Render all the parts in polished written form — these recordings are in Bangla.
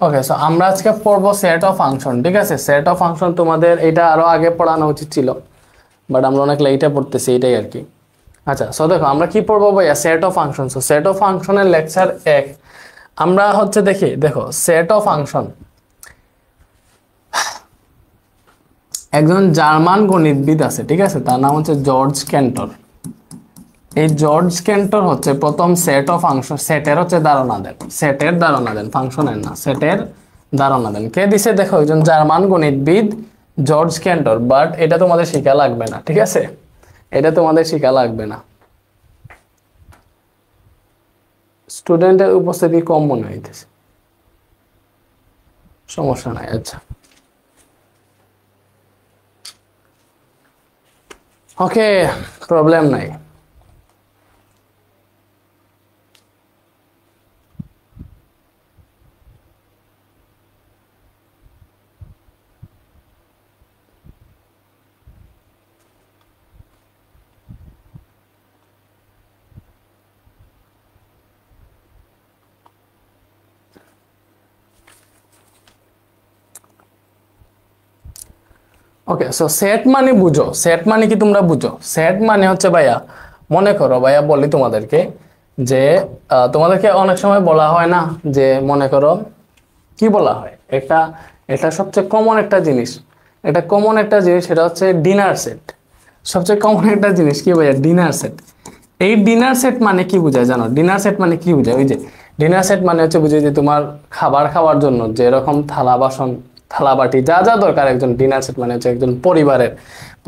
ওকে, সো আমরা আজকে পড়বো সেট অফ ফাংশন। ঠিক আছে, সেট অফ ফাংশন তোমাদের এটা আরো আগে পড়ানো উচিত ছিল, বাট আমরা অনেক লেটে পড়তেছি, এটাই আর কি। আচ্ছা, সো দেখো আমরা কি পড়বো ভাইয়া, set of function. So set of ফাংশনের লেকচার 1 আমরা হচ্ছে দেখি। দেখো সেট অফ ফাংশন, একজন জার্মান গণিতবিদ আছে, ঠিক আছে, তার নাম হচ্ছে জর্জ ক্যান্টর। এই জর্জ ক্যান্টর হচ্ছে প্রথম সেট অফ ফাংশন, সেটের হচ্ছে ধারণা দেন, সেটের ধারণা দেন, ফাংশনের না, সেটের ধারণা দেন। কে দিছে? দেখো একজন জার্মান গণিতবিদ জর্জ ক্যান্টর। বাট এটা তোমাদের শিখা লাগবে না, ঠিক আছে, এটা তোমাদের শিখা লাগবে না। স্টুডেন্টের উপস্থিতি কম মনে হইতেছে, সমস্যা নাই। আচ্ছা, ওকে, প্রবলেম নাই। ওকে, সো সেট মানে বুঝো, সেট মানে কি তোমরা বুঝো? সেট মানে হচ্ছে ভাইয়া, মনে করো ভাইয়া বলি তোমাদেরকে যে তোমাদেরকে অনেক সময় বলা হয় না যে, মনে করো কি বলা হয়, এটা এটা সবচেয়ে কমন একটা জিনিস, এটা কমন একটা জিনিস, সেটা হচ্ছে ডিনার সেট। সবচেয়ে কমন একটা জিনিস কি ভাইয়া? Dinner set. এই ডিনার সেট মানে কি বোঝায় জানো? ডিনার সেট মানে কি বোঝায়? ওই যে ডিনার সেট মানে হচ্ছে বুঝে যে তোমার খাবার খাওয়ার জন্য যেরকম থালা বাসন, থালা বাটি যা যা দরকার, একজন ডিনার সেট মানে হচ্ছে একজন পরিবারের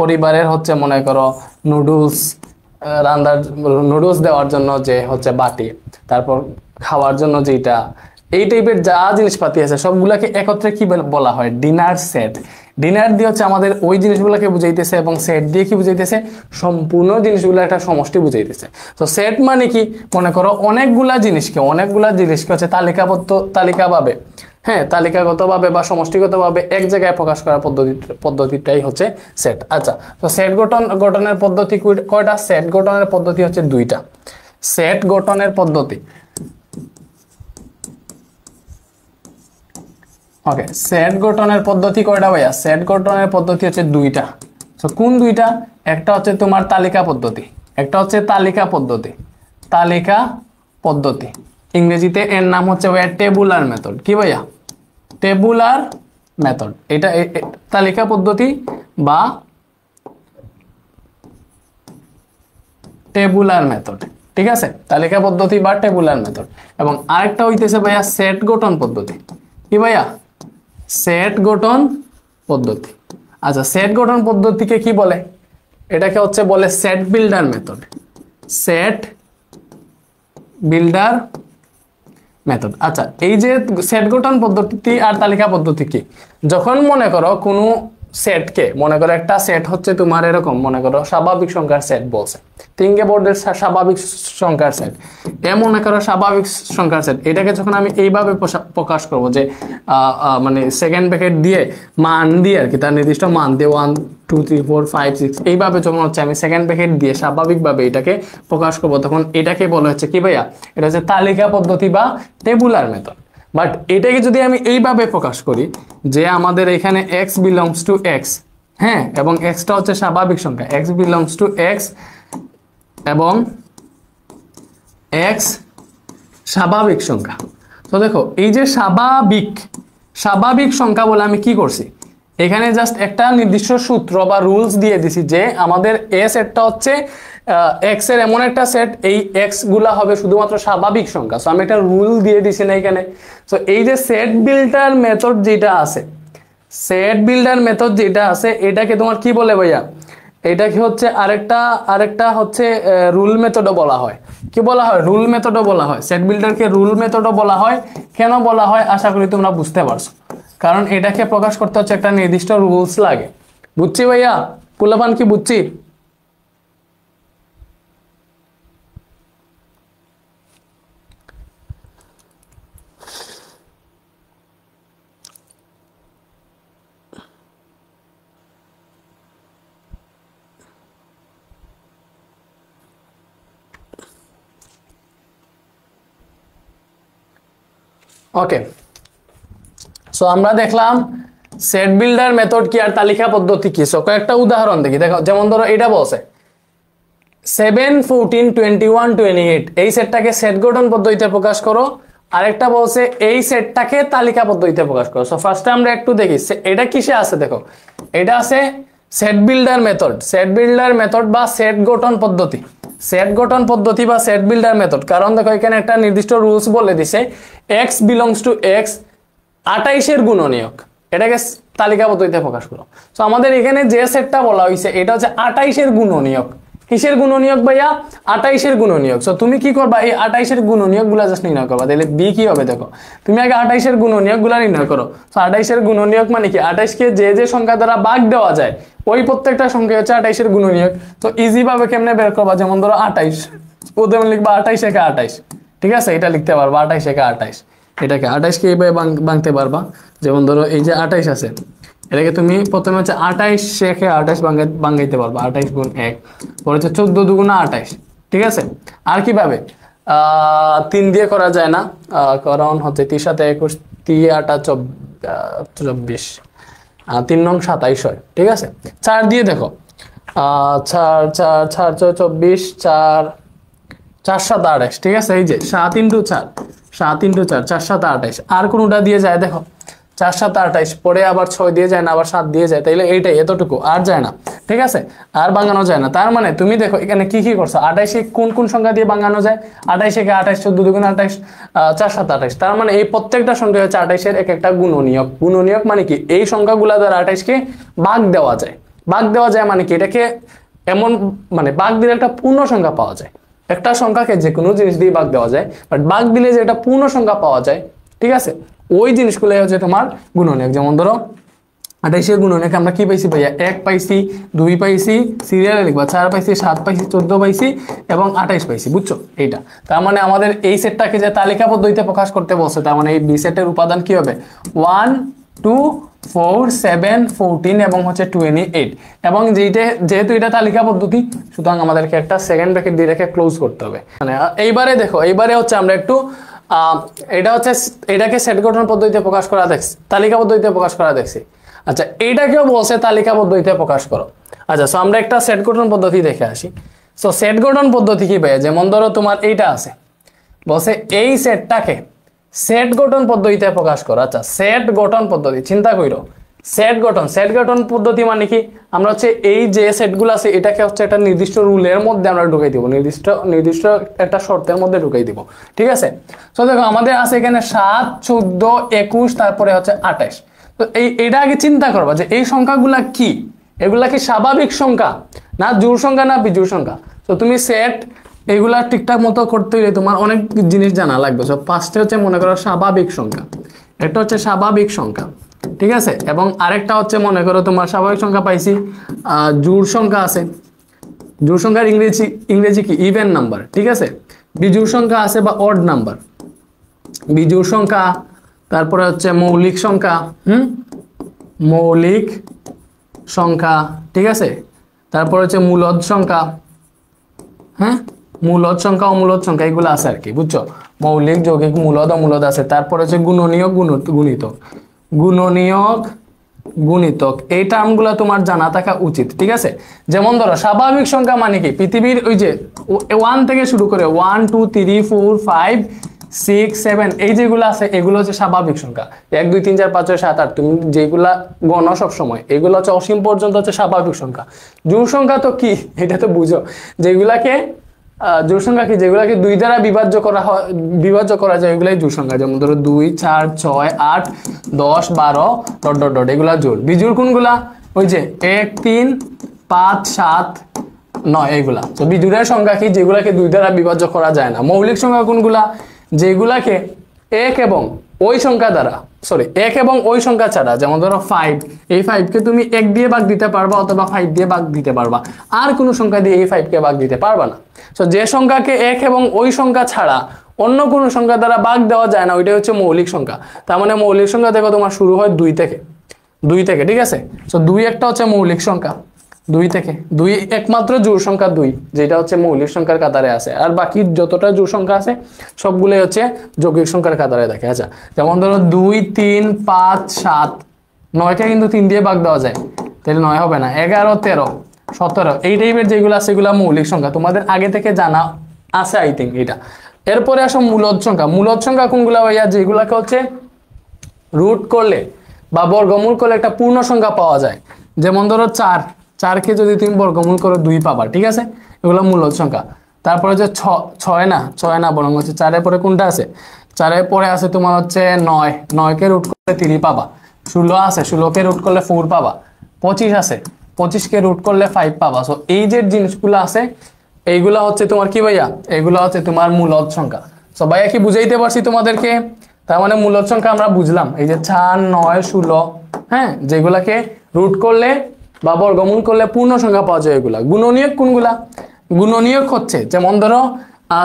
পরিবারের হচ্ছে মনে করো নুডলস রান্নার, নুডলস দেওয়ার জন্য যে হচ্ছে বাটি, তারপর খাওয়ার জন্য যেটা, এই টাইপের যা জিনিসপাতি আছে সবগুলাকে একত্রে কি বলা হয়? Dinner set. ডিনার দিয়ে হচ্ছে আমাদের ওই জিনিসগুলোকে বুঝাইতেছে, এবং সেট দিয়ে কি বুঝাইতেছে? সম্পূর্ণ জিনিসগুলো একটা সমষ্টি বুঝাইতেছে। তো সেট মানে কি? মনে করো অনেকগুলা জিনিসকে হচ্ছে তালিকাভাবে, হ্যাঁ, তালিকাগতভাবে বা সমষ্টিগতভাবে এক জায়গায় প্রকাশ করার পদ্ধতিটাই হচ্ছে সেট। আচ্ছা, তো সেট গঠনের পদ্ধতি কয়টা? সেট গঠনের পদ্ধতি হচ্ছে 2টা। সেট গঠনের পদ্ধতি, ওকে, সেট গঠনের পদ্ধতি কয়টা ভাইয়া? সেট গঠনের পদ্ধতি হচ্ছে 2টা। তো কোন 2টা? একটা হচ্ছে তোমার তালিকা পদ্ধতি, একটা হচ্ছে তালিকা পদ্ধতি। তালিকা পদ্ধতি ইংরেজিতে এর নাম হচ্ছে ভাইয়া টেবুলার মেথড। কি ভাইয়া? Tabular method. এটা তালিকা পদ্ধতি বা টেবুলার মেথড, ঠিক আছে, তালিকা পদ্ধতি বা টেবুলার মেথড। এবং আরেকটা হইতেছে ভাইয়া সেট গঠন পদ্ধতি। কি ভাইয়া? সেট গঠন পদ্ধতি। আচ্ছা, সেট গঠন পদ্ধতিকে কি বলে? এটাকে হচ্ছে বলে set builder method. Set builder method. আচ্ছা, এই যে সেট গঠন পদ্ধতি আর তালিকা পদ্ধতি কি? যখন মনে করো কোনো সেটকে, মনে করো একটা সেট হচ্ছে তোমার এরকম, মনে করো স্বাভাবিক সংখ্যার সেট বলছে, তিনকে বোর্ডের স্বাভাবিক সংখ্যার সেট, মনে করো স্বাভাবিক সংখ্যার সেট, এটাকে যখন আমি এইভাবে প্রকাশ করব যে মানে সেকেন্ড ব্র্যাকেট দিয়ে মান দিয়ে আর কি, তার নির্দিষ্ট মান দিয়ে 1 2 3 4 5 6 এইভাবে যখন হচ্ছে আমি সেকেন্ড ব্র্যাকেট দিয়ে স্বাভাবিকভাবে এটাকে প্রকাশ করব, তখন এটাকে বলা হচ্ছে কি ভাইয়া? এটা হচ্ছে তালিকা পদ্ধতি বা টেবুলার মেথড। বাট এটাকে যদি আমি এইভাবে প্রকাশ করি যে আমাদের এখানে x বিলংস টু x, হ্যাঁ, এবং xটা হচ্ছে স্বাভাবিক সংখ্যা, x বিলংস টু x এবং x স্বাভাবিক সংখ্যা। তো দেখো এই যে স্বাভাবিক সংখ্যা বলে আমি কি করছি? এখানে জাস্ট একটা নির্দিষ্ট সূত্র বা রুলস দিয়ে দিছি যে আমাদের এ সেটটা হচ্ছে এক্স এর এমন একটা সেট, এই এক্স গুলা হবে শুধুমাত্র স্বাভাবিক সংখ্যা। সো আমি একটা রুল দিয়ে দিছি না এখানে। সো এই যে সেট বিল্ডার মেথড যেটা আছে, সেট বিল্ডার মেথড যেটা আছে, এটাকে তোমার কি বলে ভাইয়া? এটাকে হচ্ছে আরেকটা হচ্ছে রুল মেথডও বলা হয়। কি বলা হয়? রুল মেথডও বলা হয়। সেট বিল্ডারকে রুল মেথডও বলা হয়। কেন বলা হয় আশা করি তোমরা বুঝতে পারছো, কারণ এটাকে প্রকাশ করতে হচ্ছে একটা নির্দিষ্ট রুলস লাগে। বুঝছি ভাইয়া? পুলাপান কি বুঝছি? ওকে, সো আমরা দেখলাম সেট বিল্ডার মেথড কি আর তালিকা পদ্ধতি কি। সো কয়েকটা উদাহরণ দেখি, দেখো যেমন ধরো এটা বলছে 7 14 21 28 এই সেটটাকে সেট গঠন পদ্ধতিতে প্রকাশ করো, আরেকটা বলছে এই সেটটাকে তালিকা পদ্ধতিতে প্রকাশ করো। সো ফার্স্টে আমরা একটু দেখি এটা কিসে আছে। দেখো এটা আছে set builder method, set builder method বা সেট গঠন পদ্ধতি, সেট গঠন পদ্ধতি বা সেট বিল্ডার মেথড। কারণ দেখো এখানে একটা নির্দিষ্ট রুলস বলে দিছে x বিলংস টু x 28 এর গুণনীয়ক, এটাকে তালিকা পদ্ধতিতে প্রকাশ করো। সো আমাদের এখানে যে সেটটা বলা হয়েছে এটা হচ্ছে 28 এর গুণনীয়ক। কিসের গুণনীয়ক ভাইয়া? 28 এর গুণনীয়ক। সো তুমি কি করবা, এই 28 এর গুণনীয়ক গুলা জাস্ট নির্ণয় করবা, তাহলে বি কি হবে দেখো, তুমি আগে 28 এর গুণনীয়ক গুলা নির্ণয় করো। সো 28 এর গুণনীয়ক মানে কি, 28 কে যে যে সংখ্যা দ্বারা ভাগ দেওয়া যায় ওই প্রত্যেকটা সংখ্যা হচ্ছে 28 এর গুণনীয়ক। তো ইজি ভাবে কেমনে বের করবা, যেমন ধরো 28 প্রথমে লিখবা 28 একে 28, ঠিক আছে, এটা লিখতে পারবা 28 একে 28, এটাকে 28 কে এইভাবে ভাঙতে পারবা। যেমন ধরো এই যে 28 আছে, এটাকে তুমি প্রথমে হচ্ছে 28 শেখে 28 ভাঙাইতে পারবা, 28 গুণ 1, পরে হচ্ছে 14 দুগুণা 28, ঠিক আছে। আর কিভাবে 3 দিয়ে করা যায় না, কারণ হচ্ছে 3 সাথে 21, 3 8 24, 3 নং 27 হয়, ঠিক আছে। 4 দিয়ে দেখো 4 4 4 24, 4 4 7 28, ঠিক আছে। এই যে 7 × 4 7 × 4 4 7 28, আর কোনটা দিয়ে যায় দেখো 4 7 28, পরে আবার 6 দিয়ে যায় না, আবার 7 দিয়ে যায়, তাইলে এইটাই এতটুকু আর যায় না, ঠিক আছে, আর ভাঙানো যায় না। তার মানে তুমি দেখো এখানে কি কি করছো, 28 কোন কোন সংখ্যা দিয়ে ভাঙানো যায়, 28 একে 28, 14 দুগুণ 28, 4 7 28, তার মানে এই প্রত্যেকটা সংখ্যা হচ্ছে 28 এর এক একটা গুণনীয়ক। গুণনীয়ক মানে কি, এই সংখ্যাগুলা দ্বারা 28 কে ভাগ দেওয়া যায়। ভাগ দেওয়া যায় মানে কি, এটাকে এমন মানে ভাগ দিলে একটা পূর্ণ সংখ্যা পাওয়া যায়। একটা সংখ্যাকে যে কোনো জিনিস দিয়ে ভাগ দেওয়া যায়, বাট ভাগ দিলে যে একটা পূর্ণ সংখ্যা পাওয়া যায়, ঠিক আছে, ওই জিনিসগুলোই হচ্ছে তোমার গুণনীয়ক। যেমন ধরো 28 এর গুণনীয়ক আমরা কি পাইছি ভাইয়া, 1 পাইছি, 2 পাইছি, সিরিয়ালে লিখবা 4 পাইছি, 7 পাইছি, 14 পাইছি এবং 28 পাইছি, বুঝছো এইটা। তার মানে আমাদের এই সেটটাকে যে তালিকা পদ্ধতিতে প্রকাশ করতে বলছে, তার মানে এই বি সেটের উপাদান কি হবে, 1 2 4 7 14 এবং হচ্ছে 28, এবং যেহেতু এটা তালিকা পদ্ধতি সুতরাং আমাদেরকে একটা সেকেন্ড ব্র্যাকেট দিয়ে রেখে ক্লোজ করতে হবে। মানে এইবারে দেখো, এইবারে হচ্ছে আমরা একটু এটা হচ্ছে এটাকে সেট গঠন পদ্ধতিতে প্রকাশ করা দেখছি, তালিকা পদ্ধতিতে প্রকাশ করা দেখছি। আচ্ছা এইটাকেও বলছে তালিকা পদ্ধতিতে প্রকাশ করো। আচ্ছা সো আমরা একটা সেট গঠন পদ্ধতি দেখে আসি। সো সেট গঠন পদ্ধতি কি ভাইয়া, যেমন ধরো তোমার এইটা আছে, বলছে এই সেটটাকে সেট গঠন পদ্ধতিতে প্রকাশ করো। আচ্ছা সেট গঠন পদ্ধতি, চিন্তা করো সেট গঠন পদ্ধতি মানে কি, আমরা হচ্ছে এই যে সেটগুলো আছে এটাকে হচ্ছে একটা নির্দিষ্ট রুলের মধ্যে আমরা ঢুকাই দিব, নির্দিষ্ট একটা শর্তের মধ্যে ঢুকাই দিব, ঠিক আছে। তো দেখো আমাদের আছে এখানে 7 14 21 তারপরে হচ্ছে 28। তো এইটা আগে চিন্তা করবা যে এই সংখ্যাগুলা কি, এগুলা কি স্বাভাবিক সংখ্যা না জোড় সংখ্যা না বিজোড় সংখ্যা। তো তুমি সেট এগুলা ঠিকঠাক মতো করতে হলে তোমার অনেক জিনিস জানা লাগবে। সব ফার্স্টে হচ্ছে মনে করো স্বাভাবিক সংখ্যা, এটা হচ্ছে স্বাভাবিক সংখ্যা, ঠিক আছে, এবং আরেকটা হচ্ছে মনে করো তোমার স্বাভাবিক সংখ্যা পাইছি, জোড় সংখ্যা আছে, জোড় সংখ্যার ইংরেজি কি ইভেন নাম্বার, ঠিক আছে। বিজোড় সংখ্যা আছে বা অড নাম্বার, বিজোড় সংখ্যা, তারপরে হচ্ছে মৌলিক সংখ্যা, মৌলিক সংখ্যা, ঠিক আছে, তারপর হচ্ছে মূলদ সংখ্যা, হ্যাঁ মূলদ সংখ্যা অমূলদ সংখ্যা এগুলো আছে আর কি, বুঝছো, মৌলিক যৌগিক মূলদ অমূলদ আছে। তারপর হচ্ছে গুণনীয়ক গুণিতক, গুণনীয়ক গুণিতক, এই টার্মগুলো তোমার জানা থাকা উচিত, ঠিক আছে। যেমন ধরো স্বাভাবিক সংখ্যা মানে কি, পৃথিবীর ওই যে 1 থেকে শুরু করে 1 2 3 4 5 6 7 এই যেগুলো আছে এগুলো হচ্ছে স্বাভাবিক সংখ্যা, 1 2 3 4 5 6 7 8 তুমি যেগুলা গণ সব সময় এগুলো হচ্ছে অসীম পর্যন্ত হচ্ছে স্বাভাবিক সংখ্যা। জোড় সংখ্যা তো কি, এটা তো বুঝো, যেগুলাকে জোড় সংখ্যা কি, যেগুলাকে 2 দ্বারা বিভাজ্য করা যায় এগুলাই জোড় সংখ্যা। যেমন ধরো 2 4 6 8 10 12 ডট ডট ডট এগুলা জোড়। বিজোড় কোনগুলা, ওই যে 1 3 5 7 9 এগুলা। তো বিজোড়ের সংখ্যা কি, যেগুলাকে 2 দ্বারা বিভাজ্য করা যায় না। মৌলিক সংখ্যা কোনগুলা, যেগুলাকে 1 এবং ওই সংখ্যা দ্বারা 1 এবং ওই সংখ্যা ছাড়া, যেমন ধরো 5, এই 5 কে তুমি 1 দিয়ে ভাগ দিতে পারবা অথবা 5 দিয়ে ভাগ দিতে পারবা, আর কোনো সংখ্যা দিয়ে এই 5 কে ভাগ দিতে পারবা না। সো যে সংখ্যাকে 1 এবং ওই সংখ্যা ছাড়া অন্য কোনো সংখ্যা দ্বারা ভাগ দেওয়া যায় না ওইটাই হচ্ছে মৌলিক সংখ্যা। তার মানে মৌলিক সংখ্যা দেখো তোমার শুরু হয় 2 থেকে, ঠিক আছে। সো 2 একটা হচ্ছে মৌলিক সংখ্যা, 2 থেকে 2 একমাত্র জোড় সংখ্যা 2, যেটা হচ্ছে মৌলিক সংখ্যার কাতারে আছে, আর বাকি যতটা জোড় সংখ্যা আছে সবগুলোই হচ্ছে যৌগিক সংখ্যার কাতারে থাকে। আচ্ছা, যেমন ধরো 2 3 5 7, 9কে কিন্তু 3 দিয়ে ভাগ দেওয়া যায়, তাহলে 9 হবে না। 11 13 17 এই টাইপের যেগুলো আছে এগুলো মৌলিক সংখ্যা, তোমাদের আগে থেকে জানা আছে আই থিঙ্ক এটা। এরপরে আসো মূলদ সংখ্যা। মূলদ সংখ্যা কোনগুলা ভাইয়া? যেগুলাকে হচ্ছে রুট করলে বা বর্গমূল করলে একটা পূর্ণ সংখ্যা পাওয়া যায়। যেমন ধরো 4, 4কে যদি তুমি বর্গমূল করো 2 পাবা, ঠিক আছে, এগুলো মূলদ সংখ্যা। তারপরে যে 6 না বরং হচ্ছে 4-এর পরে কোনটা আছে? 4-এর পরে আছে তোমার হচ্ছে 9, 9কে রুট করলে 3 পাবা। 16 আছে, 16কে রুট করলে 4 পাবা। 25 আছে, 25কে রুট করলে 5 পাবা। সো এই যে জিনিসগুলো আছে এইগুলা হচ্ছে তোমার কি ভাইয়া? এগুলা হচ্ছে তোমার মূলদ সংখ্যা। সো ভাইয়া কি বুঝাইতে পারছি তোমাদেরকে? তার মানে মূলদ সংখ্যা আমরা বুঝলাম, এই যে 4 9 16, হ্যাঁ, যেগুলাকে রুট করলে বা বর্গমূল করলে পূর্ণ সংখ্যা পাওয়া যায়। এগুলা গুণনীয়ক কোনগুলা? গুণনীয়ক হচ্ছে যেমন ধরো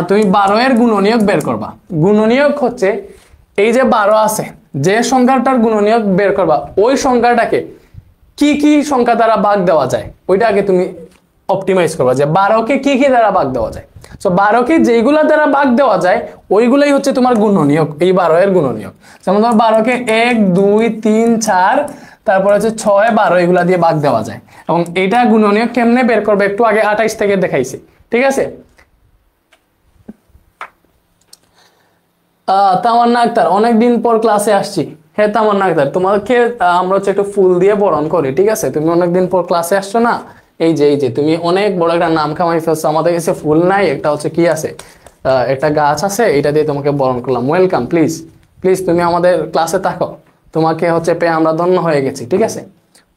তুমি 12 এর গুণনীয়ক বের করবা। গুণনীয়ক হচ্ছে এই যে 12 আছে, যে সংখ্যাটার গুণনীয়ক বের করবা ওই সংখ্যাটাকে কি কি সংখ্যা দ্বারা ভাগ দেওয়া যায় ওইটা আগে তুমি অপটিমাইজ করবা, যে 12কে কি কি দ্বারা ভাগ দেওয়া যায়। সো 12কে যেইগুলা দ্বারা ভাগ দেওয়া যায় ওইগুলাই হচ্ছে তোমার গুণনীয়ক, এই 12 এর গুণনীয়ক। যেমন ধরো 12কে 1 2 3 4 তারপর হচ্ছে 6 12 এগুলা দিয়ে ভাগ দেওয়া যায়। এবং এটা গুণনীয়ক কেমনে বের করবে একটু আগে 28 থেকে দেখাইছি, ঠিক আছে। তামান্না আক্তার, অনেকদিন পর ক্লাসে আসছি। হ্যাঁ তামান্না আক্তার, তোমাকে আমরা হচ্ছে একটু ফুল দিয়ে বরণ করি, ঠিক আছে। তুমি অনেকদিন পর ক্লাসে আসছো না, এই যে তুমি অনেক বড় একটা নাম কামাই ফেলছো। আমাদের কাছে ফুল নাই, একটা হচ্ছে কি আছে, একটা গাছ আছে, এটা দিয়ে তোমাকে বরণ করলাম। ওয়েলকাম, প্লিজ প্লিজ তুমি আমাদের ক্লাসে থাকো, তোমাকে হচ্ছে পেয়ে আমরা ধন্য হয়ে গেছি, ঠিক আছে।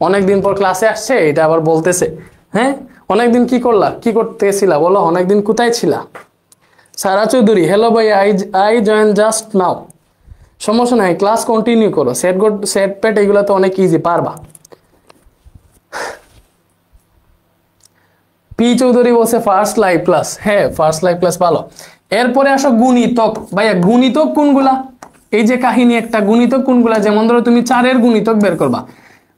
অনেকদিন পর ক্লাসে আসছে, এটা আবার বলতেছে। হ্যাঁ, অনেকদিন কি করলা, কি করতেছিলা বলো, অনেকদিন কোথায় ছিলা? সারা চৌধুরী, হ্যালো ভাই, আই জয়েন জাস্ট নাও। সমস্যা নাই, ক্লাস কন্টিনিউ করো। সেট প্যাট এগুলো তো অনেক ইজি, পারবা। পি চৌধুরী বলছে ফার্স্ট লাইভ ক্লাস। হ্যাঁ, ফার্স্ট লাইভ ক্লাস ভালো। এরপরে আসো গুণিতক। ভাইয়া গুণিতক কোনগুলা? এই যে কাহিনী একটা, গুণিতক কোনগুলা? যেমন ধরো তুমি 4-এর গুণিতক বের করবা।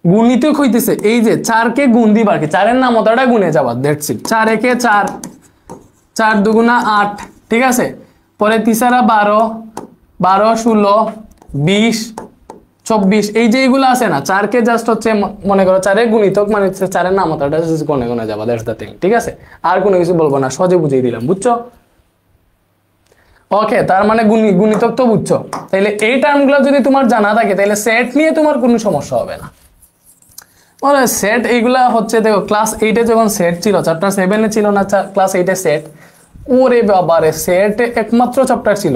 গুণিতক হইতেছে এই যে 4কে গুণ দিবা আর কি, 4-এর নামতাটা গুণে যাবা, দ্যাটস ইট। 4 একে 4, 4 দুগুণা 8, ঠিক আছে। পরে 3 12, 12 16 20 24, এই যে এইগুলো আছে না, 4কে জাস্ট হচ্ছে মনে করো 4-এর গুণিতক মানে হচ্ছে 4-এর নামতাটা গুণে গুণে যাবা, দ্যাটস দ্য থিং, ঠিক আছে। আর কোনো কিছু বলবো না, সহজে বুঝিয়ে দিলাম, বুঝছো? ওকে, তার মানে গুণিতক তো বুঝছো। তাইলে এই টার্মগুলো যদি তোমার জানা থাকে তাহলে সেট নিয়ে তোমার কোনো সমস্যা হবে না। মানে সেট এইগুলা হচ্ছে দেখো, ক্লাস 8-এ যখন সেট ছিল, চ্যাপ্টার 7-এ ছিল না ক্লাস 8-এ সেট। ওরে বাবারে, সেট একমাত্র চ্যাপ্টার ছিল।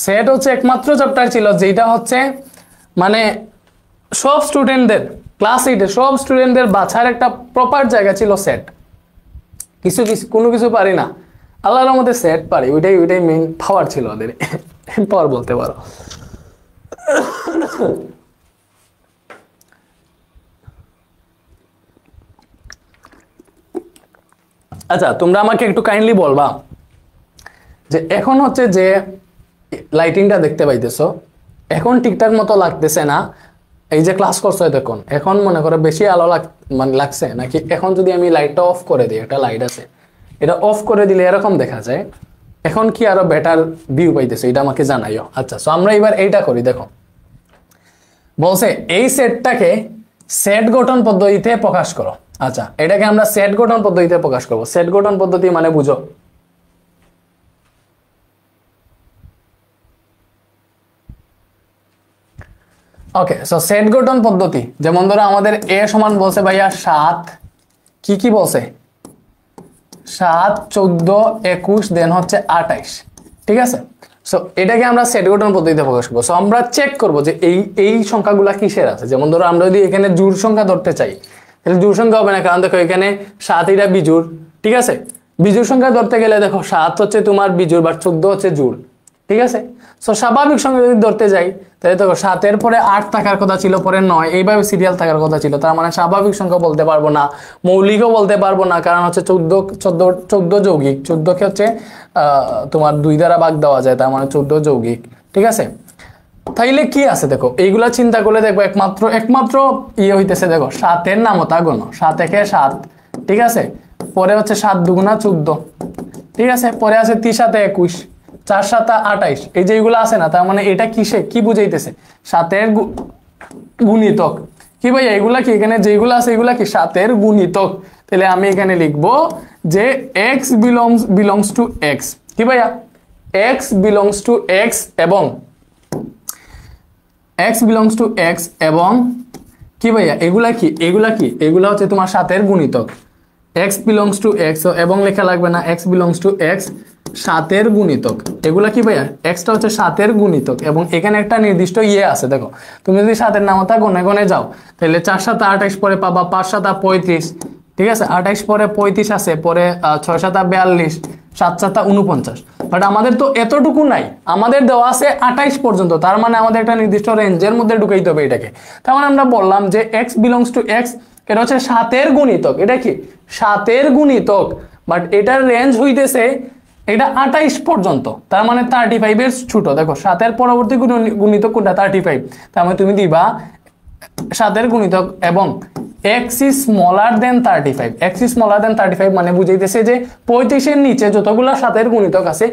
সেট হচ্ছে একমাত্র চ্যাপ্টার ছিল যেটা হচ্ছে মানে সব স্টুডেন্টদের, ক্লাস 8-এ সব স্টুডেন্টদের বাছার একটা প্রপার জায়গা ছিল সেট। কিছু কিছু কোনো কিছু পারি না, আল্লাহর মধ্যে সেট পারি, ওইটাই মেইন পাওয়ার ছিল ওদের, পাওয়ার বলতে পারো। আচ্ছা, তোমরা আমাকে একটু কাইন্ডলি বলবা যে এখন হচ্ছে যে লাইটিংটা দেখতে পাইতেছো, এখন ঠিকঠাক মতো লাগতেছে না? এই যে ক্লাস করছো এতক্ষণ, এখন মনে করো বেশি আলো মানে লাগছে নাকি? এখন যদি আমি লাইটটা অফ করে দিই, একটা লাইট আছে, এটা অফ করে দিলে এরকম দেখা যায়। এখন কি আরো বেটার ভিউ পাইতেছো? এটা আমাকে জানাইও। আচ্ছা, সো আমরা এবার এইটা করি। দেখো বলছে এই সেটটাকে সেট গঠন পদ্ধতিতে প্রকাশ করো। আচ্ছা, এটাকে আমরা সেট গঠন পদ্ধতিতে প্রকাশ করব। সেট গঠন পদ্ধতি মানে বুঝো? ওকে, সো সেট গঠন পদ্ধতি, যেমন ধরো আমাদের এ সমান বলছে ভাইয়া 7, কি বলছে 7 14 21 দেন হচ্ছে 28, ঠিক আছে। সো এটাকে আমরা সেট গঠন পদ্ধতিতে প্রকাশ করবো। সো আমরা চেক করবো যে এই সংখ্যাগুলা কিসের আছে। যেমন ধরো আমরা যদি এখানে জোড় সংখ্যা ধরতে চাই তাহলে জোড় সংখ্যা হবে না, কারণ দেখো এখানে 7 এটা বিজোড়, ঠিক আছে। বিজোড় সংখ্যা ধরতে গেলে দেখো 7 হচ্ছে তোমার বিজোড়, বা 14 হচ্ছে জোড়, ঠিক আছে। সো স্বাভাবিক সংখ্যা যদি ধরতে যাই তাহলে দেখো 7-এর পরে 8 থাকার কথা ছিল, পরে 9, এইভাবে সিরিয়াল থাকার কথা ছিল। তার মানে স্বাভাবিক সংখ্যা বলতে পারবো না, মৌলিকও বলতে পারবো না, কারণ হচ্ছে 14 যৌগিক। 14কে হচ্ছে তোমার 2 দ্বারা ভাগ দেওয়া যায়, তার মানে 14 যৌগিক, ঠিক আছে। তাইলে কি আছে দেখো, এইগুলা চিন্তা করলে দেখবো একমাত্র ইয়ে হইতেছে, দেখো 7-এর নামতা গণ, 7 একে 7, ঠিক আছে, পরে হচ্ছে 7 দুগুণা 14, ঠিক আছে, পরে আছে 3 সাথে 21, 4 সাথে 28, এই যে এইগুলো আছে না, তার মানে এটা কিসে কি বুঝাইতেছে? 7-এর গুণিতক। কি ভাইয়া এগুলা কি, এখানে যেগুলো আছে এগুলা কি 7-এর গুণিতক। তাহলে আমি এখানে লিখবো যে x belongs to x, কি ভাইয়া x belongs to x এবং x belongs to x এবং কি ভাইয়া এগুলা কি, এগুলা হচ্ছে তোমার 7-এর গুণিতক। x belongs to x এবং লেখা লাগবে না, x belongs to x 7-এর গুণিতক। এগুলা কি ভাইয়া, x টা হচ্ছে 7-এর গুণিতক এবং এখানে একটা নির্দিষ্ট আছে। দেখো তুমি যদি 7-এর নামতা গনে গনে যাও তাহলে 4 সাথে 28 পরে পাবা 5 সাথে 35, ঠিক আছে, 28 পরে 35 আছে, পরে 6 সাথে 42, 7 সাথে 49। বাট আমাদের তো এতটুকু নাই, আমাদের দেওয়া আছে 28 পর্যন্ত, তার মানে আমাদের একটা নির্দিষ্ট রেঞ্জের মধ্যে ঢুকাইতে হবে এটাকে। তার মানে আমরা বললাম যে x belongs to x, এটা হচ্ছে 7-এর গুণিতক। এটা কি 7-এর গুণিতক, বাট এটার রেঞ্জ হইতেছে এটা 28 পর্যন্ত, তার মানে 35 এর ছোট। দেখো 7-এর পরবর্তী গুণিতক কোনটা? 35। তার মানে তুমি দিবা 7-এর গুণিতক এবং x is smaller than 35, x is smaller than 35 মানে বুঝাইতেছে যে 35-এর নিচে যতগুলা 7-এর গুণিতক আছে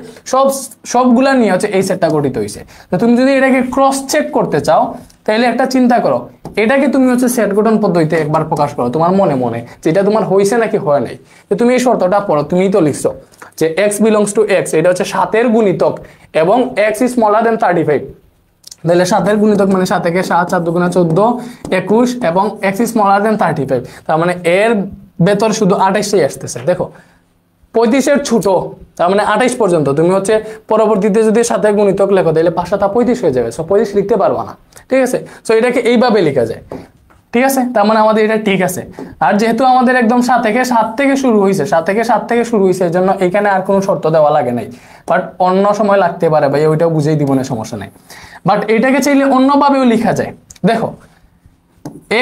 সবগুলা নিয়ে হচ্ছে এই সেটটা গঠিত হইছে। তো তুমি যদি এটাকে ক্রস চেক করতে চাও তাহলে একটা চিন্তা করো, এটাকে তুমি হচ্ছে সেট গঠন পদ্ধতিতে একবার প্রকাশ করো তোমার মনে মনে, যেটা তোমার হইছে নাকি হয় নাই। তো তুমি এই শর্তটা পড়ো, তুমিই তো লিখছো যে x belongs to x, এটা হচ্ছে 7-এর গুণিতক এবং x is smaller than 35, তাহলে 7-এর গুণিতক মানে 7 থেকে 7, 7 দুগুণা 14, 21 এবং x is smaller than 35, তার মানে এর ভেতর শুধু 28ই আসতেছে। দেখো 35-এর ছোট, তার মানে 28 পর্যন্ত। তুমি হচ্ছে পরবর্তীতে যদি 7-এর গুণিতক লেখো তাহলে 5 7 35 হয়ে যাবে, সো 25 লিখতে পারবা না, ঠিক আছে। সো এটাকে এইভাবে লেখা যায়, ঠিক আছে, তার মানে আমাদের এটা ঠিক আছে। আর যেহেতু আমাদের একদম 7 থেকে শুরু হয়েছে, 7 থেকে শুরু হয়েছে, এর জন্য এখানে আর কোনো শর্ত দেওয়া লাগে নাই। বাট অন্য সময় লাগতে পারে ভাই, ওইটাও বুঝেই দিব না, সমস্যা নাই। বাট এটাকে চাইলে অন্যভাবেও লেখা যায়। দেখো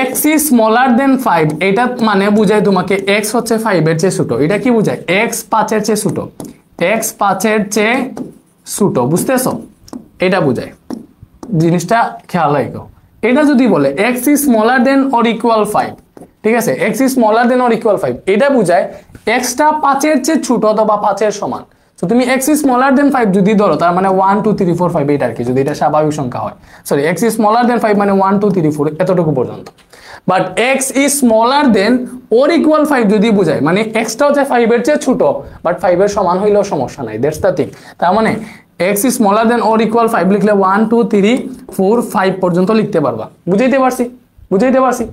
x is smaller than 5, এটা মানে বুঝায় তোমাকে x হচ্ছে 5-এর চেয়ে ছোট। এটা কি বুঝায়? x 5-এর চেয়ে ছোট, x 5-এর চেয়ে ছোট, বুঝতেছো? এটা বুঝায়, জিনিসটা খেয়াল রাখো। এটা যদি বলে x is smaller than or equal 5, ঠিক আছে, x is smaller than or equal 5, এটা বুঝায় x টা 5-এর চেয়ে ছোট অথবা 5-এর সমান। তো তুমি x is smaller than 5 যদি ধরো, তার মানে 1 2 3 4 5 এটা আর কি, যদি এটা স্বাভাবিক সংখ্যা হয়। Sorry, x is smaller than 5 মানে 1 2 3 4 এতটুকু পর্যন্ত। But x is smaller than or equal 5 যদি বুঝায়, মানে x টা হচ্ছে 5-এর চেয়ে ছোট বাট 5-এর সমান হইলেও সমস্যা নাই, দ্যাটস দ্য থিং। তার মানে x is smaller than or equal 5 লিখলে 1 2 3 4 5 পর্যন্ত লিখতে পারবা। বুঝাইতে পারছি?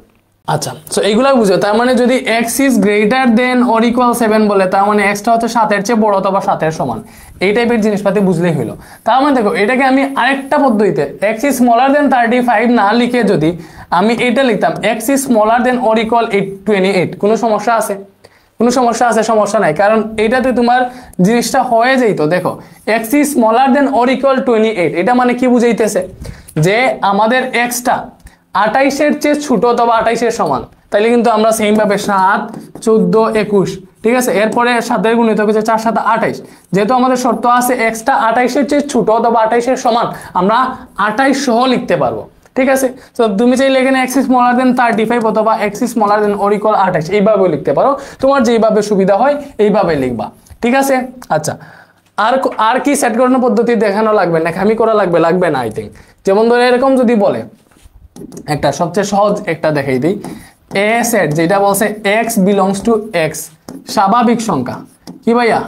আচ্ছা, সো এইগুলা বুঝো। তার মানে যদি x is greater than or equal 7 বলে, তার মানে x টা হচ্ছে 7-এর চেয়ে বড় অথবা 7-এর সমান, এই টাইপের জিনিসপাতি বুঝলেই হলো। তার মানে দেখো এটাকে আমি আরেকটা পদ্ধতিতে x is smaller than 35 না লিখে যদি আমি এটা লিখতাম x is smaller than or equal 28, কোনো সমস্যা আছে? সমস্যা নাই, কারণ এটাতে তোমার জিনিসটা হয়ে যাইতো। দেখো x is smaller than or equal 28, এটা মানে কি বুঝাইতেছে যে আমাদের x টা 28-এর চেয়ে ছোট অথবা 28-এর সমান। তাইলে কিন্তু আমরা সেম ভাবে 7 14 21, ঠিক আছে, এরপরে 7-এর গুণিতক হচ্ছে 4 7 28, যেহেতু আমাদের শর্ত আছে x টা 28-এর চেয়ে ছোট অথবা 28-এর সমান, আমরা 28 সহ লিখতে পারবো, ঠিক আছে। তো তুমি চাইলে এখানে x is smaller than 35 অথবা x is smaller than or equal 28 এইভাবে লিখতে পারো, তোমার যেইভাবে সুবিধা হয় এইভাবে লিখবা, ঠিক আছে। আচ্ছা, আর কি সেট করানোর পদ্ধতি দেখানো লাগবে না, আমি করা লাগবে না আই থিঙ্ক। যেমন ধরে এরকম যদি বলে, একটা সবচেয়ে সহজ একটা দেখাই দিই, a সেট যেটা বলছে x belongs to x, স্বাভাবিক সংখ্যা, কি ভাইয়া?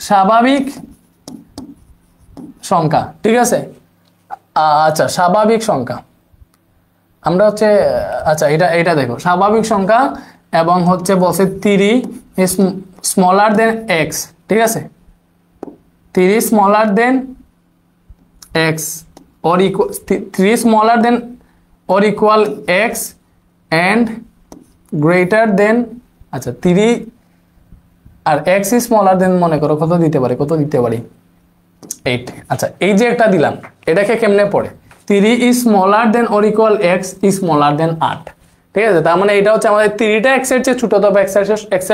স্বাভাবিক সংখ্যা, ঠিক আছে। আচ্ছা, স্বাভাবিক সংখ্যা আমরা হচ্ছে, আচ্ছা এটা দেখো স্বাভাবিক সংখ্যা এবং হচ্ছে বলছে 3 is smaller than x, ঠিক আছে, 3 is smaller than x or equal 3 smaller than or equal x and greater than, আচ্ছা 3 আর x is smaller than মনে করো কত দিতে পারি 8। আচ্ছা, এই যে একটা দিলাম, এটাকে কেমনে পড়ে? 3 is smaller than or equal x is smaller than 8, ঠিক আছে। তার মানে এটা হচ্ছে আমাদের 3টা x এর চেয়ে ছোট তবে x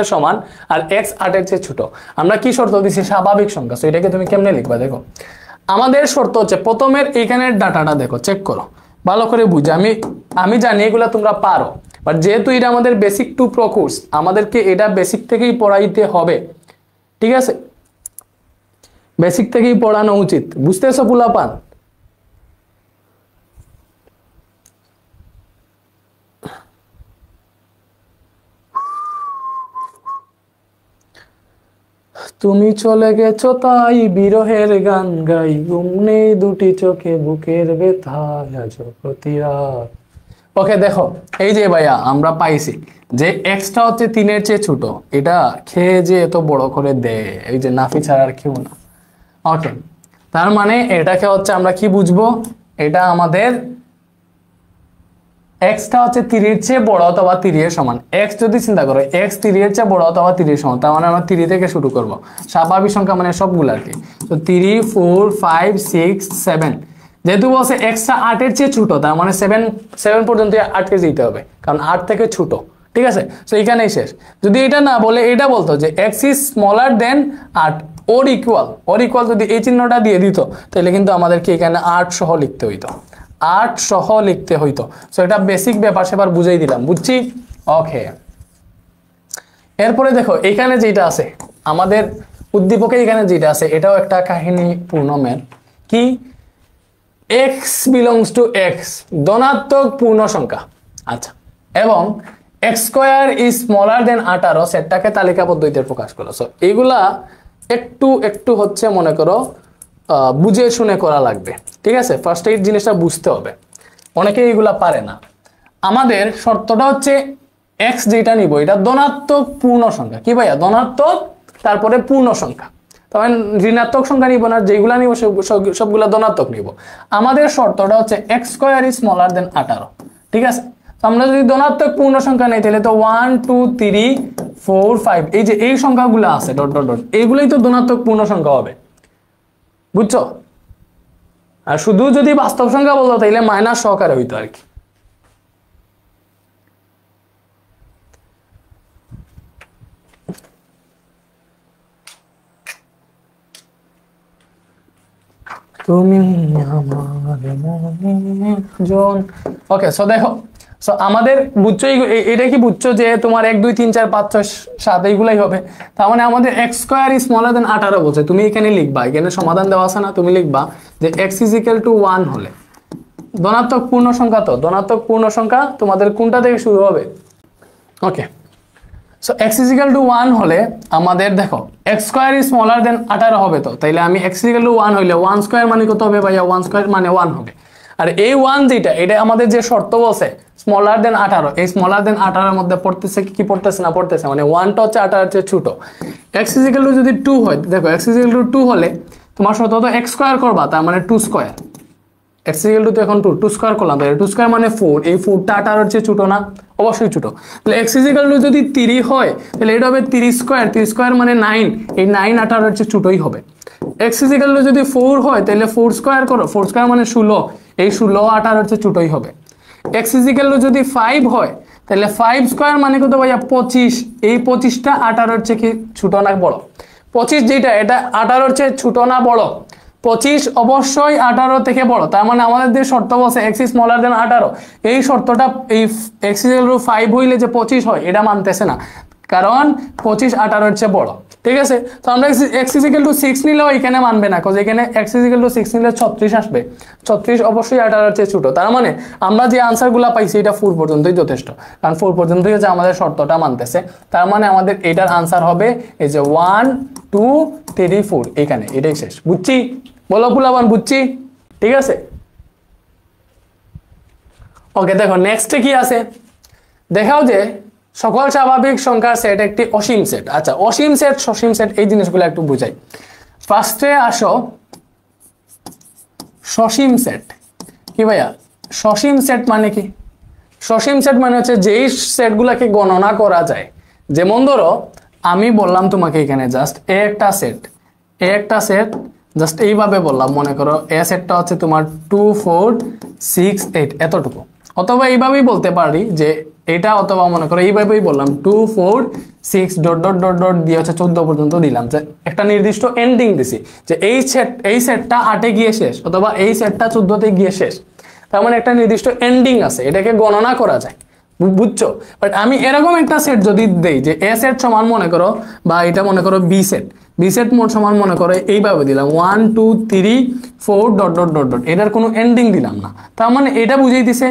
এর সমান আর x 8 এর চেয়ে ছোট। আমরা কি শর্ত দিছি? স্বাভাবিক সংখ্যা। সো এটাকে তুমি কেমনে লিখবা? দেখো আমাদের শর্ত হচ্ছে প্রথমের এইখানের ডাটাটা দেখো, চেক করো ভালো করে বুঝে। আমি জানি এগুলা তোমরা পারো, বাট যেহেতু এটা আমাদের বেসিক টু প্রো কোর্স, আমাদেরকে এটা বেসিক থেকেই পড়াইতে হবে, ঠিক আছে? বেসিক থেকেই পড়ানো উচিত, বুঝতেছো পোলাপান? তুমি চলে গেছো তাই বিরহের গান গাই, ঘুম নেই দুটি চোখে বুকের ব্যথা আজো প্রতি রাত। ওকে দেখো, এই যে ভাইয়া আমরা পাইছি যে এক্সটা হচ্ছে 3-এর চেয়ে ছোট, এটা খেয়ে যে এত বড় করে দেয়, এই যে নাফি ছাড়া আর কেউ না। ওকে, তার মানে এটাকে হচ্ছে আমরা কি বুঝবো, এটা আমাদের এক্সটা হচ্ছে 3-এর চেয়ে বড় অথবা 3-এর সমান। এক্স যদি চিন্তা করো, এক্স 3-এর চেয়ে বড় অথবা 3-এর সমান, তার মানে আমরা 3 থেকে শুরু করব, স্বাভাবিক সংখ্যা মানে সবগুলো আর কি। তো 3, 4, 5, 6, 7, যেহেতু বলছে এক্সটা 8-এর চেয়ে ছোট, তার মানে 7 পর্যন্ত 8কে যেতে হবে, কারণ 8 থেকে ছোট, ঠিক আছে? তো এখানেই শেষ। যদি এটা না বলে এটা বলতো যে x is smaller then 8 or equal যদি এই চিহ্নটা দিয়ে দিত, তাহলে কিন্তু আমাদেরকে এখানে 8 সহ লিখতে হইতো, 8 সহ লিখতে হইতো। সো এটা বেসিক ব্যাপার সেবার বুঝাই দিলাম, বুঝছি? ওকে, এরপরে দেখো এখানে যেটা আছে আমাদের উদ্দীপকে, এখানে যেটা আছে এটাও একটা কাহিনী পূর্ণ ম্যাথ। কি? এক্স বিলংস টু এক্স, ধনাত্মক পূর্ণ সংখ্যা। আচ্ছা, এবং x square is smaller than 18, সেটটাকে তালিকা পদ্ধতিতে প্রকাশ করো। সো এইগুলা একটু হচ্ছে মনে করো বুঝে শুনে করা লাগবে, ঠিক আছে? ফার্স্ট এই জিনিসটা বুঝতে হবে, অনেকে এইগুলা পারে না। আমাদের শর্তটা হচ্ছে এক্স যেটা নিব এটা ধনাত্মক পূর্ণ সংখ্যা। কি ভাইয়া? ধনাত্মক তারপরে পূর্ণ সংখ্যা, তবে ঋণাত্মক সংখ্যা নিব না, যেগুলা নিব সবগুলা ধনাত্মক নিব। আমাদের শর্তটা হচ্ছে x square is smaller than 18, ঠিক আছে? তো আমরা যদি ধনাত্মক পূর্ণ সংখ্যা নেই, তাহলে তো 1, 2, 3, 4, 5 এই যে এই সংখ্যাগুলো আছে ডট ডট ডট, এইগুলোই তো ধনাত্মক পূর্ণ সংখ্যা হবে, বুঝছো? আর শুধু যদি বাস্তব সংখ্যা বলতো তাহলে মাইনাস সহকারে হইতো আর কি। তুমি আমার মনের জন। ওকে, সো দেখো, সো আমাদের বুঝছো এটা কি বুঝছো যে তোমার 1, 2, 3, 4, 5, 6, 7 এইগুলাই হবে। তার মানে আমাদের x square is smaller than 18 বলছে। তুমি এখানে লিখবা, এখানে সমাধান দেওয়া আছে না, তুমি লিখবা যে এক্স ইজ ইকুয়াল টু 1 হলে, ধনাত্মক পূর্ণ সংখ্যা, তো ধনাত্মক পূর্ণ সংখ্যা তোমাদের কোনটা থেকে শুরু হবে? Okay, so x is equal to 1 হলে আমাদের দেখো x square is smaller than 18 হবে। তো তাইলে আমি এক্স ইজ ইকুয়াল টু 1 হইলে 1 স্কোয়ার মানে কত হবে ভাইয়া? 1 স্কোয়ার মানে 1 হবে। আর এই 1 যেটা, এটা আমাদের যে শর্ত বলছে স্মলার দেন 18, এই স্মলার দেন 18 এর মধ্যে পড়তেছে কি পড়তেছে না পড়তেছে, মানে 1টা হচ্ছে 18 এর চেয়ে ছোট। এক্স ইজ ইকুয়াল টু যদি 2 হয়, দেখো এক্স ইজ ইকুয়াল টু 2 হলে তোমার শর্ত তো এক্স স্কোয়ার করবা, তার মানে 2 স্কোয়ার। এক্স ইকুয়াল টু তো এখন 2 স্কোয়ার করলাম, তাহলে 2 স্কোয়ার মানে 4, এই 4টা 18 এর চেয়ে ছোট না? অবশ্যই ছোট। তাহলে এক্স ইকুয়াল টু যদি 3 হয়, তাহলে এটা হবে 3 স্কোয়ার, 3 স্কোয়ার মানে 9, এই 9 18 এর চেয়ে ছোটই হবে। এক্স ইকুয়াল টু যদি 4 হয়, তাহলে 4 স্কোয়ার করো, 4 স্কোয়ার মানে 16, এই 16 18 এর চেয়ে ছোটই হবে। এক্স ইকুয়াল টু যদি 5 হয়, তাহলে 5 স্কোয়ার মানে কত ভাইয়া? 25, এই 25টা 18 এর চেয়ে কি ছোট না বড়? 25 যেটা, এটা 18 এর চেয়ে ছোট না বড়? 25 অবশ্যই 18 থেকে বড়। তার মানে আমাদের যে শর্ত বলছে এক্স ইজ স্মলার দেন 18, এই শর্তটা এই এক্স ইজ ইকুয়াল টু 5 হইলে যে 25 হয় এটা মানতেছে না, কারণ 25 18 এর চেয়ে বড়, ঠিক আছে? তো আমরা এক্স ইজ ইকুয়াল টু 6 নিলেও এখানে মানবে না, কারণ এখানে এক্স ইজ ইকুয়াল টু 6 নিলে 36 আসবে, 36 অবশ্যই 18 এর চেয়ে ছোট। তার মানে আমরা যে আনসারগুলো পাইছি এটা 4 পর্যন্তই যথেষ্ট, কারণ 4 পর্যন্তই হচ্ছে আমাদের শর্তটা মানতেছে। তার মানে আমাদের এটার আনসার হবে এই যে 1, 2, 3, 4, এখানে এটাই শেষ। বুঝছি? বলো পুলাবান, বুঝছি? ঠিক আছে, ওকে। দেখো নেক্সটে কি আছে, দেখাও যে সকল স্বাভাবিক সংখ্যার সেট একটি অসীম সেট। আচ্ছা, অসীম সেট সসীম সেট এই জিনিসগুলো একটু বুঝাই। ফার্স্টে আসো সসীম সেট। কি ভাইয়া সসীম সেট মানে কি? সসীম সেট মানে হচ্ছে যেই সেটগুলোকে গণনা করা যায়। যেমন ধরো আমি বললাম তোমাকে এখানে জাস্ট একটা সেট জাস্ট এইভাবে বললাম, মনে করো এ সেটটা হচ্ছে তোমার 2, 4, 6, 8 এতটুকু, অথবা এইভাবেই বলতে পারি যে এটা, অথবা মনে করো এইভাবেই বললাম 2, 4, 6 ডট ডট ডট ডট দিয়ে হচ্ছে 14 পর্যন্ত দিলাম, যে একটা নির্দিষ্ট এন্ডিং দিছি যে এই সেটটা 8-এ গিয়ে শেষ, অথবা এই সেটটা 14-তে গিয়ে শেষ। তার মানে একটা নির্দিষ্ট এন্ডিং আছে, এটাকে গণনা করা যায়। বুঝছো? বাট আমি এরকম একটা সেট যদি দেই যে এ সেট সমান মনে করো, বা এটা মনে করো বি সেট, বি সেট মোট সমান মনে করো এইভাবে দিলাম 1 2 3 4 ডট ডট ডট ডট, এটার কোনো এন্ডিং দিলাম না, তার মানে এটা বুঝাই দিছে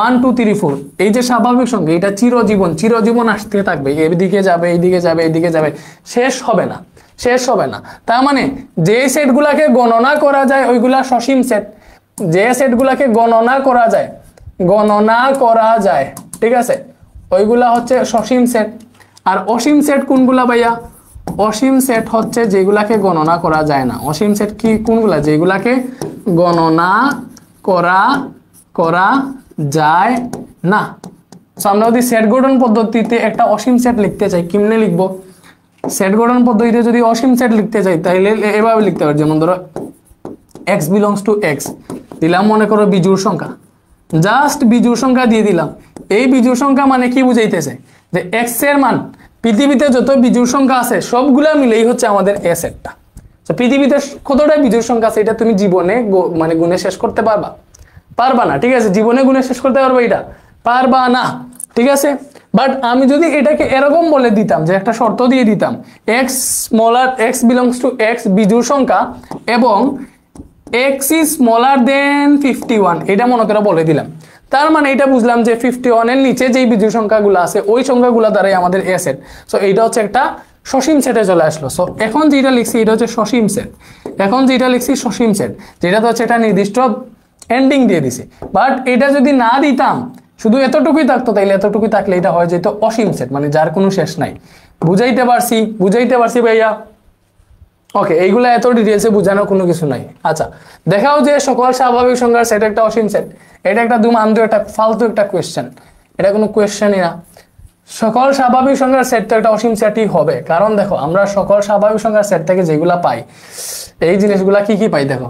1 2 3 4 এই যে স্বাভাবিক সংখ্যা এটা চিরজীবন, চিরজীবন আসতে থাকবে, এইদিকে যাবে এইদিকে যাবে এইদিকে যাবে, শেষ হবে না, শেষ হবে না। তার মানে যে সেটগুলাকে গণনা করা যায় ওইগুলা সসীম সেট, যে সেটগুলাকে গণনা করা যায়, গণনা করা যায়, ঠিক আছে, ওইগুলা হচ্ছে সসীম সেট। আর অসীম সেট কোনগুলা ভাইয়া? অসীম সেট হচ্ছে যেগুলাকে গণনা করা যায় না। অসীম সেট কি কোনগুলা? যেগুলাকে গণনা করা যায় না। সো আমরা যদি সেট গঠন পদ্ধতিতে একটা অসীম সেট লিখতে চাই, কেমনে লিখবো? সেট গঠন পদ্ধতিতে যদি অসীম সেট লিখতে চাই তাহলে এভাবে লিখতে পারি, যেমন ধরো x বিলংস টু x দিলাম মনে করো বিজোড় সংখ্যা, জাস্ট বিজোড় সংখ্যা দিয়ে দিলাম। এই বিজোড় সংখ্যা মানে কি বুঝাইতেছে? যে x এর মান, পৃথিবীতে যত বিজোড় সংখ্যা আছে সবগুলা মিলেই হচ্ছে আমাদের এ সেটটা। তো পৃথিবীতে কতটা বিজোড় সংখ্যা আছে এটা তুমি জীবনে মানে গুণে শেষ করতে পারবা? পারবা না, ঠিক আছে, জীবনে গুণে শেষ করতে পারবা? এটা পারবা না, ঠিক আছে। বাট আমি যদি এটাকে এরকম বলে দিতাম, যে একটা শর্ত দিয়ে দিতাম x smaller x belongs to x বিজোড় সংখ্যা এবং x is smaller than 51, এটা মনে করে বলে দিলাম, তার মানে এটা বুঝলাম যে 51 এর নিচে যেই বিজোড় সংখ্যাগুলো আছে ওই সংখ্যাগুলো দ্বারাই আমাদের এ সেট। সো এইটা হচ্ছে একটা সসীম সেটে চলে আসলো। সো এখন যেটা লিখছি এটা হচ্ছে সসীম সেট, এখন যেটা লিখছি সসীম সেট, যেটা তো হচ্ছে একটা নির্দিষ্ট এন্ডিং দিয়ে দিছি। বাট এটা যদি না দিতাম, শুধু এতটুকুই থাকতো, তাইলে এতটুকুই থাকলে এটা হয়ে যেত অসীম সেট, মানে যার কোনো শেষ নাই। বুঝাইতে পারছি ভাইয়া? ওকে, এইগুলা এত ডিটেলসে বোঝানোর কোনো কিছু নাই। আচ্ছা, দেখাও যে সকল স্বাভাবিক সংখ্যার সেট একটা অসীম সেট। এটা একটা দুমান্দ্র, একটা ফালতু একটা কোয়েশ্চেন, এটা কোনো কোয়েশ্চেনই না। সকল স্বাভাবিক সংখ্যার সেট তো একটা অসীম সেটই হবে, কারণ দেখো আমরা সকল স্বাভাবিক সংখ্যার সেট থেকে যেগুলা পাই, এই জিনিসগুলা কি কি পাই দেখো।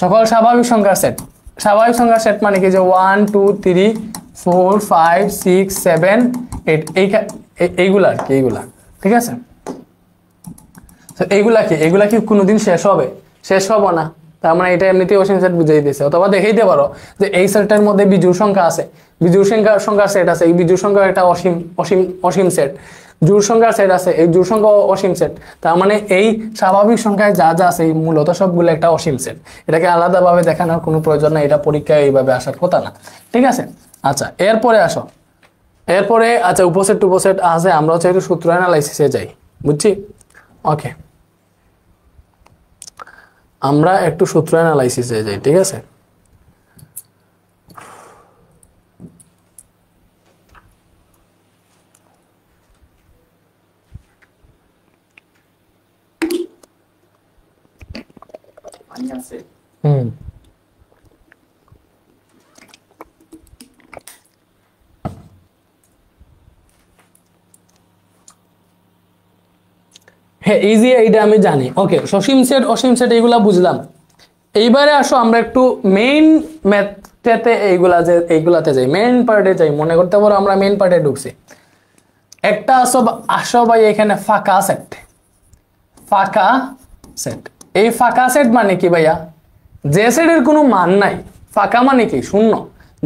সকল স্বাভাবিক সংখ্যার সেট, স্বাভাবিক সংখ্যার সেট মানে কি? যে 1 2 3 4 5 6 7 8, এইগুলা আর কি, এইগুলা, ঠিক আছে। এইগুলা কি কোনোদিন শেষ হবে? শেষ হবে না। তার মানে এটা এমনিতেই অসীম সেট বুঝাই দিয়েছে। অথবা দেখাইতে পারো যে এই সেটটার মধ্যে বিজোড় সংখ্যা আছে, বিজোড় সংখ্যার সেট আছে, এই বিজোড় সংখ্যা একটা অসীম সেট, জোড় সংখ্যার সেট আছে, এই জোড় সংখ্যা অসীম সেট। তার মানে এই স্বাভাবিক সংখ্যায় যা যা আছে মূলত সবগুলো একটা অসীম সেট। এটাকে আলাদাভাবে দেখানোর কোনো প্রয়োজন নাই, এটা পরীক্ষায় এইভাবে আসার কথা না, ঠিক আছে। আচ্ছা, এরপরে আসো, এরপরে আচ্ছা উপসেট টুপসেট আছে, আমরা হচ্ছে একটু সূত্র অ্যানালাইসিসে যাই, বুঝছি? ওকে, আমরা একটু সূত্র অ্যানালাইসিসে যাই, ঠিক আছে। হুম, হ্যাঁ ইজি, এইটা আমি জানি। ওকে, সসীম সেট অসীম সেট এইগুলা বুঝলাম। এইবারে আসো আমরা একটু মেইন ম্যাথটাতে এইগুলাতে যাই, মেইন পার্টে যাই। মনে করতে পারো আমরা মেইন পার্টে ঢুকছি। একটা আসো ভাই এখানে ফাঁকা সেট, ফাঁকা সেট। এই ফাঁকা সেট মানে কি ভাইয়া? যে সেটের কোনো মান নাই, ফাঁকা মানে কি? শূন্য।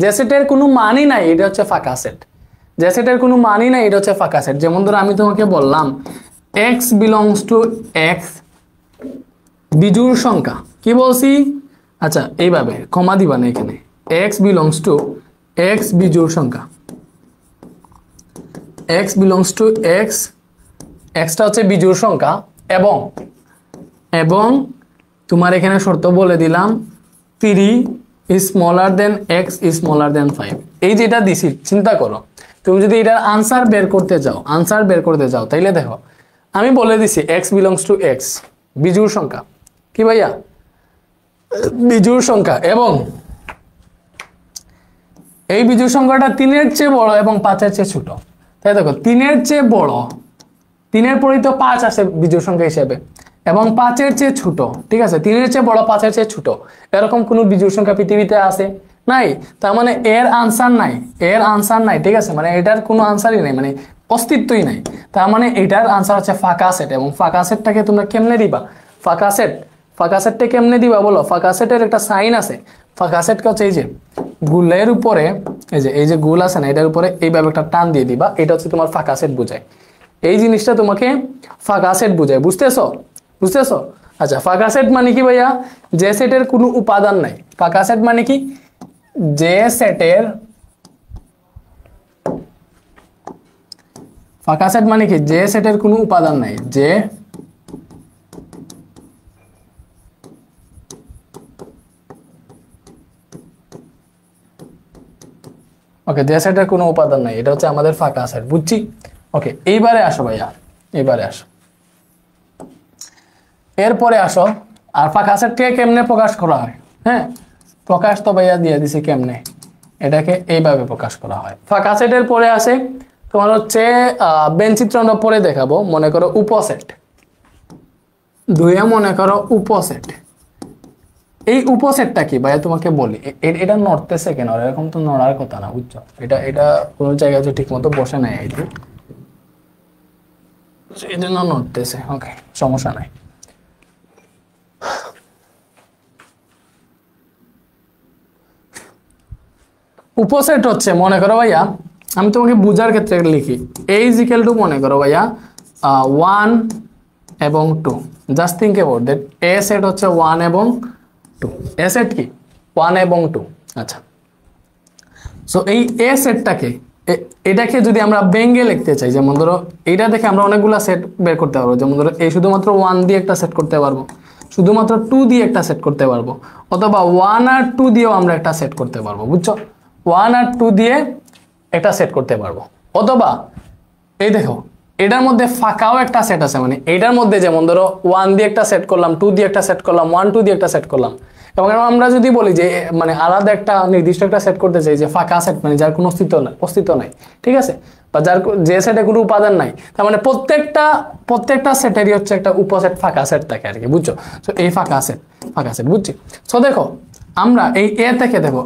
যে সেটের কোনো মানই নাই এটা হচ্ছে ফাঁকা সেট, যে সেটের কোনো মানই নাই এটা হচ্ছে ফাঁকা সেট। যেমন ধরো আমি তোমাকে বললাম x বিলংস টু x বিজোড় সংখ্যা, কি বলছি? আচ্ছা এইভাবে কমা দিবা না এখানে, x বিলংস টু x বিজোড় সংখ্যা, x বিলংস টু x, xটা হচ্ছে বিজোড় সংখ্যা, এবং তোমার এখানে শর্ত বলে দিলাম 3 is smaller than x is smaller than 5। এই যেটা দিছি চিন্তা করো, তুমি যদি এটার আনসার বের করতে যাও তাইলে দেখো আমি বলে দিছি x বিলংস টু x বিজোড় সংখ্যা, কি ভাইয়া? বিজোড় সংখ্যা, এবং এই বিজোড় সংখ্যাটা 3 এর চেয়ে বড় এবং 5 এর চেয়ে ছোট। তাই দেখো 3 এর চেয়ে বড়, 3 এর পরেই তো 5 আসে বিজোড় সংখ্যা হিসেবে, এবং 5 এর চেয়ে ছোট, ঠিক আছে। 3 এর চেয়ে বড় 5 এর চেয়ে ছোট, এরকম কোন বিজোড় সংখ্যা পৃথিবীতে আছে? নাই। তার মানে এর আনসার নাই, ঠিক আছে, মানে এটার কোনো আনসারই নাই, মানে অস্তিত্বই নাই। তার মানে এটার আনসার হচ্ছে ফাঁকা সেট। এবং ফাঁকা সেটটাকে তোমরা কেমনে দিবা? ফাঁকা সেটটা কেমনে দিবা বলো? ফাঁকা সেটের একটা সাইন আছে, ফাঁকা সেটকে হচ্ছে এই যে গুলের উপরে এই যে গুল আছে না, এটার উপরে এইভাবে একটা টান দিয়ে দিবা, এটা হচ্ছে তোমার ফাঁকা সেট বোঝায়। এই জিনিসটা তোমাকে ফাঁকা সেট বোঝায়, বুঝতেছো? আচ্ছা, ফাঁকা সেট মানে কি ভাইয়া? যে সেটের কোনো উপাদান নাই। ফাঁকা সেট মানে কি? যে সেটের ফাঁকা সেট মানে কি? যে সেটের কোনো উপাদান নাই। যে ওকে, যে সেটের কোনো উপাদান নাই, এটা হচ্ছে আমাদের ফাঁকা সেট, বুঝছি? ওকে, এইবারে আসো ভাইয়া, এইবারে আসো, এরপরে আসো। আর ফাঁকা সেটকে কেমনে প্রকাশ করা হয়? হ্যাঁ, প্রকাশ তো ভাইয়া দিয়ে দিছি কেমনে, এটাকে এইভাবে প্রকাশ করা হয়। ফাঁকা সেটের পরে আসে তোমার হচ্ছে বেঞ্চিত্র, আমরা পরে দেখাবো। মনে করো উপসেট, দুইয়া মনে করো উপসেট। এই উপসেটটা কি ভাইয়া তোমাকে বলি, এটা নড়তেছে কেন? এরকম তো নড়ার কথা না, বুঝছো? এটা কোনো জায়গায় তো ঠিক মতো বসে নাই, এই জন্য নড়তেছে। ওকে, সমস্যা নাই। উপসেট হচ্ছে, মনে করো ভাইয়া, আমি তোমাকে বুঝার ক্ষেত্রে লিখি, a is equal to মনে করো ভাইয়া 1 এবং 2। Just think about that, a set হচ্ছে 1 এবং 2। a সেট কি? 1 এবং 2। আচ্ছা, সো এই a সেটটাকে, এটাকে যদি আমরা ভেঙে লিখতে চাই, যেমন ধরো এইটা দেখে আমরা অনেকগুলো সেট বের করতে পারবো। যেমন ধরো এই শুধুমাত্র 1 দিয়ে একটা সেট করতে পারবো, শুধুমাত্র 2 দিয়ে একটা সেট করতে পারবো, অথবা 1 আর 2 দিয়েও আমরা একটা সেট করতে পারবো, বুঝছো? 1 আর 2 দিয়ে একটা সেট করতে পারবো। অথবা এই দেখো, এটার মধ্যে ফাঁকাও একটা সেট আছে, মানে এটার মধ্যে যেমন ধরো 1 দিয়ে একটা সেট করলাম, 2 দিয়ে একটা সেট করলাম, 1 2 দিয়ে একটা সেট করলাম। এবং আমরা যদি বলি যে মানে আলাদা একটা নির্দিষ্ট একটা সেট করতে চাই, যে ফাঁকা সেট মানে যার কোনো অস্তিত্ব নাই, ঠিক আছে, বা যার যে সেটে কোনো উপাদান নাই, তার মানে প্রত্যেকটা সেটেরই হচ্ছে একটা উপসেট ফাঁকা সেট থাকে আর কি, বুঝছো? তো এই ফাঁকা সেট বুঝছি। সো দেখো, আমরা এই এ থেকে দেখো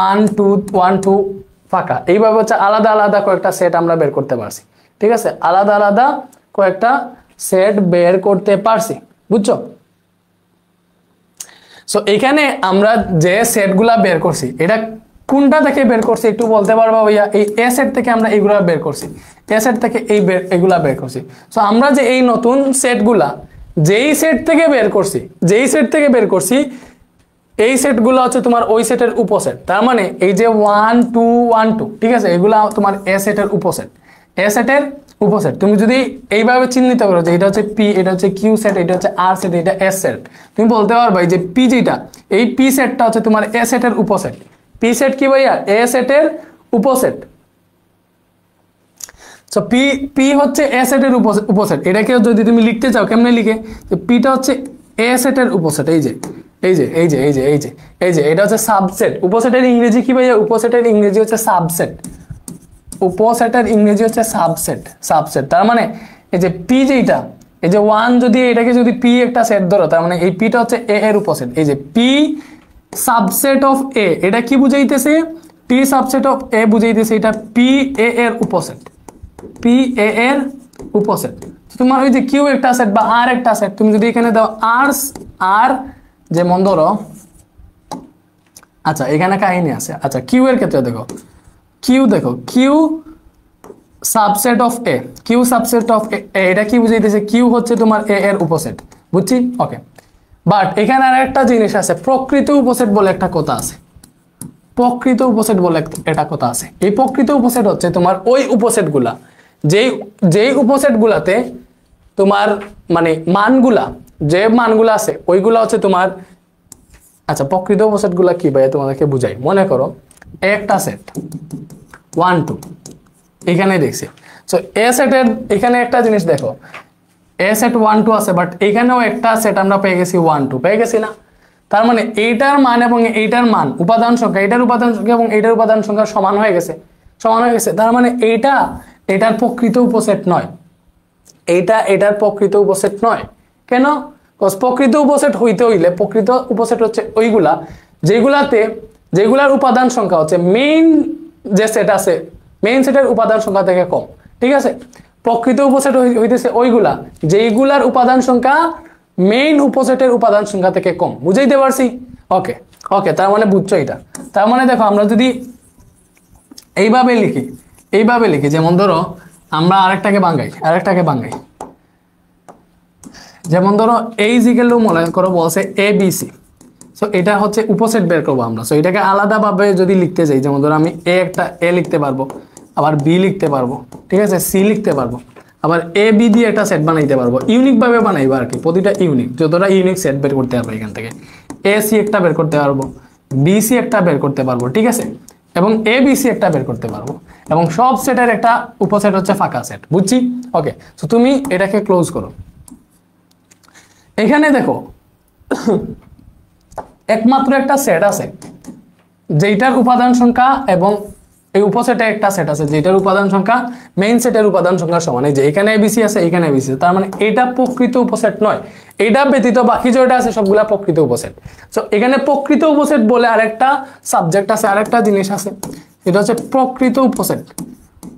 1 2 ফাঁকা, এইভাবে হচ্ছে আলাদা আলাদা কয়েকটা সেট আমরা বের করতে পারছি, ঠিক আছে? আলাদা আলাদা কয়েকটা সেট বের করতে পারছি, বুঝছো? সো এখানে আমরা যে সেটগুলা বের করছি, এটা কোনটা থেকে বের করছি একটু বলতে পারবা ভাইয়া? এই এ সেট থেকে আমরা এইগুলা বের করছি, এ সেট থেকে এইগুলা বের করছি। সো আমরা যে এই নতুন সেটগুলা যেই সেট থেকে বের করছি, এই সেটগুলো হচ্ছে তোমার ওই সেটের উপসেট। তার মানে এই যে 1 2 1 2, ঠিক আছে, এগুলা তোমার এ সেটের উপসেট, এ সেটের উপসেট। তুমি যদি এইভাবে চিহ্নিত করো যে এটা হচ্ছে পি, এটা হচ্ছে কিউ সেট, এটা হচ্ছে আর সেট, এটা এস সেট, তুমি বলতে পারবা যে পি যেটা, এই পি সেটটা হচ্ছে তোমার এ সেটের উপসেট। পি সেট কি ভাইয়া? এ সেটের উপসেট। সো পি হচ্ছে এ সেটের উপসেট। এটাকে যদি তুমি লিখতে চাও, কেমনে লিখে? যে পিটা হচ্ছে এ সেটের উপসেট। এই যে এটা হচ্ছে সাবসেট। উপসেটের ইংরেজি কি ভাইয়া? উপসেটের ইংরেজি হচ্ছে সাবসেট। উপসেটের ইংরেজি হচ্ছে সাবসেট। তার মানে এই যে পি যেটা, এই যে 1 যদি এটাকে যদি পি একটা সেট ধরো, তার মানে এই পিটা হচ্ছে এ এর উপসেট। এই যে পি সাবসেট অফ এ, এটা কি বুঝাইতেছে? পি সাবসেট অফ এ বুঝাইতেছে এটা পি এ এর উপসেট, পি এ এর উপসেট। তোমার ওই যে কিউ একটা সেট বা আর একটা সেট, তুমি যদি এখানে দাও আর যেমন ধরো, আচ্ছা এখানে কাহিনী আছে। আচ্ছা কিউ এর ক্ষেত্রে দেখো, Q subset of A, Q subset of A, এটা কি বুঝাইতেছে? কিউ হচ্ছে তোমার এ এর উপসেট, বুঝছি? ওকে, বাট এখানে আর একটা জিনিস আছে, প্রকৃত উপসেট বলে একটা কথা আছে। প্রকৃত উপসেট বলে একটা কথা আছে। এই প্রকৃত উপসেট হচ্ছে তোমার ওই উপসেটগুলা, যেই উপসেটগুলাতে তোমার মানে যে মানগুলা আছে ওইগুলা হচ্ছে তোমার। আচ্ছা, প্রকৃত উপসেটগুলা কি ভাইয়া তোমাদেরকে বুঝাই। মনে করো একটা সেট 1 2 এখানে দেখছি। সো এ সেটের এখানে একটা জিনিস দেখো, এ সেট 1 2 আছে, বাট এখানেও একটা সেট আমরা পেয়ে গেছি 1 2, পেয়ে গেছি না? তার মানে এইটার মান এবং এইটার মান, উপাদান সংখ্যা, এটার উপাদান সংখ্যা এবং এইটার উপাদান সংখ্যা সমান হয়ে গেছে। তার মানে এটার প্রকৃত উপসেট নয়, এটার প্রকৃত উপসেট নয়। কেন? প্রকৃত উপসেট হইতে হইলে, প্রকৃত উপসেট হচ্ছে ওইগুলা যেগুলার উপাদান সংখ্যা হচ্ছে মেইন যে সেট আছে, মেইন সেটের উপাদান সংখ্যা থেকে কম, ঠিক আছে? প্রকৃত উপসেট হইতেছে ওইগুলা যেইগুলার উপাদান সংখ্যা মেইন উপসেটের উপাদান সংখ্যা থেকে কম। বুঝাইতে পারছি? ওকে, ওকে, তার মানে বুঝছো এটা। তার মানে দেখো আমরা যদি এইভাবে লিখি যেমন ধরো আমরা আরেকটাকে ভাঙাই যেমন ধরো এই জিকেলও মনে করো বলছে এ বি সি। সো এটা হচ্ছে উপসেট বের করবো আমরা। সো এটাকে আলাদাভাবে যদি লিখতে যাই, যেমন ধরো আমি একটা এ লিখতে পারবো, আবার বি লিখতে পারবো, ঠিক আছে, সি লিখতে পারবো, আবার এ বি দিয়ে একটা সেট বানাইতে পারবো। ইউনিকভাবে বানাইবো আর কি, প্রতিটা ইউনিক, যতটা ইউনিক সেট বের করতে পারবো এখান থেকে। এ সি একটা বের করতে পারবো, বি সি একটা বের করতে পারবো, ঠিক আছে, এবং এ বি সি একটা বের করতে পারবো, এবং সব সেটের একটা উপসেট হচ্ছে ফাঁকা সেট। বুঝছি? ওকে, তো তুমি এটাকে ক্লোজ করো। এখানে দেখো একমাত্র একটা সেট আছে যেটার উপাদান সংখ্যা, এবং এই উপসেটে একটা সেট আছে যেটার উপাদান সংখ্যা মেইন সেটের উপাদান সংখ্যার সমান। এই যে এখানে এবিসি আছে, এখানে এবিসি, তার মানে এটা প্রকৃত উপসেট নয়। এটা ব্যতীত বাকি যেটা আছে সবগুলা প্রকৃত উপসেট। সো এখানে প্রকৃত উপসেট বলে আরেকটা সাবজেক্ট আছে, আরেকটা জিনিস আছে, এটা হচ্ছে প্রকৃত উপসেট।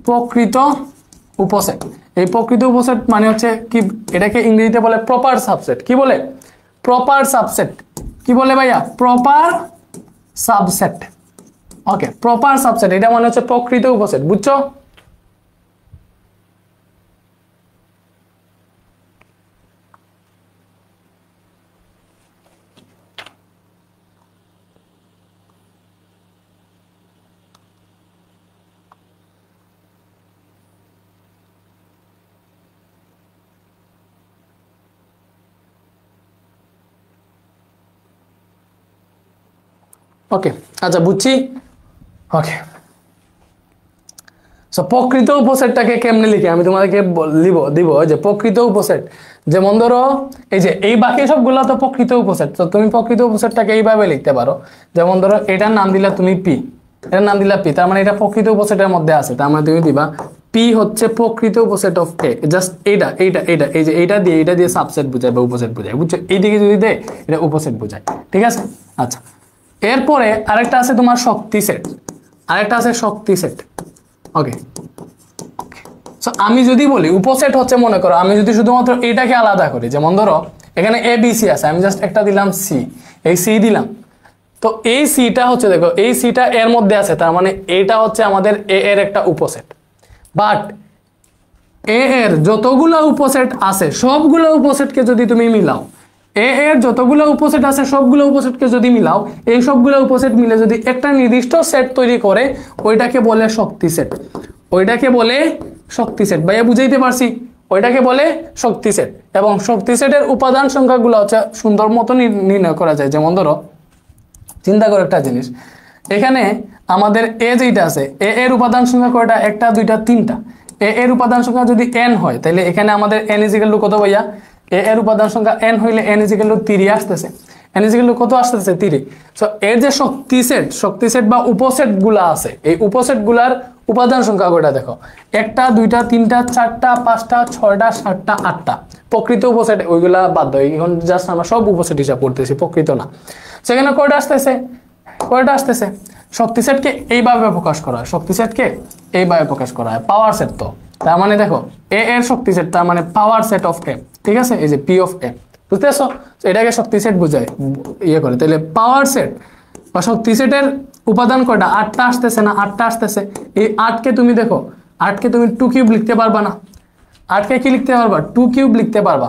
প্রকৃত উপসেট, এই প্রকৃত উপসেট মানে হচ্ছে কি, এটাকে ইংরেজিতে বলে প্রপার সাবসেট। কি বলে? Proper subset. কি বলে ভাইয়া? Proper subset. Okay, proper subset, এটা মানে হচ্ছে প্রকৃত উপসেট। বুঝছো? ওকে, আচ্ছা বুঝছি। ওকে, সো প্রকৃত উপসেটটাকে কেমনে লিখে আমি তোমাদেরকে দিব যে প্রকৃত উপসেট, যেমন ধরো এই যে এই বাকি সবগুলো তো প্রকৃত উপসেট। তো তুমি প্রকৃত উপসেটটাকে এইভাবে লিখতে পারো, যেমন ধরো এটার নাম দিলা তুমি পি, এটার নাম দিলা পি, তার মানে এটা প্রকৃত উপসেটের মধ্যে আছে, তার মানে তুমি দিবা পি হচ্ছে প্রকৃত উপসেট অফ এ। জাস্ট এইটা এই যে এইটা দিয়ে সাবসেট বোঝায় বা উপসেট বোঝায়। বুঝছো? এইদিকে যদি দেয় এটা উপসেট বোঝায়, ঠিক আছে। আচ্ছা, এরপরে আরেকটা আছে তোমার শক্তি সেট, আরেকটা আছে শক্তি সেট। ওকে, সো আমি যদি বলি উপসেট হচ্ছে, মনে করো আমি যদি শুধুমাত্র এটাকে আলাদা করি, যেমন ধরো এখানে এ বি সি আছে, আমি জাস্ট একটা দিলাম সি, এই সি দিলাম, তো এই সিটা হচ্ছে, দেখো এই সিটা এর মধ্যে আছে, তার মানে এটা হচ্ছে আমাদের এ এর একটা উপসেট। বাট এ এর যতগুলো উপসেট আছে সবগুলো উপসেটকে যদি তুমি মিলাও, এ এর যতগুলো উপসেট আছে সবগুলো উপসেটকে যদি মিলাও, এই সবগুলো উপসেট মিলে যদি একটা নির্দিষ্ট সেট তৈরি করে, ওইটাকে বলে শক্তি সেট। ওইটাকে বলে শক্তি সেট। ভাইয়া বুঝাইতে পারছি? ওইটাকে বলে শক্তি সেট। এবং শক্তি সেটের উপাদান সংখ্যাগুলো হচ্ছে সুন্দর মতো নির্ণয় করা যায়। যেমন ধরো চিন্তা করো একটা জিনিস, এখানে আমাদের এ যেটা আছে, এ এর উপাদান সংখ্যা কয়টা? একটা, দুইটা, তিনটা। এ এর উপাদান সংখ্যা যদি এন হয়, তাহলে এখানে আমাদের এন ইজিক্যাল টু কত ভাইয়া? এ এর উপাদান সংখ্যা এন হইলে এন ইজিক্যাল টু 3 আসতেছে। এন ইজিক্যাল টু কত আসতেছে? 3। সো এর যে শক্তি সেট বা উপসেট গুলা আছে, এই উপসেট গুলার উপাদান সংখ্যা কয়টা দেখো? একটা, দুইটা, তিনটা, চারটা, পাঁচটা, ছয়টা, সাতটা, আটটা। প্রকৃত উপসেট ওইগুলা বাদ দাও, এখন জাস্ট আমরা সব উপসেট হিসাব করতেছি, প্রকৃত না। সেখানে কয়টা আসতেছে? শক্তি সেটকে এইভাবে প্রকাশ করা হয়, শক্তি সেটকে এইভাবে প্রকাশ করা হয়। পাওয়ার সেট তো, তার মানে দেখো এ এর শক্তি সেট, তার মানে পাওয়ার সেট অফ এ, ঠিক আছে, এই যে পি অফ এ, বুঝতেছো? এটাকে শক্তি সেট বোঝায় ইয়ে করে। তাহলে পাওয়ার সেট বা শক্তি সেটের উপাদান কয়টা? 8টা আসতেছে না? 8টা আসতেছে। এই 8কে তুমি দেখো, 8কে তুমি 2 কিউব লিখতে পারবা না? 8কে কি লিখতে পারবা? 2 কিউব লিখতে পারবা।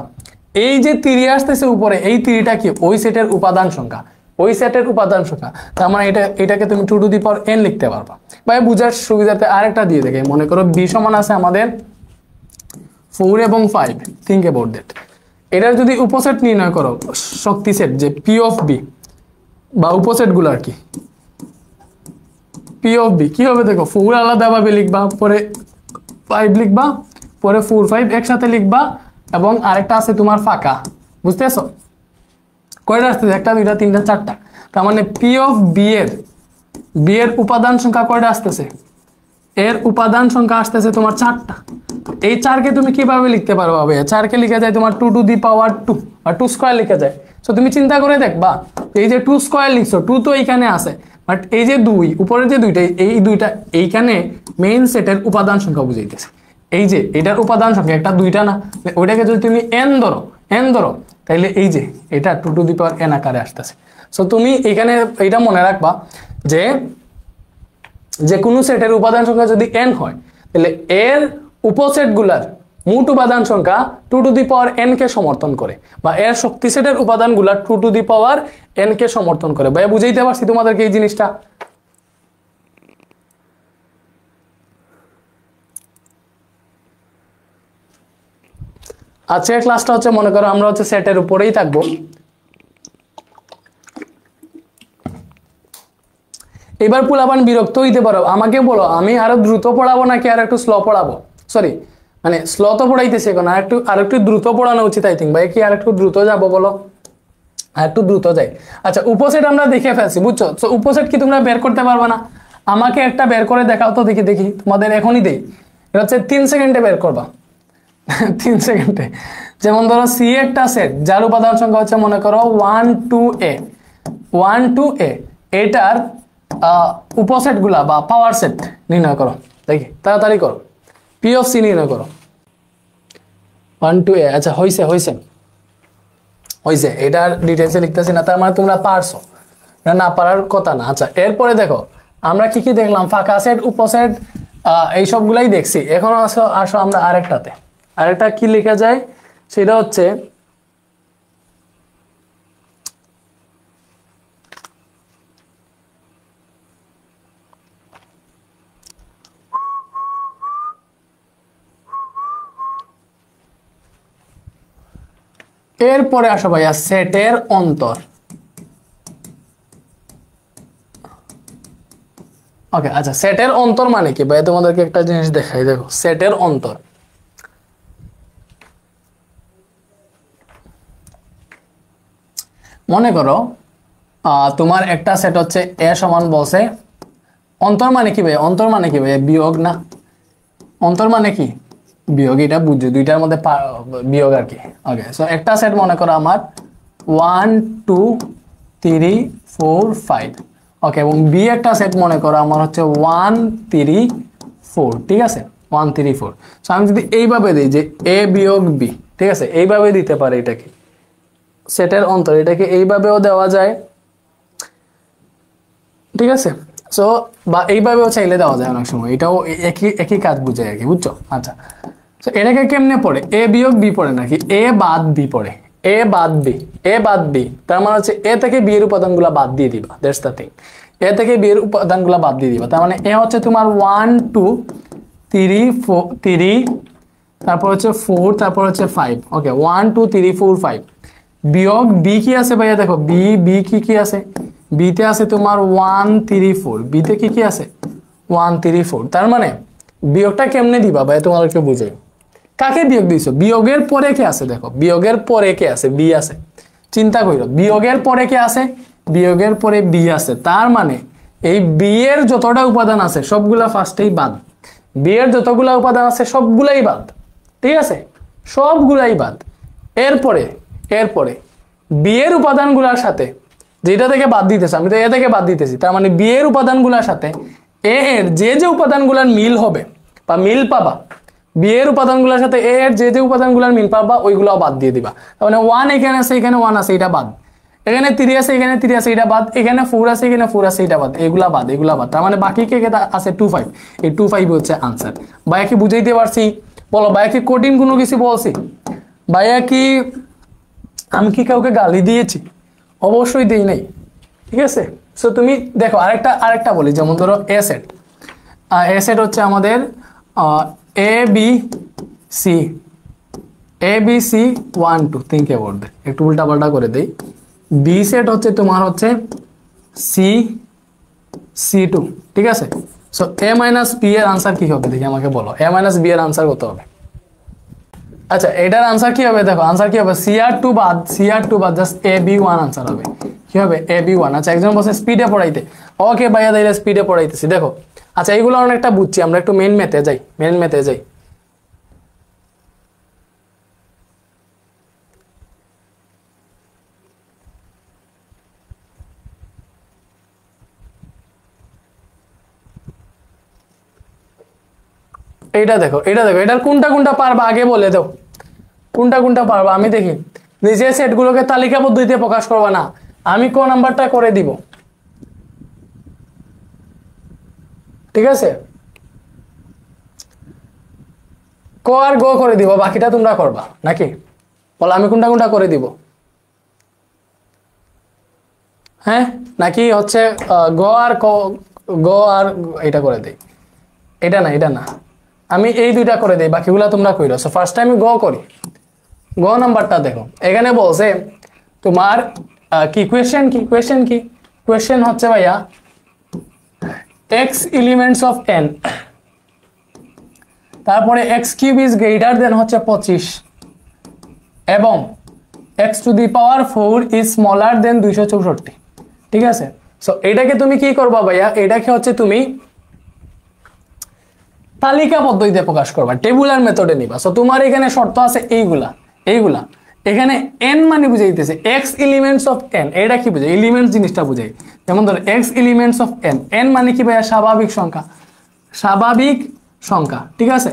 এই যে 3 আসতেছে উপরে, এই 3টা কি? ওই সেটের উপাদান সংখ্যা, ওই সেটের উপাদান সংখ্যা। তার মানে এটাকে তুমি 2 টু দি পাওয়ার n লিখতে পারবা। ভাই বুঝার সুবিধাতে আরেকটা দিয়ে দেখে, মনে করো b সমান আছে আমাদের 4 এবং 5। Think about that. এটার যদি উপসেট নির্ণয় করো, শক্তি সেট যে পি অফ বি বা উপসেট গুলো আর কি, পি অফ বি কি হবে দেখো, 4 আলাদাভাবে লিখবা, পরে 5 লিখবা, পরে 4 5 একসাথে লিখবা, এবং আরেকটা আছে তোমার ফাঁকা। বুঝতেছো? কয়টা আসতেছে? একটা, দুইটা, তিনটা, চারটা। তার মানে পি অফ বি এর উপাদান সংখ্যা কয়টা আসতেছে? এর উপাদান সংখ্যা আসতেছে তোমার 4টা। এই 4কে তুমি কিভাবে লিখতে পারবা? 4কে লিখে যায় তোমার 2 two the power 2 R 2 square লিখে যায়। সো তুমি চিন্তা করে দেখবা, এই যে 2 স্কয়ার লিখছো, 2 তো এইখানে আছে, বাট এই যে 2 উপরে যে দুইটা, এই দুইটা এইখানে মেইন সেটের উপাদান সংখ্যা বুঝাইতেছে। এই যে এটার উপাদান সংখ্যা একটা, দুইটা না, ওইটাকে যদি তুমি n ধরো, তাইলে এই যে এটা 2 টু দি পাওয়ার n আকারে আসতেছে। সো তুমি এখানে এটা মনে রাখবা যে যে কোনো সেটের উপাদান সংখ্যা যদি n হয় তাহলে এর উপসেট গুলার মোট উপাদান সংখ্যা 2 টু দি পাওয়ার n কে সমর্থন করে, বা এর শক্তি সেটের উপাদান গুলা 2 টু দি পাওয়ার n কে সমর্থন করে। ভাইয়া বুঝাইতে পারছি তোমাদেরকে এই জিনিসটা? আজকের ক্লাসটা হচ্ছে মনে করো আমরা হচ্ছে সেটের উপরেই থাকবো। এবার পোলাপান বিরক্ত হইতে পারো, আমাকে বলো আমি আরো দ্রুত পড়াবো নাকি আর একটু স্লো পড়াবো? সরি, মানে স্লো তো পড়াইতেছি এখন, আর একটু দ্রুত পড়ানো উচিত আই থিঙ্ক। ভাই কি আর একটু দ্রুত যাবো বলো? আর একটু দ্রুত যাই। আচ্ছা, উপসেট আমরা দেখে ফেলছি, বুঝছো? তো উপসেট কি তোমরা বের করতে পারবে না? আমাকে একটা বের করে দেখাও তো, দেখি দেখি, তোমাদের এখনই দেই। এটা হচ্ছে 3 সেকেন্ডে বের করবা। 3 সেকেন্ডে। যেমন ধরো সি একটা সেট যার উপাদান সংখ্যা হচ্ছে মনে করো 1 2 a 1 2 a, এটার উপসেট গুলা বা পাওয়ার সেট নির্ণয় করো। দেখি তাড়াতাড়ি করো, পি অফ সি নির্ণয় করো। 1 2 a, আচ্ছা হইছে হইছে হইছে, এটার ডিটেলসে লিখতেছি না, তার মানে তোমরা পারছো, না পারার কথা না। আচ্ছা, এরপরে দেখো আমরা কি কি দেখলাম, ফাঁকা সেট, উপসেট, এই সবগুলাই দেখছি। এখন আসো আমরা আরেকটাতে। আরেকটা কি লেখা যায় সেটা হচ্ছে এরপরে আসো ভাইয়া সেটের অন্তর। ওকে, আচ্ছা সেটের অন্তর মানে কি ভাইয়া? তোমাদেরকে একটা জিনিস দেখাই, দেখো সেটের অন্তর। মনে করো তোমার একটা সেট হচ্ছে এ সমান বলছে, অন্তর মানে কি ভাই? অন্তর মানে কি ভাই? বিয়োগ না? অন্তর মানে কি? বিয়োগ, এটা বুঝছো, দুইটার মধ্যে বিয়োগ আর কি। ওকে, সো একটা সেট মনে করো আমার 1 2 3 4 5। ওকে, এবং বি একটা সেট মনে করো আমার হচ্ছে 1 3 4। ঠিক আছে, 1 3 4। সো আমি যদি এইভাবে দিই যে এ বিয়োগ বি, ঠিক আছে, এইভাবে দিতে পারে এটাকে সেটের অন্তর, এটাকে এইভাবেও দেওয়া যায়, ঠিক আছে। সো বা এইভাবেও চাইলে দেওয়া যায় অনেক সময়, এটাও একই কাজ বুঝায় আর কি, বুঝছো? আচ্ছা, তো এটাকে কেমনে পড়ে? এ বিয়োগ বি পড়ে নাকি এ বাদ বি পড়ে? এ বাদ বি, এ বাদ বি, তার মানে হচ্ছে এ থেকে বি এর উপাদানগুলো বাদ দিয়ে দিবা, দ্যাটস দ্য থিং। এ থেকে বি এর উপাদানগুলো বাদ দিয়ে দিবা, তার মানে এ হচ্ছে তোমার 1 2 3 4 3, তারপর হচ্ছে 4, তারপর হচ্ছে 5। ওকে, 1 2 3 4 5 বিয়োগ বি কি আছে ভাইয়া? দেখো বি কি আছে? বিতে আছে তোমার 1 3 4, বিতে কি আছে? 1 3 4। তার মানে বিয়োগটা কেমনে দিবা ভাইয়া তোমাদেরকে বুঝাই। কাকে বিয়োগ দিছো? বিয়োগের পরে কে আছে? দেখো বিয়োগের পরে কে আছে? বি আছে। চিন্তা করো, বিয়োগের পরে কে আছে? বিয়োগের পরে বি আছে। তার মানে এই বি এর যতটা উপাদান আছে সবগুলা ফার্স্টেই বাদ। বি এর যতগুলা উপাদান আছে সবগুলাই বাদ, ঠিক আছে, সবগুলাই বাদ। এরপরে বি এর উপাদানগুলোর সাথে যেটা থেকে বাদ দিতেছে, আমি তো এ থেকে বাদ দিতেছি, তার মানে বি এর উপাদানগুলোর সাথে এ এর যে উপাদানগুলোর মিল হবে বা মিল পাবা, বি এর উপাদানগুলোর সাথে এ এর যে উপাদানগুলোর মিল পাবা ওইগুলো বাদ দিয়ে দিবা। তার মানে 1 এখানে আছে, এখানে 1 আছে, এটা বাদ। এখানে 3 আছে, এখানে 3 আছে, এটা বাদ। এখানে 4 আছে, এখানে 4 আছে, এটা বাদ। এগুলা বাদ। তার মানে বাকি কে আছে? 2 5। এই 2 5 হচ্ছে আনসার। ভাইয়া কি বুঝাইতে পারছি? বলো, ভাইয়া কি কঠিন কোনো কিছু বলছি? ভাইয়া কি আমি কি কাউকে গালি দিয়েছি? অবশ্যই দেই নাই, ঠিক আছে। সো তুমি দেখো আরেকটা বলি, যেমন ধরো এ সেট হচ্ছে আমাদের A B C 1 2, think about that, একটু উল্টা পাল্টা করে দেই। বি সেট হচ্ছে তোমার হচ্ছে সি 2, ঠিক আছে। সো এ মাইনাস বি এর আনসার কি হবে দেখি, আমাকে বলো এ মাইনাস বি এর আনসার কত হবে? আচ্ছা, এটার আনসার কি হবে? দেখো আনসার কি হবে, CR2 বাদ জাস্ট AB1 আনসার হবে। কি হবে? AB1। আচ্ছা, একজন বলছে স্পিডে পড়াইতে। ওকে ভাইয়া, তাইলে স্পিডে পড়াইতেছি। দেখো আচ্ছা, এইগুলো অনেকটা বুঝছি, আমরা একটু মেন ম্যাথে যাই। এটা দেখো এটার কোনটা পারবা আগে বলে দাও, কোনটা পারবা আমি দেখি। নিজে সেটগুলোকে তালিকা পদ্ধতিতে প্রকাশ করবা না, আমি ক নাম্বারটা করে দিব, ঠিক আছে? ক আর গ করে দিব, বাকিটা তোমরা করবা নাকি? বলো আমি কোনটা কোনটা করে দিব, হ্যাঁ? নাকি হচ্ছে গ আর গ আর এটা করে দেই? এটা না, এটা না, আমি এই দুইটা করে দেই, বাকিগুলা তোমরা কইরো। সো ফার্স্ট টাইম গ করি। গ নাম্বারটা দেখো, এখানে বলছে তোমার কি কোয়েশ্চেন, কি কোয়েশ্চেন, কি কোয়েশ্চেন হচ্ছে ভাইয়া x এলিমেন্টস অফ n, তারপরে x cube is greater than হচ্ছে 25 এবং x two the power 4 is smaller দেন 264, ঠিক আছে? সো এটাকে তুমি কি করবা ভাইয়া, এটাকে হচ্ছে তুমি তালিকা পদ্ধতিতে প্রকাশ করবা, টেবুলার মেথডে নিবা। সো তোমার এখানে শর্ত আছে এইগুলা, এখানে n মানে বুঝাইতেছে x এলিমেন্টস অফ n, এটা কি বুঝায়? এলিমেন্টস জিনিসটা বুঝাই। যেমন ধরো x elements of n, n মানে কি ভাইয়া? স্বাভাবিক সংখ্যা, স্বাভাবিক সংখ্যা, ঠিক আছে?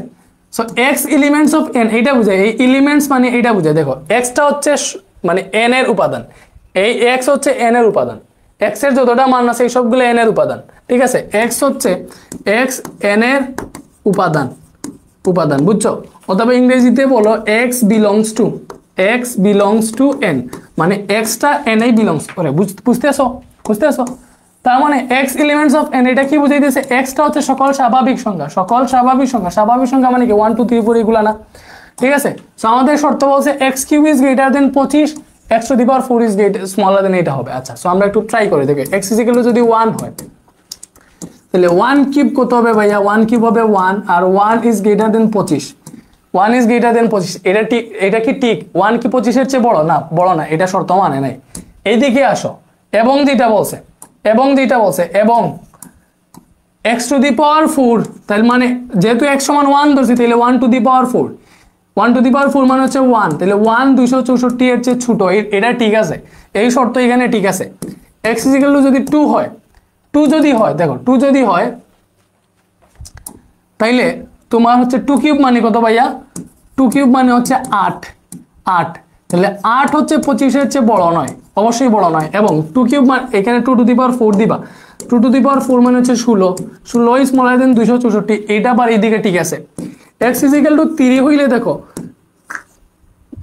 So x elements of n এটা বুঝায়, এই এলিমেন্টস মানে এটা বুঝায়। দেখো x টা হচ্ছে মানে n এর উপাদান, এই x হচ্ছে n এর উপাদান, x এর যতটা মান আছে এই সবগুলো n এর উপাদান, ঠিক আছে? x হচ্ছে x n এর উপাদান, বুঝছো? অথবা ইংরেজিতে বলো x belongs to n, মানে x টা n এ বিলংস করে, বুঝতেছো? তার মানে x এলিমেন্টস অফ n এটা কি বুঝাইতেছে? x টা হচ্ছে সকল স্বাভাবিক সংখ্যা, স্বাভাবিক সংখ্যা মানে কি 1 2 3 4 এগুলা না, ঠিক আছে? সো আমাদের শর্ত বলছে x cube is greater than 25, x two the power 4 is smaller দেন, এটা হবে। আচ্ছা, সো আমরা একটু ট্রাই করে দেখি। x ইজ ইকুয়াল টু যদি 1 হয় তাহলে 1 কিউব কত হবে ভাইয়া? 1 কিউব হবে 1, আর 1 is greater than 25, 1 is greater than 25, এটা ঠিক, এটা কি ঠিক? 1 কি 25 এর চেয়ে বড় না? বড় না, এটা শর্ত মানে নাই। এইদিকে আসো, এবং যেটা বলছে এবং x টু দি পাওয়ার 4, তার মানে যেহেতু x সমান 1 ধরছি তাহলে 1 two the power 4, 1 two the পাওয়ার 4 মানে হচ্ছে 1, তাহলে 1 264 এর চেয়ে ছোট, এটা ঠিক আছে, এই শর্ত এখানে ঠিক আছে। x ইজ ইকুয়াল টু যদি 2 হয়, 2 যদি হয়, দেখো 2 যদি হয় তাইলে তোমার হচ্ছে 2 কিউব মানে কত ভাইয়া? 2 কিউব মানে হচ্ছে 8, তাহলে 8 হচ্ছে 25 এর চেয়ে বড় নয়, অবশ্যই বড় নয়। এবং 2 কিউব মানে এখানে 2 টু দি পাওয়ার 4 দিবা, 2 টু দি পাওয়ার 4 মানে হচ্ছে 16 ইজ স্মলার দেন 264, এইটা আবার এইদিকে ঠিক আছে। x ইজ ইকুয়াল টু 3 হইলে দেখো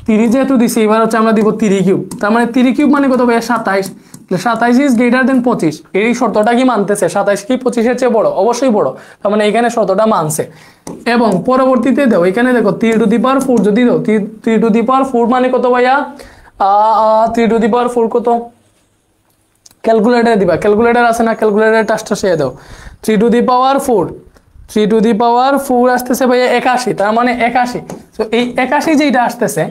3 যেহেতু দিছি, এবার হচ্ছে আমরা দিব 3 কিউব, তার মানে 3 কিউব মানে কত ভাইয়া? 27, 27 ইজ গ্রেটার দেন 25, এই শর্তটা কি মানতেছে? 27 কি 25 এর চেয়ে বড়? অবশ্যই বড়, তার মানে এখানে শর্তটা মানছে। এবং পরবর্তীতে দাও, এখানে দেখো 3 টু দি পাওয়ার 4 যদি দাও, 3 টু দি পাওয়ার 4 মানে কত ভাইয়া? 3 টু দি পাওয়ার 4 কত? ক্যালকুলেটর দিবা, ক্যালকুলেটর আছে না? ক্যালকুলেটর টাস্কটা শেয়ার দাও। 3 two the power 4, 3 two the পাওয়ার 4 আসতেছে ভাইয়া 81, তার মানে 81। তো এই 81 যেটা আসতেছে,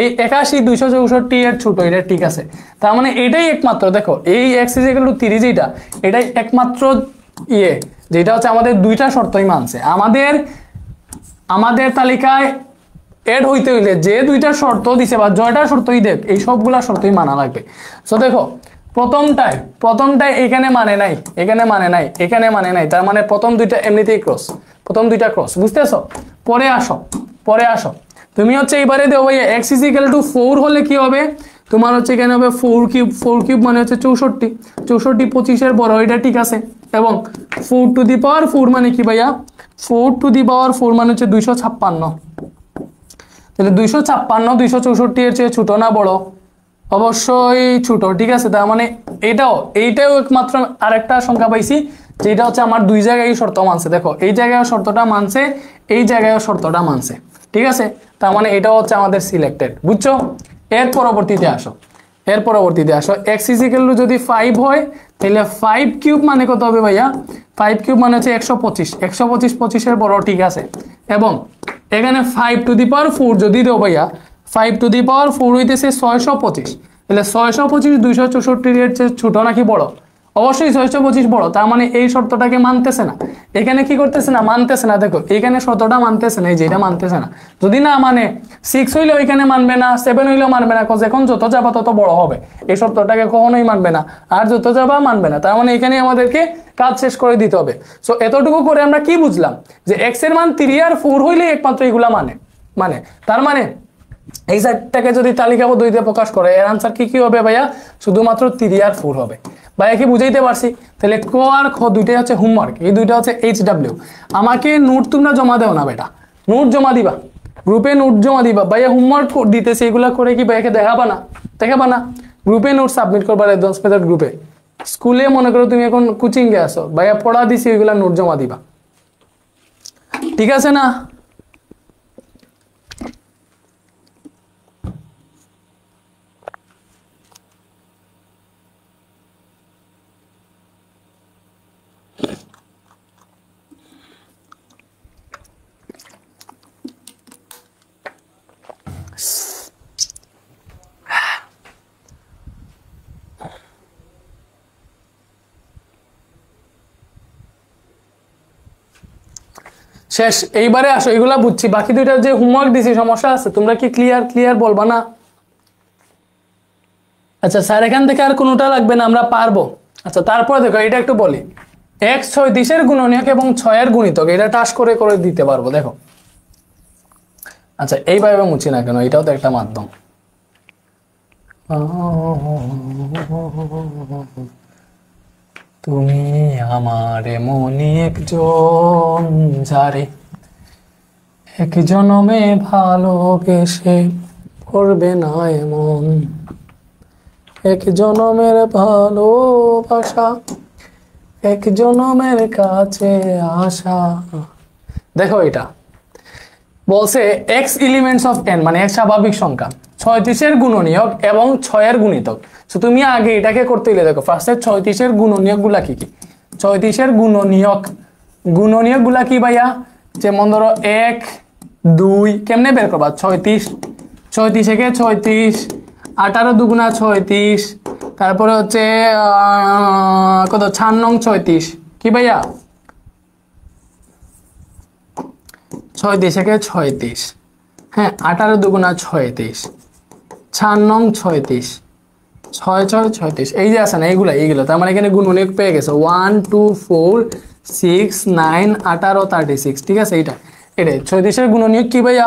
এই 81 264 এর ছোট, এটা ঠিক আছে। তার মানে এটাই একমাত্র, দেখো এই x ইজ ইকুয়াল টু 3 যেটা, এটাই একমাত্র যেটা হচ্ছে আমাদের দুইটা শর্তই মানছে। আমাদের তালিকায় এড হইতে হইলে যে দুইটা শর্ত দিছে বা জয়টা শর্তই দেখ, এই সবগুলা শর্তই মানা লাগবে। সো দেখো প্রথমটাই এখানে মানে নাই, এখানে মানে নাই, তার মানে প্রথম দুইটা এমনিতেই ক্রস, বুঝতেছো? পরে আসো তুমি হচ্ছে এইবারে দেও ভাই x ইজ ইকুয়াল টু 4 হলে কি হবে? তোমার হচ্ছে এখানে হবে 4 কিউব মানে হচ্ছে 64, 25 এর বড়, এটা ঠিক আছে। এবং 4 টু দি পাওয়ার 4 মানে কি ভাইয়া? 4 টু দি পাওয়ার 4 মানে হচ্ছে 256, তাহলে 256 264 এর চেয়ে ছোট না বড়? অবশ্যই ছোট, ঠিক আছে। তার মানে এইটাও একমাত্র আরেকটা সংখ্যা পাইছি যেটা হচ্ছে আমার দুই জায়গায় শর্ত মানছে। দেখো এই জায়গায় শর্তটা মানছে, এই জায়গায় শর্তটা মানছে, ঠিক আছে। তার মানে এটাও হচ্ছে আমাদের সিলেক্টেড, বুঝছো? এর পরবর্তীতে আসো x ইজ ইকুয়াল টু যদি 5 হয় তাহলে 5 কিউব মানে কত হবে ভাইয়া? 5 কিউব মানে হচ্ছে 125, 25 এর বড়, ঠিক আছে। এবং এখানে 5 টু দি পাওয়ার 4 যদি দাও ভাইয়া, 5 টু দি পাওয়ার 4 হইতেছে 625, তাহলে 625 264 এর চেয়ে ছোট নাকি বড়? অবশ্যই 625 বড়, তার মানে এই শর্তটাকে মানতেছে না। এখানে কি করতেছে না? মানতেছে না। দেখো এইখানে শর্তটা মানতেছে না, এই যেটা মানতেছে না। যদি না মানে 6 হইলে ওইখানে মানবে না, 7 হইলেও মানবে না, কজ এখন যত যাবা তত বড় হবে, এই শর্তটাকে কখনোই মানবে না। আর যত যাবা মানবে না, তার মানে এখানে আমাদেরকে কাজ শেষ করে দিতে হবে। সো এতটুকু করে আমরা কি বুঝলাম? যে x এর মান 3 আর 4 হইলে একমাত্র এগুলা মানে তার মানে এই সেটটাকে যদি তালিকা পদ্ধতিতে প্রকাশ করে এর আনসার কি কি হবে ভাইয়া? শুধুমাত্র 3 আর 4 হবে। ভাইয়া কি বুঝাইতে পারছি? তাহলে ক আর খ দুইটাই হচ্ছে হোমওয়ার্ক, এই দুইটা হচ্ছে HW। আমাকে নোট তোমরা জমা দেও না বেটা, নোট জমা দিবা, গ্রুপে নোট জমা দিবা। ভাইয়া হোমওয়ার্ক দিতেছে, এগুলা করে কি ভাইয়াকে দেখাবা না? দেখাবা না? গ্রুপে নোট সাবমিট করবা অ্যাডভান্স মেথড গ্রুপে। স্কুলে মনে করো তুমি এখন কোচিং এ আসো, ভাইয়া পড়া দিছি, ওইগুলা নোট জমা দিবা, ঠিক আছে না? শেষ, এইবারে আসো, এগুলা বুঝছি, বাকি দুইটা যে হোমওয়ার্ক দিছি সমস্যা আছে, তোমরা কি ক্লিয়ার বলবা না? আচ্ছা স্যার এখান থেকে আর কোনোটা লাগবে না, আমরা পারবো। আচ্ছা তারপরে দেখো এটা একটু বলি, x 36 এর গুণনীয়ক এবং 6 এর গুণিতক, এটা টাস করে করে দিতে পারবো, দেখো। আচ্ছা এইভাবে মুছি না কেন, এটাও তো একটা মাধ্যম। তুমি আমার এমনই একজন যারে এক জনমে ভালোবেসে করবে না এমন, এক জনমের ভালোবাসা এক জনমের কাছে আসা। দেখো এটা বলছে x এলিমেন্টস অফ n, মানে এক স্বাভাবিক সংখ্যা 36 এর গুণনীয়ক এবং 6 এর গুণিতক। তো তুমি আগে এটাকে করতে গেলে দেখো ফার্স্টে 36 এর গুণনীয়ক গুলা কি কি? 36 এর গুণনীয়ক গুলা কি ভাইয়া? যেমন ধরো 1 2, কেমনে বের করবা? 36 একে 36, 18 দুগুণা 36, তারপরে হচ্ছে কত 4 নং 36 কি ভাইয়া? 36 একে 36, হ্যাঁ 18 দুগুণা 36, 4 নং 36, 6 6 36, এই যে আছে না এইগুলো, তার মানে এখানে গুণনীয়ক পেয়ে গেছে 1 2 4 6 9 18 36, ঠিক আছে? এটাই 36 এর গুণনীয়ক কি ভাইয়া?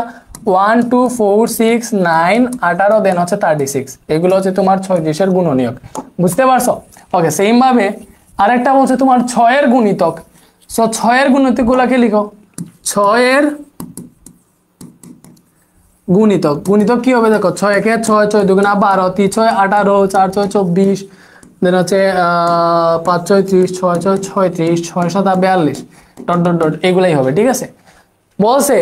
1 2 4 6 9 18 দেন হচ্ছে 36, এগুলো হচ্ছে তোমার 36 এর গুণনীয়ক, বুঝতে পারছো? ওকে, সেম ভাবে আরেকটা বলছে তোমার 6 এর গুণিতক। সো 6 এর গুণিতক গুলাকে লিখো, 6 এর গুণিতক কি হবে? দেখো 6 একে 6, 6 দুগুণা 12, 3 6 18, 4 6 24, দেন হচ্ছে 5 6 30, 6 6 36, 6 7 42, ডট ডট ডট, এগুলাই হবে, ঠিক আছে? বলছে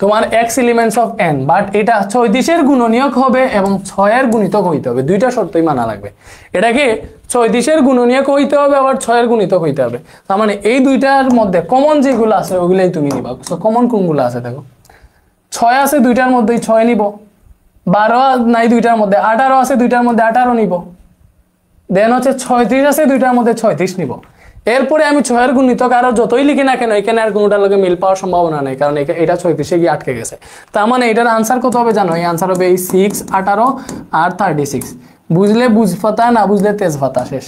তোমার x elements of n, but এটা 36 এর গুণনীয়ক হবে এবং 6 এর গুণিতক হইতে হবে, দুইটা শর্তই মানা লাগবে। এটাকে 36 এর গুণনীয়ক হইতে হবে আবার 6 এর গুণিতক হইতে হবে, তার মানে এই দুইটার মধ্যে কমন যেগুলো আছে ওগুলাই তুমি নিবা। কমন কোনগুলো আছে দেখো, 6 আছে দুইটার মধ্যেই 6 নিব, 12 নাই দুইটার মধ্যে, 18 আছে দুইটার মধ্যে 18 নিব, দেন হচ্ছে 36 আছে দুইটার মধ্যে 36 নিব। এরপরে আমি 6 এর গুণিতক আরো যতই লিখি না কেন এখানে আর কোনোটার লগে মিল পাওয়ার সম্ভাবনা নেই, কারণ এটা 36 এ গিয়ে আটকে গেছে। তার মানে এটার আনসার কত হবে জানো? এই আনসার হবে এই 6 18 আর 36। বুঝলে বুঝফাতা, না বুঝলে তেজফাতা, শেষ।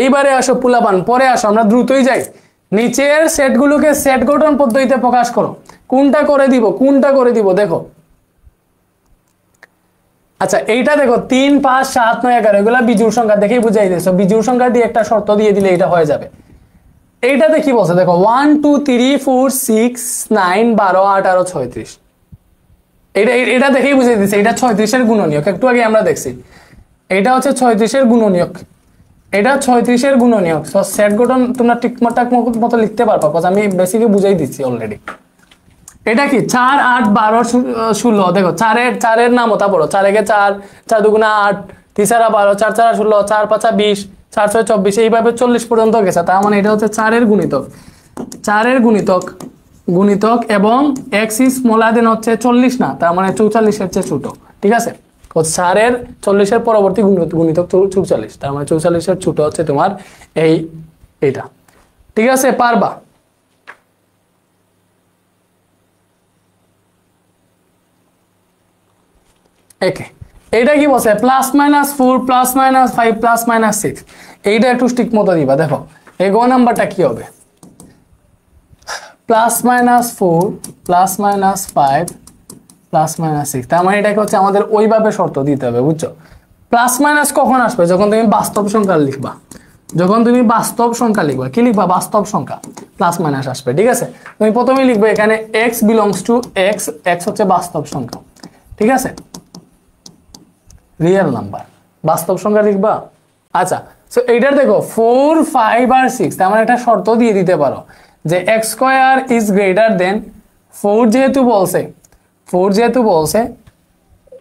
এইবারে আসো পুলাপান, পরে আসো, আমরা দ্রুতই যাই। নিচের সেটগুলোকে সেট গঠন পদ্ধতিতে প্রকাশ করো। কোনটা করে দিব দেখো। আচ্ছা এইটা দেখো 3 5 7 9 11 এগুলা বিজোড় সংখ্যা, দেখেই বুঝাই দিয়েছো, বিজোড় সংখ্যা দিয়ে একটা শর্ত দিয়ে দিলে এটা হয়ে যাবে। এইটাতে কি বলছে দেখো 1 2 3 4 6 9 12 18 36, এটা দেখেই বুঝাই দিয়েছে এটা 36 এর গুণনীয়ক, একটু আগে আমরা দেখছি এটা হচ্ছে 36 এর গুণনীয়ক, এটা 36 এর গুণনীয়ক। সো সেট গঠন তোমরা ঠিকঠাক মতো লিখতে পারবা, কারণ আমি বেসিক্যালি বুঝাই দিচ্ছি অলরেডি। এটা কি 4 8 12 16, দেখো 4 এর নাম ওটা পড়ো, 4 একে 4, 4 দুগুণা 8, 3 4 12, 4 4 16, 4 5 20, 4 6 24, এইভাবে 40 পর্যন্ত গেছে। তার মানে এটা হচ্ছে 4 এর গুণিতক, 4 এর গুণিতক এবং x ইজ স্মলার দেন হচ্ছে 40 না, তার মানে 44 এর চেয়ে ছোট, ঠিক আছে? 4 এর 40 এর পরবর্তী গুণিতক 44, তার মানে 44 এর ছোট হচ্ছে তোমার এইটা, ঠিক আছে? পারবা? একে এইটা কি বলছে +-4 +-5 +-6, এইটা একটু স্টিক মতো দিবা। দেখো এই গ নাম্বারটা কি হবে, +-4 +-5 +-6, তার মানে এটাকে হচ্ছে আমাদের ওইভাবে শর্ত দিতে হবে, বুঝছো? প্লাস মাইনাস কখন আসবে, যখন তুমি বাস্তব সংখ্যা লিখবা, যখন তুমি বাস্তব সংখ্যা লিখবা, কি লিখবা, বাস্তব সংখ্যা, প্লাস মাইনাস আসবে, ঠিক আছে? তুমি প্রথমেই লিখবে এখানে x belongs to x, x হচ্ছে বাস্তব সংখ্যা, ঠিক আছে, রিয়েল নাম্বার, বাস্তব সংখ্যা লিখবা। আচ্ছা, সো এইটার দেখো 4, 5 আর 6, তার মানে একটা শর্ত দিয়ে দিতে পারো যে x² ইজ গ্রেটার দেন 4, যেহেতু বলছে 4 যেহেতু বলছে,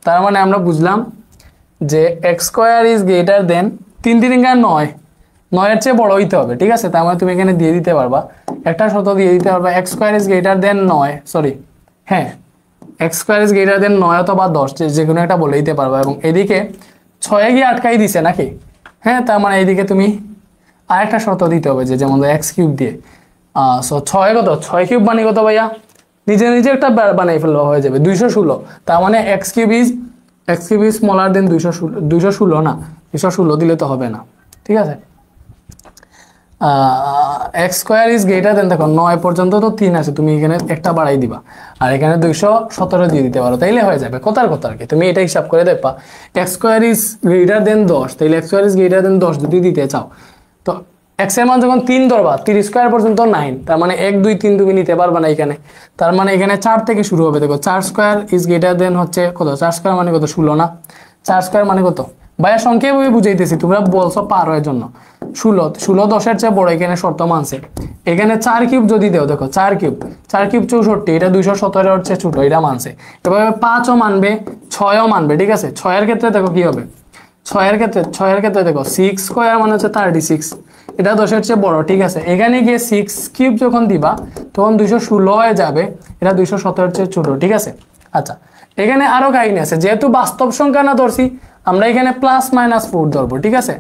তার মানে আমরা বুঝলাম যে x² ইজ গ্রেটার দেন 3 3 9, 9 এর চেয়ে বড় হইতে হবে, ঠিক আছে? তার মানে তুমি এখানে দিয়ে দিতে পারবা, একটা শর্ত দিয়ে দিতে পারবা x² is greater than 9, sorry হ্যাঁ, x² ইজ গ্রেটার দেন 9 অথবা 10, যে কোনো একটা বলে দিতে পারবা। এবং এদিকে 6 গিয়ে আটকাই দিছে নাকি, হ্যাঁ, তার মানে এইদিকে তুমি আরেকটা শর্ত দিতে হবে, যে যেমন x³ দিয়ে, সো 6 কত, 6³ মানে কত ভাইয়া, নিজে নিজে একটা বানাই ফেললে হয়ে যাবে 216, তার মানে x³ ইজ স্মলার দেন 216 না, 216 দিলে তো হবে না, ঠিক আছে? x² ইজ গ্রেটার দেন, দেখো 9 পর্যন্ত তো 3 আছে, তুমি এখানে একটা বাড়াই দিবা, আর এখানে 217 দিয়ে দিতে পারো, তাইলে হয়ে যাবে। কোথার কি তুমি এটা হিসাব করে দেখবা, x² ইজ গ্রেটার দেন 10, তাইলে x² ইজ গ্রেটার দেন 10 যদি দিতে চাও, তো x এর মান যখন 3 ধরবা, 3² পর্যন্ত 9, তার মানে 1 2 3 তুমি নিতে পারবা না এখানে, তার মানে এখানে 4 থেকে শুরু হবে। দেখো 4² ইজ গ্রেটার দেন হচ্ছে কত, 4² মানে কত, 16 না, 4² মানে কত ভাইয়া, সংক্ষেপে বুঝাইতেছি, তোমরা বলছো পার হওয়ার জন্য, 16 10 এর চেয়ে বড়, এখানে শর্ত মানছে। এখানে 4³ যদি দেও, দেখো 4³ 64, এটা 217 এর চেয়ে ছোট, এটা মানছে। এভাবে 5ও মানবে, 6ও মানবে, ঠিক আছে? 6 এর ক্ষেত্রে দেখো কি হবে, 6 এর ক্ষেত্রে দেখো 6² মানে হচ্ছে 36, এটা 10 এর চেয়ে বড়, ঠিক আছে? এখানে গিয়ে 6³ যখন দিবা তখন 216 হয়ে যাবে, এটা 217 এর চেয়ে ছোট, ঠিক আছে? আচ্ছা, এখানে আরো কাহিনী আছে, যেহেতু বাস্তব সংখ্যা না ধরছি, আমরা এখানে +-4 ধরবো, ঠিক আছে?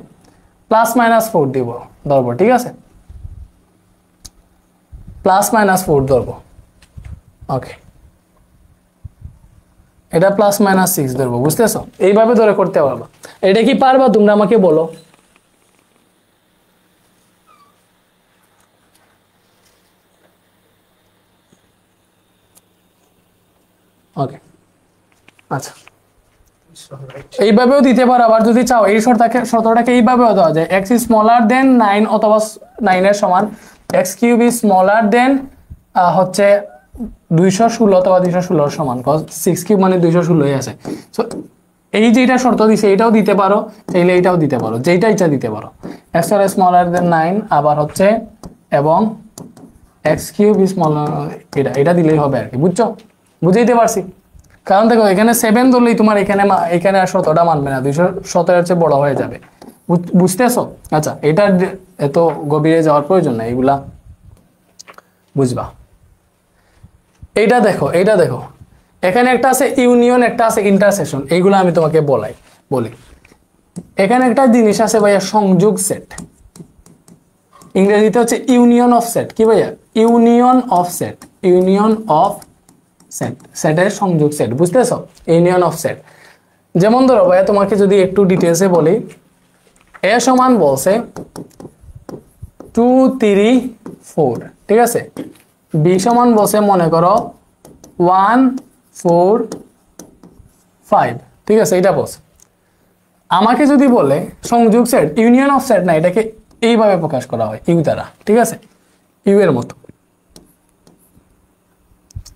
+-4 দিব, ধরবো, ঠিক আছে? +-4 ধরবো, ওকে, এটা +-6 ধরবো, বুঝতেছো? এইভাবে ধরে করতে পারবা। এটা কি পারবা তোমরা, আমাকে বলো। ওকে, আচ্ছা, এইভাবেও দিতে পারো, আবার যদি চাও এই শর্তটাকে এইভাবেও দেওয়া যায়, x ইজ স্মলার দেন 9 অথবা 9 এর সমান, x³ ইজ স্মলার দেন হচ্ছে 216 অথবা 216 এর সমান, 6³ মানে 216 আছে। সো এই যেটা শর্ত দিছে এটাও দিতে পারো, চাইলে এটাও দিতে পারো, যেটা ইচ্ছা দিতে পারো, x ইজ স্মলার দেন 9 আবার হচ্ছে, এবং x³ ইজ স্মলার, এটা দিলেই হবে আর কি, বুঝছো? বুঝাইতে পারছি? কারণ দেখো এখানে 7 ধরলেই তোমার এখানে আর শতটা মানবে না, 217 এর চেয়ে বড় হয়ে যাবে, বুঝতেছো? আচ্ছা, এটা এত গভীরে যাওয়ার প্রয়োজন নাই, এগুলা বুঝবা। এইটা দেখো এখানে একটা আছে ইউনিয়ন, একটা আছে ইন্টারসেকশন, এইগুলো আমি তোমাকে বলি। এখানে একটা জিনিস আছে ভাইয়া, সংযোগ সেট, ইংরেজিতে হচ্ছে ইউনিয়ন অফ সেট। কি ভাইয়া? ইউনিয়ন অফ সেট, সেটের সংযোগ সেট, বুঝতেছো? Union of set. যেমন ধরো ভাইয়া, তোমাকে যদি একটু ডিটেলসে বলি, এ সমান বলছে 2 3 4, ঠিক আছে? বি সমান বলছে মনে করো 1 4 5, ঠিক আছে? এটা বলছে। আমাকে যদি বলে সংযোগ সেট, ইউনিয়ন অফ সেট না, এটাকে এইভাবে প্রকাশ করা হয়, ইউ দ্বারা, ঠিক আছে? ইউ এর মতো।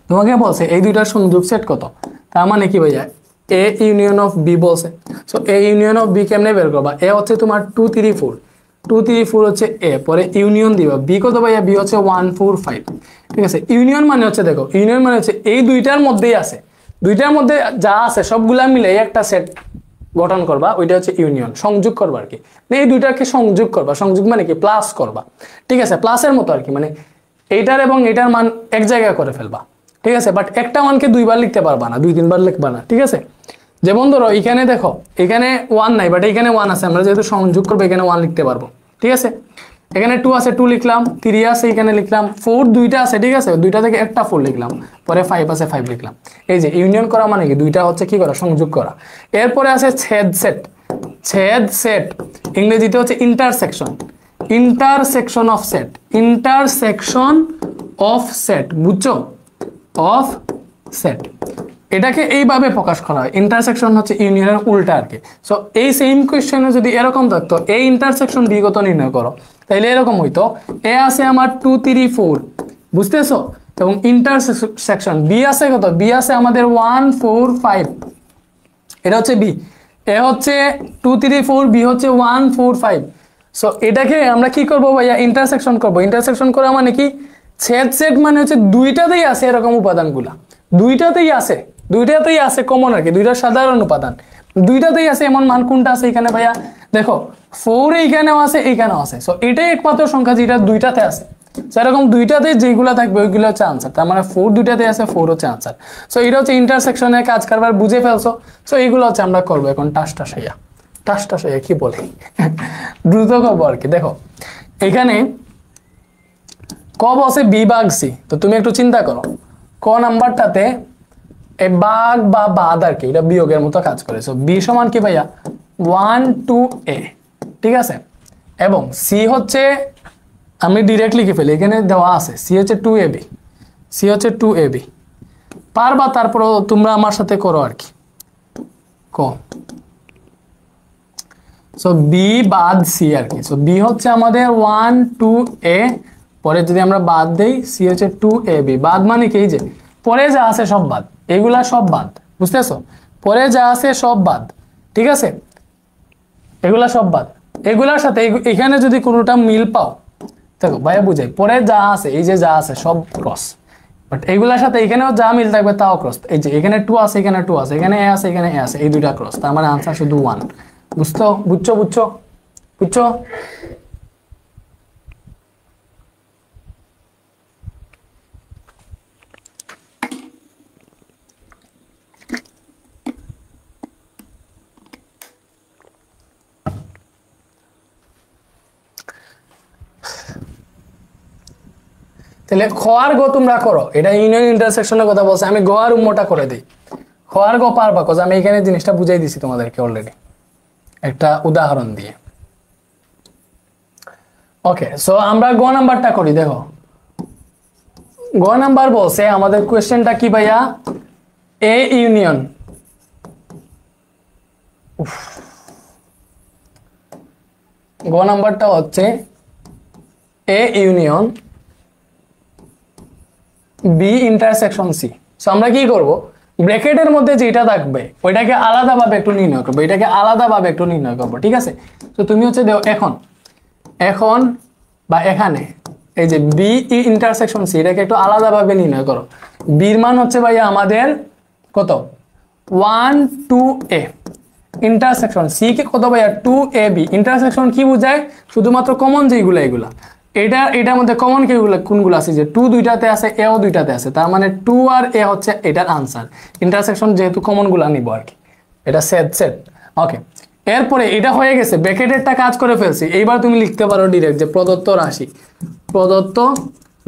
তোমাকে বলছে এই দুইটার সংযোগ সেট কত, তার মানে কি ভাইয়া, এ ইউনিয়ন অফ বি বলছে। So A union of B কেমনে বের করবা? এ হচ্ছে তোমার 2 3 4, 2 3 4 হচ্ছে এ, পরে ইউনিয়ন দিবা, বি কত ভাইয়া? বি হচ্ছে 1 4 5, ঠিক আছে? ইউনিয়ন মানে হচ্ছে, দেখো ইউনিয়ন মানে হচ্ছে এই দুইটার মধ্যেই আছে, দুইটার মধ্যে যা আছে সবগুলা মিলে একটা সেট গঠন করবা, ওইটা হচ্ছে ইউনিয়ন, সংযোগ করবা আর কি। এই দুইটাকে সংযোগ করবা, সংযোগ মানে কি, প্লাস করবা, ঠিক আছে? প্লাসের মতো আর কি, মানে এইটার এবং এইটার মান এক জায়গায় করে ফেলবা, ঠিক আছে? বাট একটা মানকে দুইবার লিখতে পারবা না, 2 3 বার লিখবা না, ঠিক আছে? যেমন ধরো এখানে দেখো, এখানে 1 নাই, বাট এখানে 1 আছে, আমরা যেহেতু সংযোগ করবো এখানে 1 লিখতে পারবো, ঠিক আছে? এখানে 2 আছে 2 লিখলাম, 3 আছে এখানে লিখলাম, 4 দুইটা আছে ঠিক আছে, দুইটা থেকে একটা 4 লিখলাম, পরে 5 আছে 5 লিখলাম। এই যে ইউনিয়ন করা মানে কি দুইটা হচ্ছে কি করা সংযোগ করা। এরপরে আছে ছেদ সেট, ছেদ সেট ইংরেজিতে হচ্ছে intersection, intersection of set, intersection of set, বুঝছো, অফ সেট। এটাকে এইভাবে প্রকাশ করা হয়, ইন্টারসেকশন হচ্ছে ইউনিয়নের উল্টা আর কি। সো এই সেম কোশ্চেনে যদি এরকম থাকতো এই ইন্টারসেকশন বি কত নির্ণয় করো, তাইলে এরকম হইতো এ আছে আমার 2 3 4, বুঝতেছো, এবং ইন্টারসেকশন বি আছে কত, বি আছে আমাদের 1 4 5, এটা হচ্ছে বি, এ হচ্ছে 2 3 4, বি হচ্ছে 1 4 5। সো এটাকে আমরা কি করব ভাইয়া, ইন্টারসেকশন করব। ইন্টারসেকশন করা মানে কি, ছেদ সেট মানে হচ্ছে দুইটাতেই আছে এরকম উপাদানগুলা, দুইটাতেই আছে, দুইটাতেই আছে কমন আর কি, দুইটা সাধারণ উপাদান, দুইটাতেই আছে এমন মান কোনটা আছে এখানে ভাইয়া, দেখো 4 এইখানেও আছে এইখানেও আছে। সো এটাই একমাত্র সংখ্যা যেটা দুইটাতে আছে। সেরকম দুইটাতে যেগুলো থাকবে ওইগুলো হচ্ছে আনসার, তার মানে 4 দুইটাতে আছে, 4 হচ্ছে আনসার। সো এটা হচ্ছে ইন্টারসেকশনের কাজ কারবার, বুঝে ফেলছো। সো এইগুলো হচ্ছে আমরা করবো এখন টাসটা সাইয়া, টাসটা সাইয়া কি বলে দ্রুত করবো আর কি। দেখো এখানে ক বসে বি ভাগ সি, তো তুমি একটু চিন্তা করো ক নাম্বারটাতে এই ভাগ বা বাদ আর কি, এটা বিয়োগের মতো কাজ করে। সো বি সমান কি ভাইয়া 1 2 এ, ঠিক আছে, এবং সি হচ্ছে আমি ডিরেক্ট লিখে ফেলি, এখানে দেওয়া আছে সি হচ্ছে 2 এ বি, সি হচ্ছে 2 এ বি, পারবা তারপর তোমরা আমার সাথে করো আর কি। ক সো বি বাদ সি আর কি। সো বি হচ্ছে আমাদের 1 2 এ, পরে যদি আমরা বাদ দেই সি হচ্ছে 2 এ বি, বাদ মানে কি যে পরে যা আছে সব বাদ, এগুলা সব বাদ, বুঝতেছো, পরে যা আছে সব বাদ, ঠিক আছে, এগুলা সব বাদ, এগুলার সাথে এখানে যদি কোনোটা মিল পাও, দেখো ভাইয়া বুঝাই, পরে যা আছে এই যে যা আছে সব ক্রস, বাট এগুলার সাথে এখানেও যা মিল থাকবে তাও ক্রস। এই যে এখানে 2 আছে এখানে 2 আছে, এখানে এ আছে এখানে এ আছে, এই দুইটা ক্রস, তার মানে আনসার শুধু 1। বুঝছো, বুঝছো, বুঝছো, বুঝছো। তাহলে খ আর গ তোমরা করো, এটা ইউনিয়ন ইন্টারসেকশনের কথা বলছে, আমি গ আর উম্মটা করে দিই। খ আর গ পারবা, কজ আমি এখানে জিনিসটা বুঝাই দিছি তোমাদেরকে অলরেডি একটা উদাহরণ দিয়ে। ওকে, সো আমরা গ নাম্বারটা করি। দেখো গ নাম্বার বলছে আমাদের কোয়েশ্চেনটা কি ভাইয়া, এ ইউনিয়ন, গ নাম্বারটা হচ্ছে A union B intersection C. So আমরা কি করব, ব্র্যাকেটের মধ্যে যেটা থাকবে ওইটাকে আলাদাভাবে একটু নির্ণয় করবো, এটাকে আলাদাভাবে একটু নির্ণয় করবো, ঠিক আছে। তো তুমি হচ্ছে দেখো এখন এখন বা এখানে এই যে বি ইন্টারসেকশন সি, এটাকে একটু আলাদাভাবে নির্ণয় করো। বির মান হচ্ছে ভাইয়া আমাদের কত 1 2 এ, ইন্টারসেকশন সি কে কত ভাইয়া 2 এ বি। ইন্টারসেকশন কি বোঝায়, শুধুমাত্র কমন যেগুলো এগুলা, এটার মধ্যে কমন কোনগুলো আছে, যে 2 দুইটাতে আছে এও দুইটাতে আছে, তার মানে 2 আর এ হচ্ছে এটার আনসার। ইন্টারসেকশন যেহেতু কমন গুলা নিব আর কি, এটা সেট সেট। ওকে, এরপরে এটা হয়ে গেছে, ব্র্যাকেটেরটা কাজ করে ফেলছি। এইবার তুমি লিখতে পারো ডিরেক্ট যে প্রদত্ত রাশি, প্রদত্ত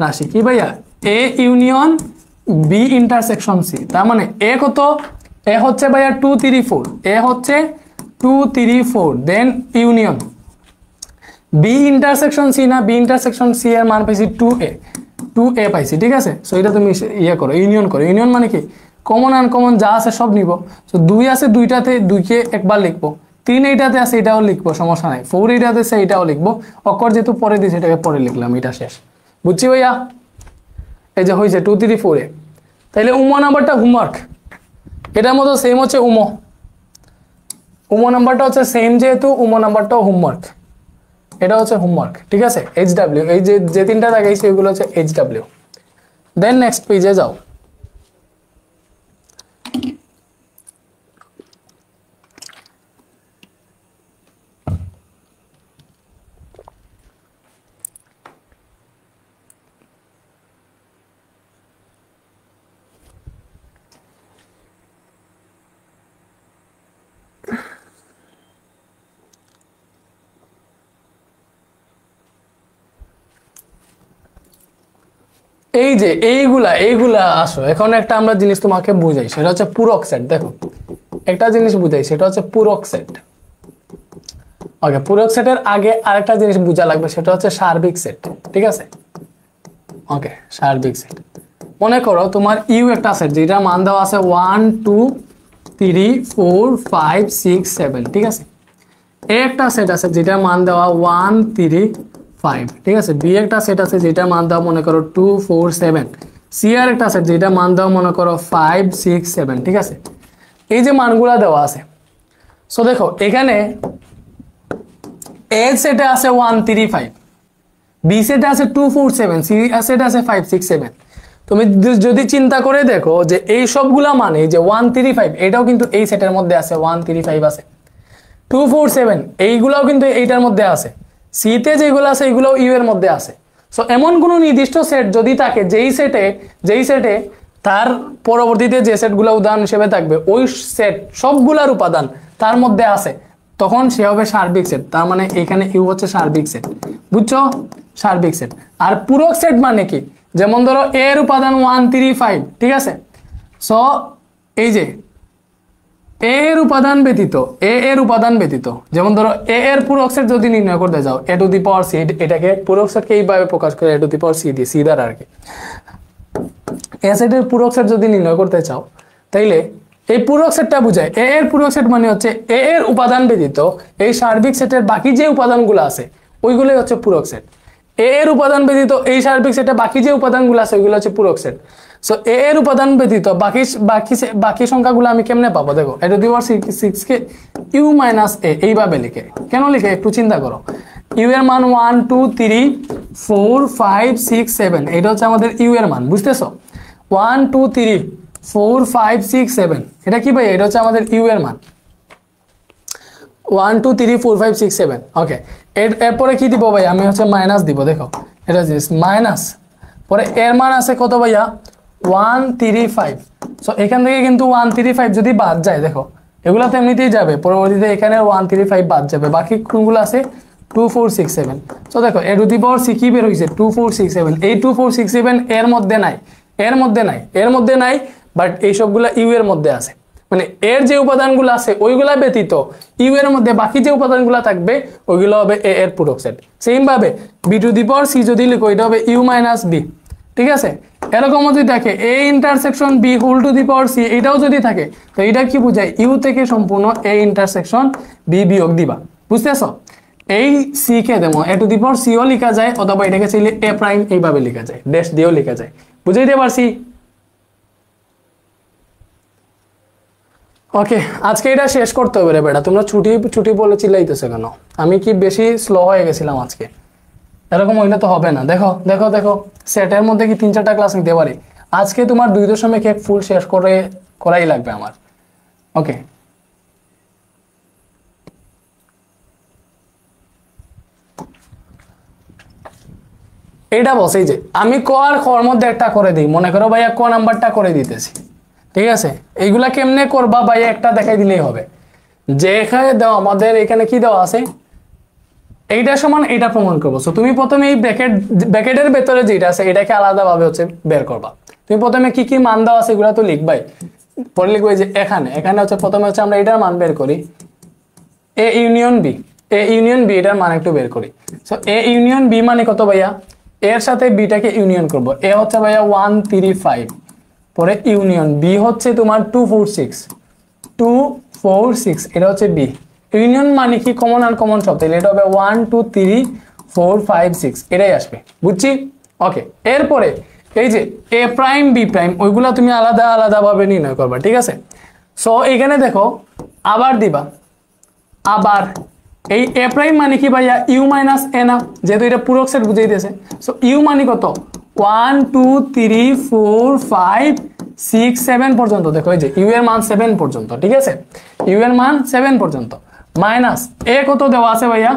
রাশি কি ভাইয়া A union B intersection C, তার মানে এ কত, এ হচ্ছে ভাইয়া 2 3 4, এ হচ্ছে 2 3 4, দেন ইউনিয়ন বি ইন্টারসেকশন সি, না বি ইন্টারসেকশন সি এর মান পাইছি 2 এ, 2 এ পাইছি, ঠিক আছে। সো এটা তুমি ইয়ে করো, ইউনিয়ন করো। ইউনিয়ন মানে কি কমন আনকমন যা আছে সব নিব। সো 2 আছে দুইটাতে 2 কে একবার লিখবো, 3 এইটাতে আছে এটাও লিখবো, সমস্যা নাই, 4 এইটাতে আছে এটাও লিখবো, অক্ষর যেহেতু পরে দিয়েছে এটাকে পরে লিখলাম, এটা শেষ। বুঝছি ভাইয়া, এই যে হয়েছে 2 3 4 এ। তাইলে উমো নাম্বারটা হোমওয়ার্ক, এটার মতো সেম হচ্ছে উমো, উমো নাম্বারটা হচ্ছে সেম, যেহেতু উমো নাম্বারটাও হোমওয়ার্ক, এটা হচ্ছে হোমওয়ার্ক, ঠিক আছে। HW এই যে তিনটা দেখাইছি এগুলো হচ্ছে HW। দেন নেক্সট পেজে যাও। এই যে এইগুলা আসো এখন একটা আমরা জিনিস তোমাকে বুঝাই, সেটা হচ্ছে পূরক সেট। দেখো একটা জিনিস বুঝাই, সেটা হচ্ছে পূরক সেট। ওকে, পূরক সেটের আগে আরেকটা জিনিস বোঝা লাগবে, সেটা হচ্ছে সার্বিক সেট। ঠিক আছে, ওকে, সার্বিক সেট। মনে করো তোমার ইউ একটা সেট যেটা মান দেওয়া আছে 1 2 3 4 5 6 7। ঠিক আছে, এ একটা সেট আছে যেটা মান দেওয়া 1 3 5। ঠিক আছে, বি একটা সেট আছে যেটা মান দেওয়া মনে করো 2 4 7। সি আর একটা সেট যেটা মান দেওয়া মনে করো 5 6 7। ঠিক আছে, এই যে মানগুলা দেওয়া আছে, সো দেখো এখানে এ সেটে আছে 1 3 5, বি সেটে আছে 2 4 7, সি সেটে আছে 5 6 7। তুমি যদি চিন্তা করে দেখো যে এই সবগুলা মানে যে 1 3 5 এটাও কিন্তু এই সেটের মধ্যে আছে, 1 3 5 আছে, 2 4 7 এইগুলাও কিন্তু এইটার মধ্যে আছে, সি তে যেগুলো আছে এইগুলোও ইউ এর মধ্যে আছে। সো এমন কোনো নির্দিষ্ট সেট যদি থাকে যেই সেটে তার পরবর্তীতে যে সেটগুলো উদাহরণ হিসেবে থাকবে ওই সেট সবগুলার উপাদান তার মধ্যে আছে, তখন সে হবে সার্বিক সেট। তার মানে এখানে ইউ হচ্ছে সার্বিক সেট, বুঝছো? সার্বিক সেট। আর পূরক সেট মানে কি, যেমন ধরো এ এর উপাদান 1 3 5। ঠিক আছে, সো এই যে এ এর উপাদান ব্যতীত যেমন ধরো এ এর পূরক সেট যদি নির্ণয় করতে যাও এ টু দি পাওয়ার সি, এটাকে পূরক সেটকে এইভাবে প্রকাশ করে এ টু দি পাওয়ার সি দিয়ে, সি দ্বারা আর কি। এ সেটের পূরক সেট যদি নির্ণয় করতে চাও তাইলে এই পূরক সেটটা বুঝায়, এ এর পূরক সেট মানে হচ্ছে এ এর উপাদান ব্যতীত এই সার্বিক সেটের বাকি যে উপাদানগুলো আছে ওইগুলোই হচ্ছে পূরক সেট। এ এর উপাদান ব্যতীত এই সার্বিক সেটে বাকি যে উপাদানগুলো আছে ওইগুলো হচ্ছে পূরক সেট। সো এ এর উপাদান ব্যতীত বাকি সংখ্যাগুলো আমি কেমনে পাবো? দেখো এটা দি পাওয়ার 6 কে ইউ মাইনাস এ এইভাবে লিখে, কেন লিখে একটু চিন্তা করো। ইউ এর মান 1 2 3 4 5 6 7, এটা হচ্ছে আমাদের ইউ এর মান, বুঝতেছো? 1 2 3 4 5 6 7, এটা কি ভাই? এটা হচ্ছে আমাদের ইউ এর মান 1 2 3 4 5 6 7। ওকে, এরপরে কি দিব ভাই? আমি হচ্ছে মাইনাস দিব। দেখো এটা জিনিস মাইনাস, পরে এর মান আছে কত ভাইয়া? 1 3 5। সো এখান থেকে কিন্তু 1 3 5 যদি বাদ যায়, দেখো এগুলো তো এমনিতেই যাবে, পরবর্তীতে এখানে 1 3 5 বাদ যাবে, বাকি কোনগুলো আছে 2 4 6 7। সো দেখো এ টু দি পাওয়ার সি কি বের হইছে 2 4 6 7। এই 2 4 6 7 এর মধ্যে নাই, বাট এই সবগুলা ইউ এর মধ্যে আছে। মানে এর যে উপাদানগুলো আছে ওইগুলা ব্যতীত ইউ এর মধ্যে বাকি যে উপাদানগুলো থাকবে ওইগুলো হবে এ এর পূরক সেট। সেম ভাবে B to the power C যদি লিখো এটা হবে ইউ মাইনাস বি। ঠিক আছে, এরকম যদি থাকে A intersection B whole to the power C, এটাও যদি থাকে তো এটা কি বোঝায়? ইউ থেকে সম্পূর্ণ এ ইন্টারসেকশন বি বিয়োগ দিবা, বুঝতেছো? এই সি কে দেবো এ টু দি পাওয়ার সিও লেখা যায়, অথবা এটাকে চাইলে এ প্রাইম এইভাবে লেখা যায়, ড্যাশ দিয়েও লেখা যায়। বুঝাইতে পারছি? ওকে, আজকে এটা শেষ করতে হবে রে বেটা। তোমরা ছুটি বলে চিল্লাইতেছো কেন? আমি কি বেশি স্লো হয়ে গেছিলাম আজকে? এরকম হইলে তো হবে না। দেখো দেখো দেখো, সেটের মধ্যে কি 3-4টা ক্লাস নিতে পারি? আজকে তোমার 2.1 ফুল শেষ করাই লাগবে আমার। ওকে, এটা বসেই যে আমি ক আর খর মধ্যে একটা করে দিই, মনে করো ভাইয়া ক নাম্বারটা করে দিতেছি। ঠিক আছে, এইগুলা কেমনে করবা ভাইয়া একটা দেখাই দিলেই হবে। যে এখানে দাও আমাদের এখানে কি দেওয়া আছে, এইটা সমান এইটা প্রমাণ করবো। সো তুমি প্রথমে এই ব্র্যাকেটের ভেতরে যেটা আছে এটাকে আলাদাভাবে হচ্ছে বের করবা। তুমি প্রথমে কি কি মান দেওয়া আছে এগুলা তো লিখবাই, পরে লিখবে যে এখানে হচ্ছে প্রথমে হচ্ছে আমরা এটার মান বের করি, এ ইউনিয়ন বি এটার মান একটু বের করি। সো এ ইউনিয়ন বি মানে কত ভাইয়া? এর সাথে বিটাকে ইউনিয়ন করব। এ হচ্ছে ভাইয়া 1 3 5, পরে ইউনিয়ন বি হচ্ছে তোমার 2 4 6, এটা হচ্ছে বি। ইউনিয়ন মানে কি? কমন আর কমন সব, তাহলে এটা হবে 1 2 3 4 5 6, এটাই আসবে, বুঝছি? ওকে, এরপরে এই যে এ প্রাইম বি প্রাইম ওইগুলা তুমি আলাদা ভাবে নির্ণয় করবা। ঠিক আছে, সো এখানে দেখো আবার দিবা, আবার এই এ প্রাইম মানে কি ভাইয়া? ইউ মাইনাস এ না, যেহেতু এটা পূরক সেট বুঝাইতেছে। সো ইউ মানে কত? 1 2 3 4 5 6 7 পর্যন্ত। দেখো এই যে ইউ এর মান 7 পর্যন্ত। ঠিক আছে, ইউ এর মান 7 পর্যন্ত, মাইনাস এ কত দেওয়া আছে ভাইয়া?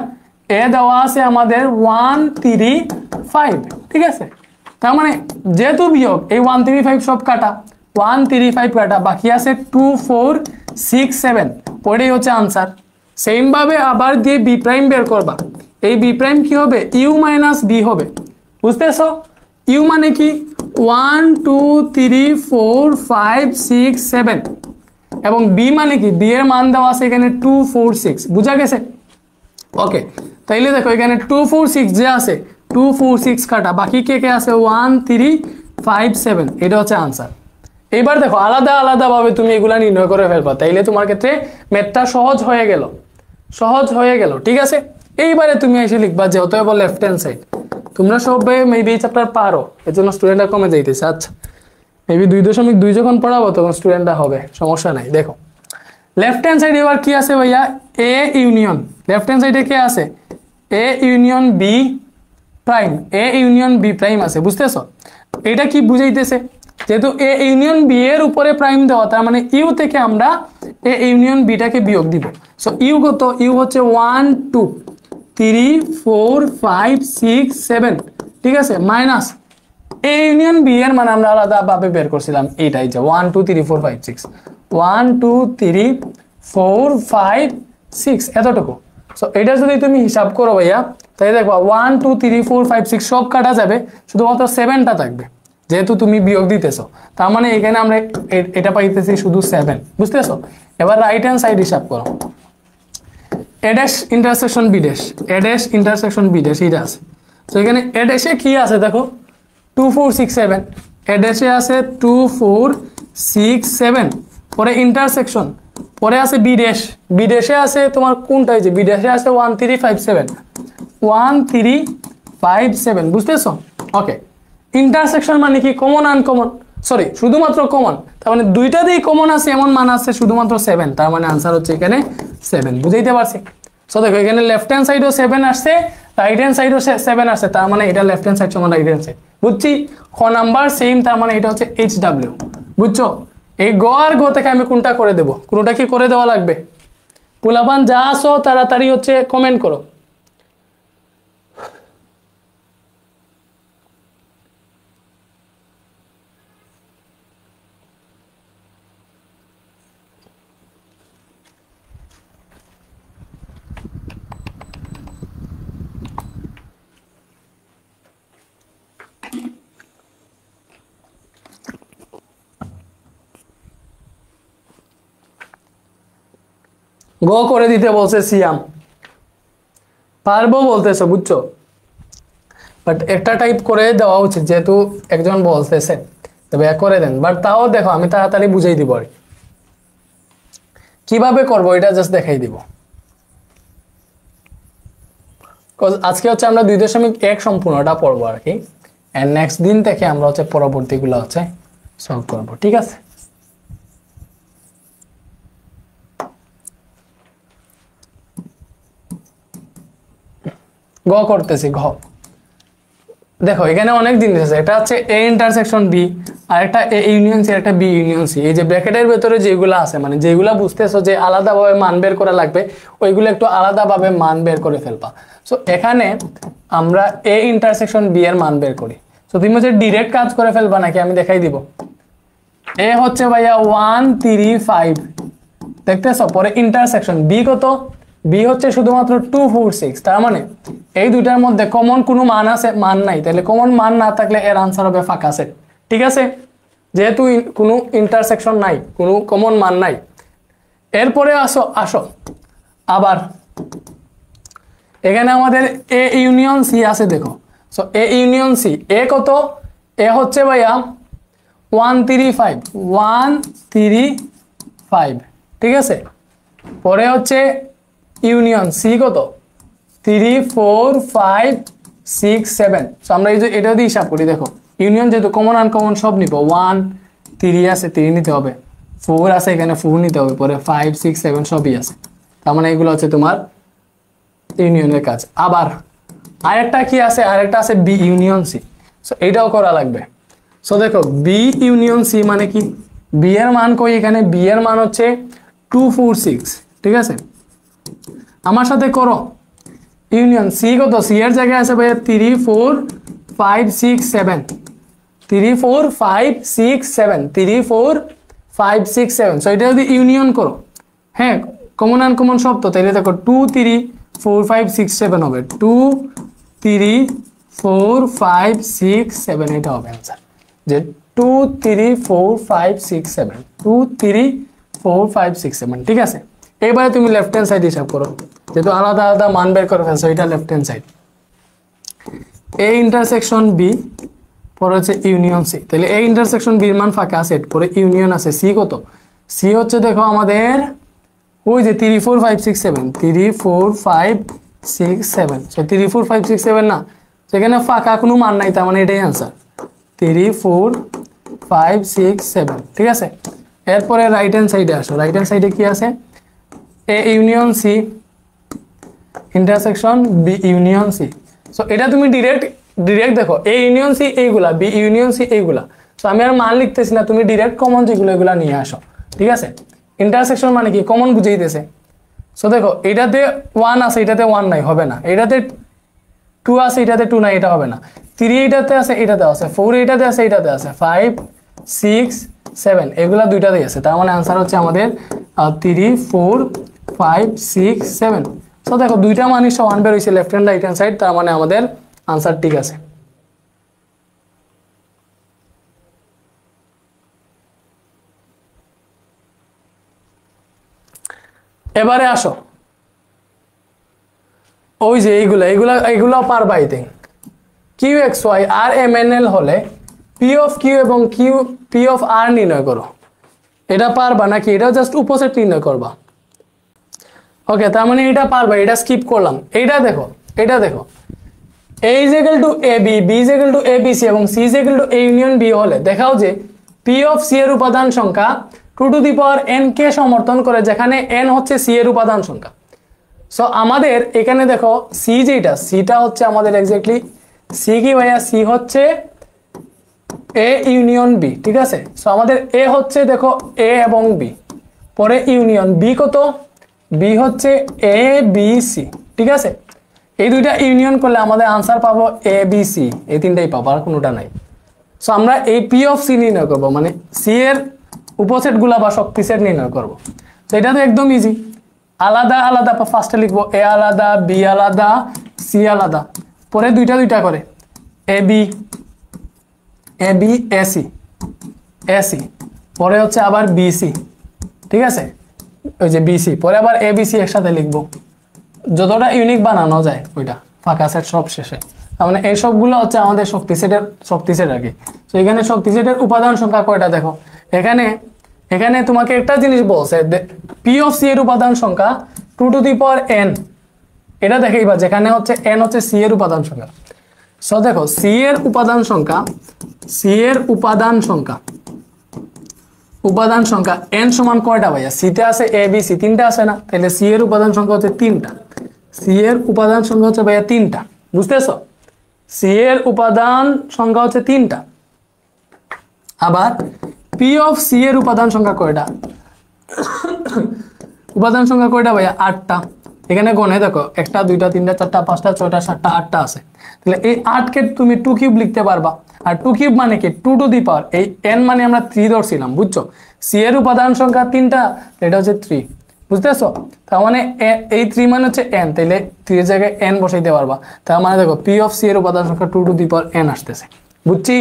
এ দেওয়া আছে আমাদের 1 3 5। ঠিক আছে, তার মানে যেহেতু বিয়োগ এই 1 3 5 সব কাটা, 1 3 5 কাটা, বাকি আছে 2 4 6 7, ওইটাই হচ্ছে আনসার। সেম ভাবে আবার দিয়ে বি প্রাইম বের করবা। এই বি প্রাইম কি হবে? ইউ মাইনাস বি হবে, বুঝতেছো? ইউ মানে কি? 1 2 3 4 5 6 7 এবং বি মানে কি, বি এর মান দেওয়া আছে এখানে 2 4 6, বুঝা গেছে? ওকে, তাইলে দেখো এখানে 2 4 6 যে আছে 2 4 6 কাটা, বাকি কে কে আছে 1 3 5 7, এটা হচ্ছে আনসার। এবার দেখো আলাদা আলাদা ভাবে তুমি এগুলা নির্ণয় করে ফেলবা, তাইলে তোমার ক্ষেত্রে ম্যাথটা সহজ হয়ে গেল, সহজ হয়ে গেল, ঠিক আছে? এইবারে তুমি এসে লিখবা যে অতএব লেফট হ্যান্ড সাইড, তোমরা সবাই মেবি এই চ্যাপ্টার পারো, এর জন্য স্টুডেন্টরা কমে যাইতেছে। আচ্ছা, মেবি 2.2 যখন পড়াবো তখন স্টুডেন্টরা হবে, সমস্যা নাই। দেখো লেফট হ্যান্ড সাইড এবার কি আছে ভাইয়া, এ ইউনিয়ন, লেফট হ্যান্ড সাইডে কে আছে, A union B prime, A union B prime আছে, বুঝতেছো? এটা কি বুঝাইতেছে, যেহেতু এ ইউনিয়ন বি এর উপরে প্রাইম দেওয়া, তার মানে ইউ থেকে আমরা এ ইউনিয়ন বিটাকে বিয়োগ দিব। সো ইউ কত, ইউ হচ্ছে 1 2 3 4 5 6 7, ঠিক আছে, মাইনাস এ ইউনিয়ন বি এর মানে আমরা আলাদা ভাবে বের করছিলাম, এইটাই যে 1 2 3 4 5 6, 1 2 3 4 5 6 এতটুকু। সো এটা যদি তুমি হিসাব করো ভাইয়া, তাই দেখবা 1 2 3 4 5 6 সব কাটা যাবে, শুধুমাত্র 7টা থাকবে, যেহেতু তুমি বিয়োগ দিতেছো, তার মানে এখানে আমরা এটা পাইতেছি শুধু 7, বুঝতেছো? এবার রাইট হ্যান্ড সাইড হিসাব করো, a dash intersection B dash, a dash intersection B dash, এটা আছে। তো এখানে এ ড্যাশে কি আছে দেখো 2 4 6 7, এ ড্যাশে আছে 2 4 6 7, পরে ইন্টারসেকশন, পরে আছে বি ড্যাশ, বি ড্যাশে আছে তোমার কোনটা, যে বি ড্যাশে আছে 1 3 5 7, 1 3 5 7, বুঝতেছো? ওকে, ইন্টারসেকশন মানে কি, কমন আনকমন, সরি শুধুমাত্র কমন, তার মানে দুইটাতেই কমন আছে এমন মান আছে শুধুমাত্র 7, তার মানে আনসার হচ্ছে এখানে 7, বুঝাইতে পারছি? সো দেখো এখানে লেফট হ্যান্ড সাইডও 7 আসছে, রাইট হ্যান্ড সাইডও 7 আসছে, তার মানে এটা লেফট হ্যান্ড সাইড সমান রাইট হ্যান্ড সাইড, বুঝছি? খ নাম্বার সেম, তার মানে এটা হচ্ছে HW, বুঝছো? এই গ আর গ থেকে আমি কোনটা করে দেবো, কোনটা কি করে দেওয়া লাগবে? পোলাপান যা আসো তাড়াতাড়ি হচ্ছে কমেন্ট করো। গো করে দিতে বলছে সিয়াম, পারবো বলতেছে, বুঝছো? বাট একটা টাইপ করে দেওয়া উচিত, যেহেতু একজন বলতেছে, তবে করে দেন, বাট তাও দেখো আমি তাড়াতাড়ি বুঝাই দিব, আর কিভাবে করবো এটা জাস্ট দেখাই দিব। আজকে হচ্ছে আমরা 2.1 সম্পূর্ণটা পড়বো আর কি, এন্ড নেক্সট দিন থেকে আমরা হচ্ছে পরবর্তীগুলো হচ্ছে সলভ করবো, ঠিক আছে? গ করতেছি, ঘ দেখো এখানে অনেক জিনিস আছে, এটা হচ্ছে এ ইন্টারসেকশন বি, আর একটা এ ইউনিয়ন সি, একটা বি ইউনিয়ন সি। এই যে ব্র্যাকেটের ভেতরে যেগুলো আছে, মানে যেগুলা বুঝতেছো যে আলাদাভাবে মান বের করা লাগবে, ওইগুলো একটু আলাদাভাবে মান বের করে ফেলবা। সো এখানে আমরা এ ইন্টারসেকশন বি এর মান বের করি। সো তুমি হচ্ছে ডিরেক্ট কাজ করে ফেলবা নাকি আমি দেখাই দিব। এ হচ্ছে ভাইয়া 1 3 5, দেখতেছো? পরে ইন্টারসেকশন বি কত, বি হচ্ছে শুধুমাত্র 2 4 6, তার মানে এই দুইটার মধ্যে কমন কোনো মান আছে, মান নাই, তাহলে কমন মান না থাকলে এর আনসার হবে ফাঁকা সেট, ঠিক আছে? যেহেতু কোনো ইন্টারসেকশন নাই, কোনো কমন মান নাই। এরপরে আসো আবার এখানে আমাদের এ ইউনিয়ন সি আছে, দেখো। সো এ ইউনিয়ন সি, এ কত, এ হচ্ছে ভাইয়া 1 3 5, 1 3 5, ঠিক আছে? পরে হচ্ছে ইউনিয়ন সি কত, 3 4 5 6 7। সো আমরা এই যে এটা দিয়ে হিসাব করি, দেখো ইউনিয়ন যেহেতু কমন আনকমন সব নিব, 1 3 আছে 3 নিতে হবে, 4 আছে এখানে 4 নিতে হবে, পরে 5 6 7 সবই আছে, তার মানে এগুলো হচ্ছে তোমার ইউনিয়নের কাজ। আবার আরেকটা কি আছে, আরেকটা আছে বি ইউনিয়ন সি। সো এটাও করা লাগবে। সো দেখো বি ইউনিয়ন সি মানে কি, বি এর মান কই, এখানে বি এর মান হচ্ছে 2 4 6, ঠিক আছে? আমার সাথে করো, ইউনিয়ন সি কত, সি এর জায়গায় আছে ভাইয়া 3 4 5 6 7, 3 4 5 6 7, 3 4 5 6 7। সো এটা যদি ইউনিয়ন করো, হ্যাঁ কমন আনকমন সব তো, তাইলে দেখো 2 3 4 5 6 7 হবে, 2 3 4 5 6 7, এটা হবে অ্যান্সার। যে 2 3 4 5 6 7 2 3 4 5 6 7 ঠিক আছে। এবারে তুমি লেফট হ্যান্ড সাইড হিসাব করো, যেহেতু আলাদা আলাদা মান বের করে ফেলছো, এটা left hand side. A intersection B, পরে হচ্ছে ইউনিয়ন সি। তাহলে এই ইন্টারসেকশন বির মান ফাঁকা আছে, পরে ইউনিয়ন আছে। সি কত? সি হচ্ছে দেখো আমাদের ওই যে 3 4 5 6 7 3 4 5 6 7, সো 3 4 5 6 7 না, সেখানে ফাঁকা কোনো মান নাই, তার মানে এটাই आंसर 3 4 5 6 7 ঠিক আছে। এরপরে রাইট হ্যান্ড সাইডে আসো, রাইট হ্যান্ড সাইডে কি আছে? A union C intersection B union C. So এটা তুমি ডিরেক্ট দেখো, এ ইউনিয়ন সি এইগুলা, বি ইউনিয়ন সি এইগুলা। সো আমি আর মান লিখতেছি না, তুমি ডিরেক্ট কমন যেগুলো এগুলা নিয়ে আসো ঠিক আছে। ইন্টারসেকশন মানে কি? কমন বুঝাইতেছে। সো দেখো এটাতে 1 আছে, এটাতে 1 নাই, হবে না। এটাতে 2 আছে, এটাতে 2 নাই, এটা হবে না। 3 এটাতে আছে, এটাতে আছে। 4 এটাতে আছে, এটাতে আছে। 5 6 7 এগুলা দুইটাতেই আছে, তার মানে आंसर হচ্ছে আমাদের 3 4 5 6 7। সো দেখো দুইটা মানই সমান বের হইছে left hand right hand side, তার মানে আমাদের आंसर ঠিক আছে। এবারে আসো, ওই যে এইগুলা পারবা। I think Q X Y R M N L হলে পি অফ কিউ এবং পি অফ আর নির্ণয় করো। এটা পারবা নাকি? এটা জাস্ট উপসেট নির্ণয় করবা। ওকে, তার মানে এটা পারবা, এটা স্কিপ করলাম। এটা দেখো A is equal to A B, B is equal to A B C এবং C is equal to A union B হলে দেখাও যে পি অফ সি এর উপাদান সংখ্যা 2 টু দি পাওয়ার n কে সমর্থন করে, যেখানে n হচ্ছে সি এর উপাদান সংখ্যা। সো আমাদের এখানে দেখো সি যেটা, সিটা হচ্ছে আমাদের এক্স্যাক্টলি সি কি ভাইয়া? সি হচ্ছে এ ইউনিয়ন বি ঠিক আছে। সো আমাদের এ হচ্ছে দেখো এ এবং বি, পরে ইউনিয়ন বি কত? বি হচ্ছে এ বি সি ঠিক আছে। এই দুইটা ইউনিয়ন করলে আমাদের आंसर পাবো এ বি সি, এই তিনটাই পাবো, আর কোনোটা নাই। সো আমরা এই পি অফ সি নির্ণয় করবো, মানে সি এর উপসেট গুলা বা শক্তি সেট নির্ণয় করবো। তো এটা তো একদম ইজি, আলাদা আলাদা ফার্স্টে লিখবো এ আলাদা, বি আলাদা, সি আলাদা, পরে দুইটা করে এ বি এ সি, পরে হচ্ছে আবার বি সি ঠিক আছে, ওই যে বি সি, পরে আবার এ বি সি একসাথে লিখবো, যতটা ইউনিক বানানো যায় ওইটা ফাঁকা সেট সব শেষে। তার মানে এই সবগুলো হচ্ছে আমাদের শক্তি সেট আর কি। তো এখানে শক্তি সেটের উপাদান সংখ্যা কয়টা দেখো, এখানে তোমাকে একটা জিনিস বলছে, পি অফ সি এর উপাদান সংখ্যা 2 টু দি পাওয়ার n, এটা দেখেইবা, যেখানে হচ্ছে n হচ্ছে সি এর উপাদান সংখ্যা। সো দেখো সি এর উপাদান সংখ্যা n সমান কয়টা ভাইয়া? সিতে আছে এ বি সি, তিনটা আছে না? তাহলে সি এর উপাদান সংখ্যা হচ্ছে তিনটা। সি এর উপাদান সংখ্যা হচ্ছে ভাইয়া তিনটা, বুঝতেছো? সি এর উপাদান সংখ্যা হচ্ছে তিনটা। আবার পি অফ সি এর উপাদান সংখ্যা কয়টা? উপাদান সংখ্যা কয়টা ভাইয়া? 8টা। এখানে গণে দেখো 1 2 3 4 5 6 7 8টা আছে। তাহলে এই 8 কে তুমি 2 কিউব লিখতে পারবা। আর 2 কিউব মানে কি? 2 টু দি পাওয়ার, এই n মানে আমরা 3 ধরছিলাম, বুঝছো? সি এর উপাদান সংখ্যা 3টা, এটা হচ্ছে 3, বুঝতেছো? তার মানে এই 3 মানে হচ্ছে n, তাহলে 3 এর জায়গায় n বসাইতে পারবা। তার মানে দেখো পি অফ সি এর উপাদান সংখ্যা 2 টু দি পাওয়ার n আসতেছে, বুঝছি?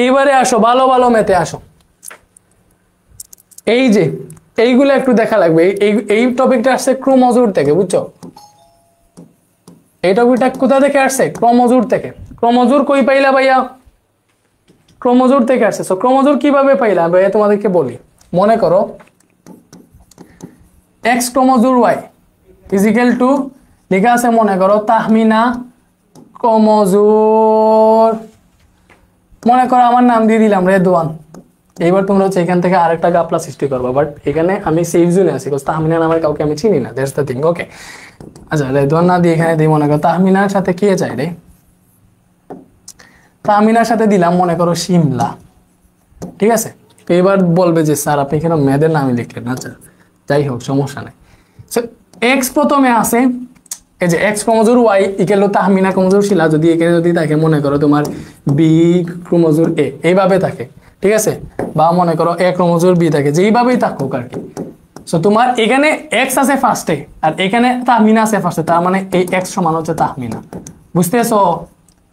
এইবারে আসো, ভালো মেতে আসো। এই যে এইগুলো একটু দেখা লাগবে। এই টপিকটা আসছে ক্রোমোজোর থেকে, বুঝছো? এই টপিকটা কোথা থেকে আসছে? ক্রোমোজোর থেকে। ক্রোমোজোর কই পাইলা ভাইয়া? ক্রোমোজোর থেকে আসছে। সো ক্রোমোজোর কিভাবে পাইলা ভাইয়া তোমাদেরকে বলি। মনে করো এক্স ক্রোমোজোর ওয়াই ইজিক্যাল টু লেখা আছে, মনে করো তাহমিনা ক্রোমোজোর, মনে করো আমার নাম দিয়ে দিলাম রেদওয়ান। এইবার তোমরা হচ্ছে এখান থেকে আরেকটা গাপলা সৃষ্টি করবো, বাট এখানে আমি সেফ জোনে আছি, তাহমিনা নামের কাউকে আমি চিনি না, দ্যাটস দ্য থিং। ওকে, আচ্ছা রেদওয়ান না দিয়ে এখানে দিই, মনে করো তাহমিনার সাথে কে চাই রে? তাহমিনার সাথে দিলাম মনে করো শিমলা, ঠিক আছে? তো এবার বলবে যে স্যার আপনি এখানে মেয়েদের নামই লিখলেন। আচ্ছা যাই হোক, সমস্যা নাই। সো এক্স প্রথমে আছে, এই যে এক্স ক্রোমোজোর ওয়াই ইকুয়াল টু তাহমিনা ক্রোমোজোর শিলা, যদি এখানে যদি থাকে মনে করো তোমার বি ক্রোমোজোর এ, এইভাবে থাকে, ঠিক আছে? বা মনে করো এ ক্রোমোজোর বি থাকে, যেইভাবেই থাকুক আর কি। সো তোমার এখানে এক্স আছে ফার্স্টে আর এখানে তাহমিনা আছে ফার্স্টে, তার মানে এই এক্স সমান হচ্ছে তাহমিনা। বুঝতেছো?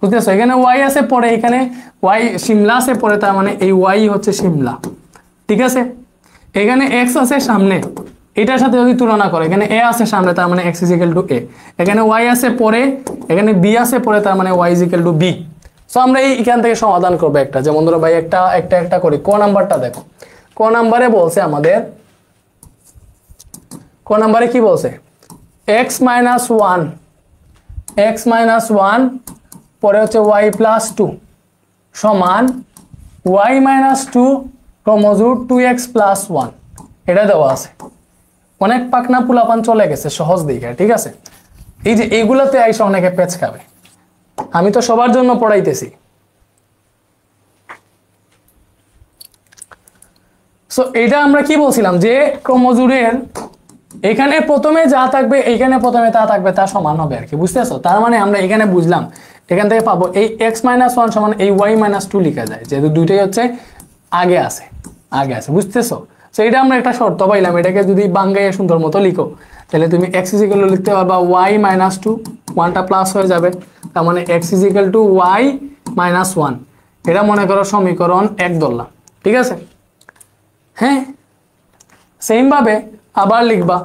বুঝতেছো? এখানে ওয়াই আছে পরে, এখানে ওয়াই শিমলা আছে পরে, তার মানে এই ওয়াই হচ্ছে শিমলা। ঠিক আছে, এখানে এক্স আছে সামনে, এটার সাথে যদি তুলনা করে এখানে এ আছে সামনে, তার মানে এক্স ইজ ইকুয়াল টু এ। এখানে ওয়াই আছে পরে, এখানে বি আছে পরে, তার মানে Y is equal to B. So আমরা এইখান থেকে সমাধান করবো একটা, যেমন ধরো ভাই একটা একটা একটা করি। ক নাম্বারটা দেখো, ক নাম্বারে বলছে আমাদের, ক নাম্বারে কি বলছে, x minus one, x minus one পরে হচ্ছে ওয়াই প্লাস টু সমান ওয়াই মাইনাস টু ক্রমজোর টু এক্স প্লাস ওয়ান। এটা দেওয়া আছে। অনেক পাকনা পুলাপান চলে গেছে সহজ দিকে। ঠিক আছে, এই যে এইগুলাতে আইসা অনেকে পেচ খাবে, আমি তো সবার জন্য পড়াইতেছি। সো এটা আমরা কি বলছিলাম যে ক্রমজোরের এখানে প্রথমে যা থাকবে এইখানে প্রথমে তা থাকবে, তা সমান হবে আর কি। বুঝতেছো? তার মানে আমরা এখানে বুঝলাম, এখান থেকে পাবো এই এক্স মাইনাস ওয়ান সমান এই ওয়াই মাইনাস টু লিখা যায়, যেহেতু দুইটাই হচ্ছে আগে আছে, আগে আছে। বুঝতেছো? সো এটা আমরা একটা শর্ত পাইলাম, এটাকে যদি বাঙ্গাইয়ে সুন্দর মতো লিখো তাহলে তুমি এক্স ইজ ইকুয়াল টু লিখতে পারবা ওয়াই মাইনাস টু, ওয়ানটা প্লাস হয়ে যাবে, তার মানে X is equal to Y minus one. এটা মনে করো সমীকরণ এক ধরলাম। ঠিক আছে, হ্যাঁ, সেম ভাবে আবার লিখবা,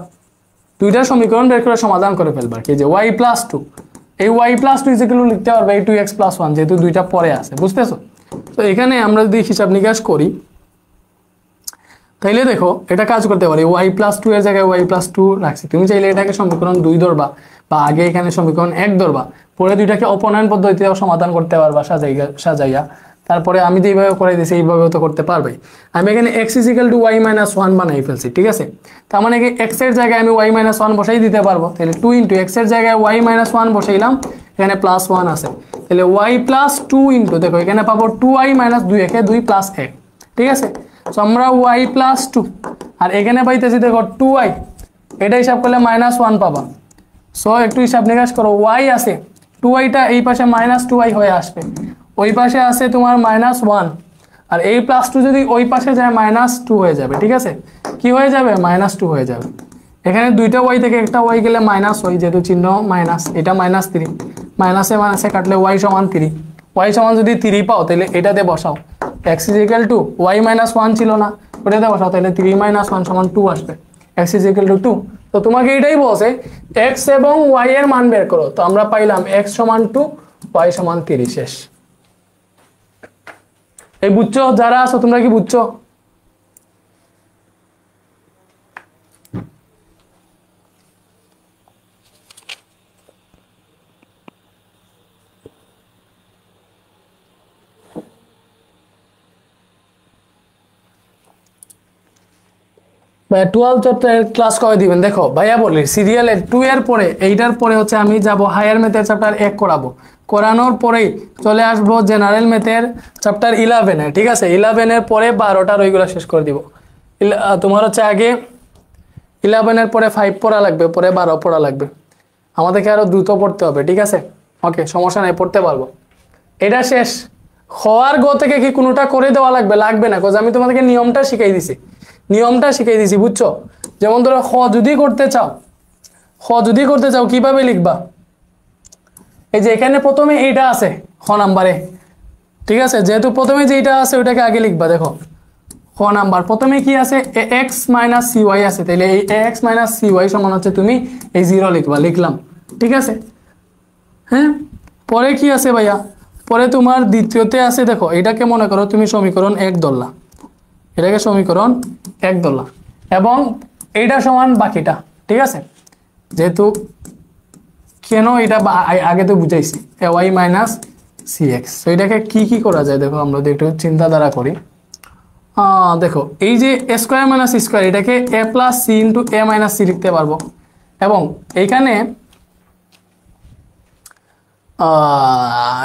দুইটা সমীকরণ বের করে সমাধান করে ফেলবা কি, যে ওয়াই প্লাস টু, এই Y plus two is equal to লিখতে পারবে এই টু এক্স প্লাস ওয়ান, যেহেতু দুইটা পরে আছে। বুঝতেছো? তো এখানে আমরা যদি হিসাব নিকাশ করি তাইলে দেখো এটা কাজ করতে পারে, ওয়াই প্লাস টু এর জায়গায় ওয়াই প্লাস টু রাখছি, তুমি চাইলে এটাকে সমীকরণ দুই ধরবা বা আগে এখানে সমীকরণ এক ধরবা, পরে দুইটাকে অপনয়ন পদ্ধতিতেও সমাধান করতে পারবা সাজাইয়া। তারপরে আমি যেভাবে করাই দিয়েছি এইভাবেও তো করতে পারবে। আমি এখানে X is equal to Y minus one বানাই ফেলছি। ঠিক আছে, তার মানে এক্স এর জায়গায় আমি ওয়াই মাইনাস ওয়ান বসাই দিতে পারবো, তাহলে টু ইন্টু এক্স এর জায়গায় ওয়াই মাইনাস ওয়ান বসাইলাম, এখানে প্লাস ওয়ান আছে, তাহলে ওয়াই প্লাস টু ইন্টু, দেখো এখানে পাবো টু ওয়াই মাইনাস দুই একে দুই প্লাস এক। ঠিক আছে, সো আমরা ওয়াই প্লাস টু আর এখানে পাইতেছি দেখো টু ওয়াই, এটা হিসাব করলে মাইনাস ওয়ান পাবা। সো একটু হিসাব নিকাশ করো, ওয়াই আছে টু ওয়াইটা এই পাশে মাইনাস টু ওয়াই হয়ে আসবে, ওই পাশে আছে তোমার মাইনাস ওয়ান, আর এই প্লাস টু যদি ওই পাশে যায় মাইনাস টু হয়ে যাবে। ঠিক আছে, কি হয়ে যাবে, মাইনাস টু হয়ে যাবে। এখানে দুইটা ওয়াই থেকে একটা ওয়াই গেলে মাইনাস ওয়াই, যেহেতু চিহ্ন মাইনাস, এটা মাইনাস থ্রি, মাইনাসে মাইনাসে কাটলে ওয়াই সমান থ্রি, ওয়াই সমান যদি থ্রি পাও তাহলে এটাতে বসাও, X is equal to Y minus one ছিল না, ওটাতে বসাও, তাহলে থ্রি মাইনাস ওয়ান সমান টু আসবে, X is equal to two. তো তোমাকে এটাই বলছে এক্স এবং ওয়াই এর মান বের করো, তো আমরা পাইলাম এক্স সমান টু, ওয়াই সমান থ্রি। শেষ। এই বুঝছো? যারা আছো তোমরা কি বুঝছো? ভাইয়া 12 চ্যাপ্টারের ক্লাস কবে দিবেন? দেখো ভাইয়া বলি, সিরিয়ালের 2 এর পরে, এইটার পরে হচ্ছে আমি যাব হায়ার ম্যাথের চ্যাপ্টার 1 করাবো, করানোর পরেই চলে আসবো জেনারেল ম্যাথের চ্যাপ্টার 11 এ। ঠিক আছে, 11 এর পরে 12টার ওইগুলো শেষ করে দিব। তোমার হচ্ছে আগে 11 এর পরে 5 পড়া লাগবে, পরে 12 পড়া লাগবে, আমাদেরকে আরো দ্রুত পড়তে হবে। ঠিক আছে, ওকে, সমস্যা নাই, পড়তে পারবো। এটা শেষ হওয়ার গো থেকে কি কোনোটা করে দেওয়া লাগবে? লাগবে না, কজ আমি তোমাদেরকে নিয়মটা শিখাই দিছি, নিয়মটা শিখাই দিছি। বুঝছো? যেমন ধরো খ যদি করতে চাও, খ যদি করতে চাও কিভাবে লিখবা, এই যে এখানে প্রথমে এইটা আছে খ নাম্বারে। ঠিক আছে, যেহেতু প্রথমে যেটা আছে ওইটাকে আগে লিখবা। দেখো খ নাম্বার প্রথমে কি আছে, এক্স মাইনাস সি ওয়াই আছে, তাহলে এই এক্স মাইনাস সি ওয়াই সমান হচ্ছে তুমি এই জিরো লিখবা, লিখলাম। ঠিক আছে, হ্যাঁ, পরে কি আছে ভাইয়া, পরে তোমার দ্বিতীয়তে আছে, দেখো এটাকে মনে করো তুমি সমীকরণ এক ধরলা, এটাকে সমীকরণ এক ধরলা, এবং এইটা সমান বাকিটা। ঠিক আছে, যেহেতু কেন এটা আগে তো বুঝাইছি, A Y minus C x. তো এটাকে কি কি করা যায় দেখো, আমরা যদি একটু চিন্তাধারা করি। দেখো এই যে এ স্কোয়ার মাইনাস স্কোয়ার, এটাকে এ প্লাস সি ইন্টু এ মাইনাস সি লিখতে পারবো, এবং এইখানে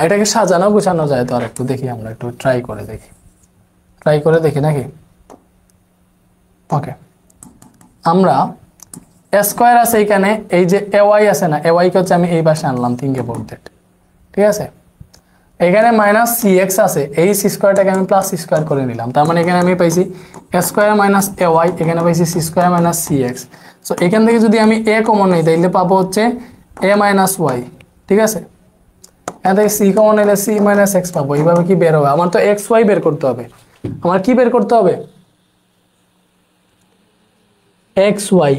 এটাকে সাজানো গুছানো যায়। তো আর একটু দেখি, আমরা একটু ট্রাই করে দেখি নাকি। ওকে, আমরা স্কোয়ার আছে এখানে, এই যে এ ওয়াই আছে না, এ ওয়াই কে হচ্ছে আমি এই পাশে আনলাম, থিঙ্ক অ্যাবাউট দ্যাট। ঠিক আছে, এখানে মাইনাস সি এক্স আছে, এই সি স্কোয়ারটাকে আমি প্লাস সি স্কোয়ার করে নিলাম, তার মানে এখানে আমি পাইছি A square minus A Y, এখানে পাইছি C square minus C X. So এখান থেকে যদি আমি এ কমন নিই তাহলে পাবো হচ্ছে এ মাইনাস ওয়াই, ঠিক আছে। এখান থেকে সি কমন নিলে সি মাইনাস এক্স পাবো। এইভাবে কি বের হবে? আমার তো এক্স ওয়াই বের করতে হবে। আমার কি বের করতে হবে? X Y.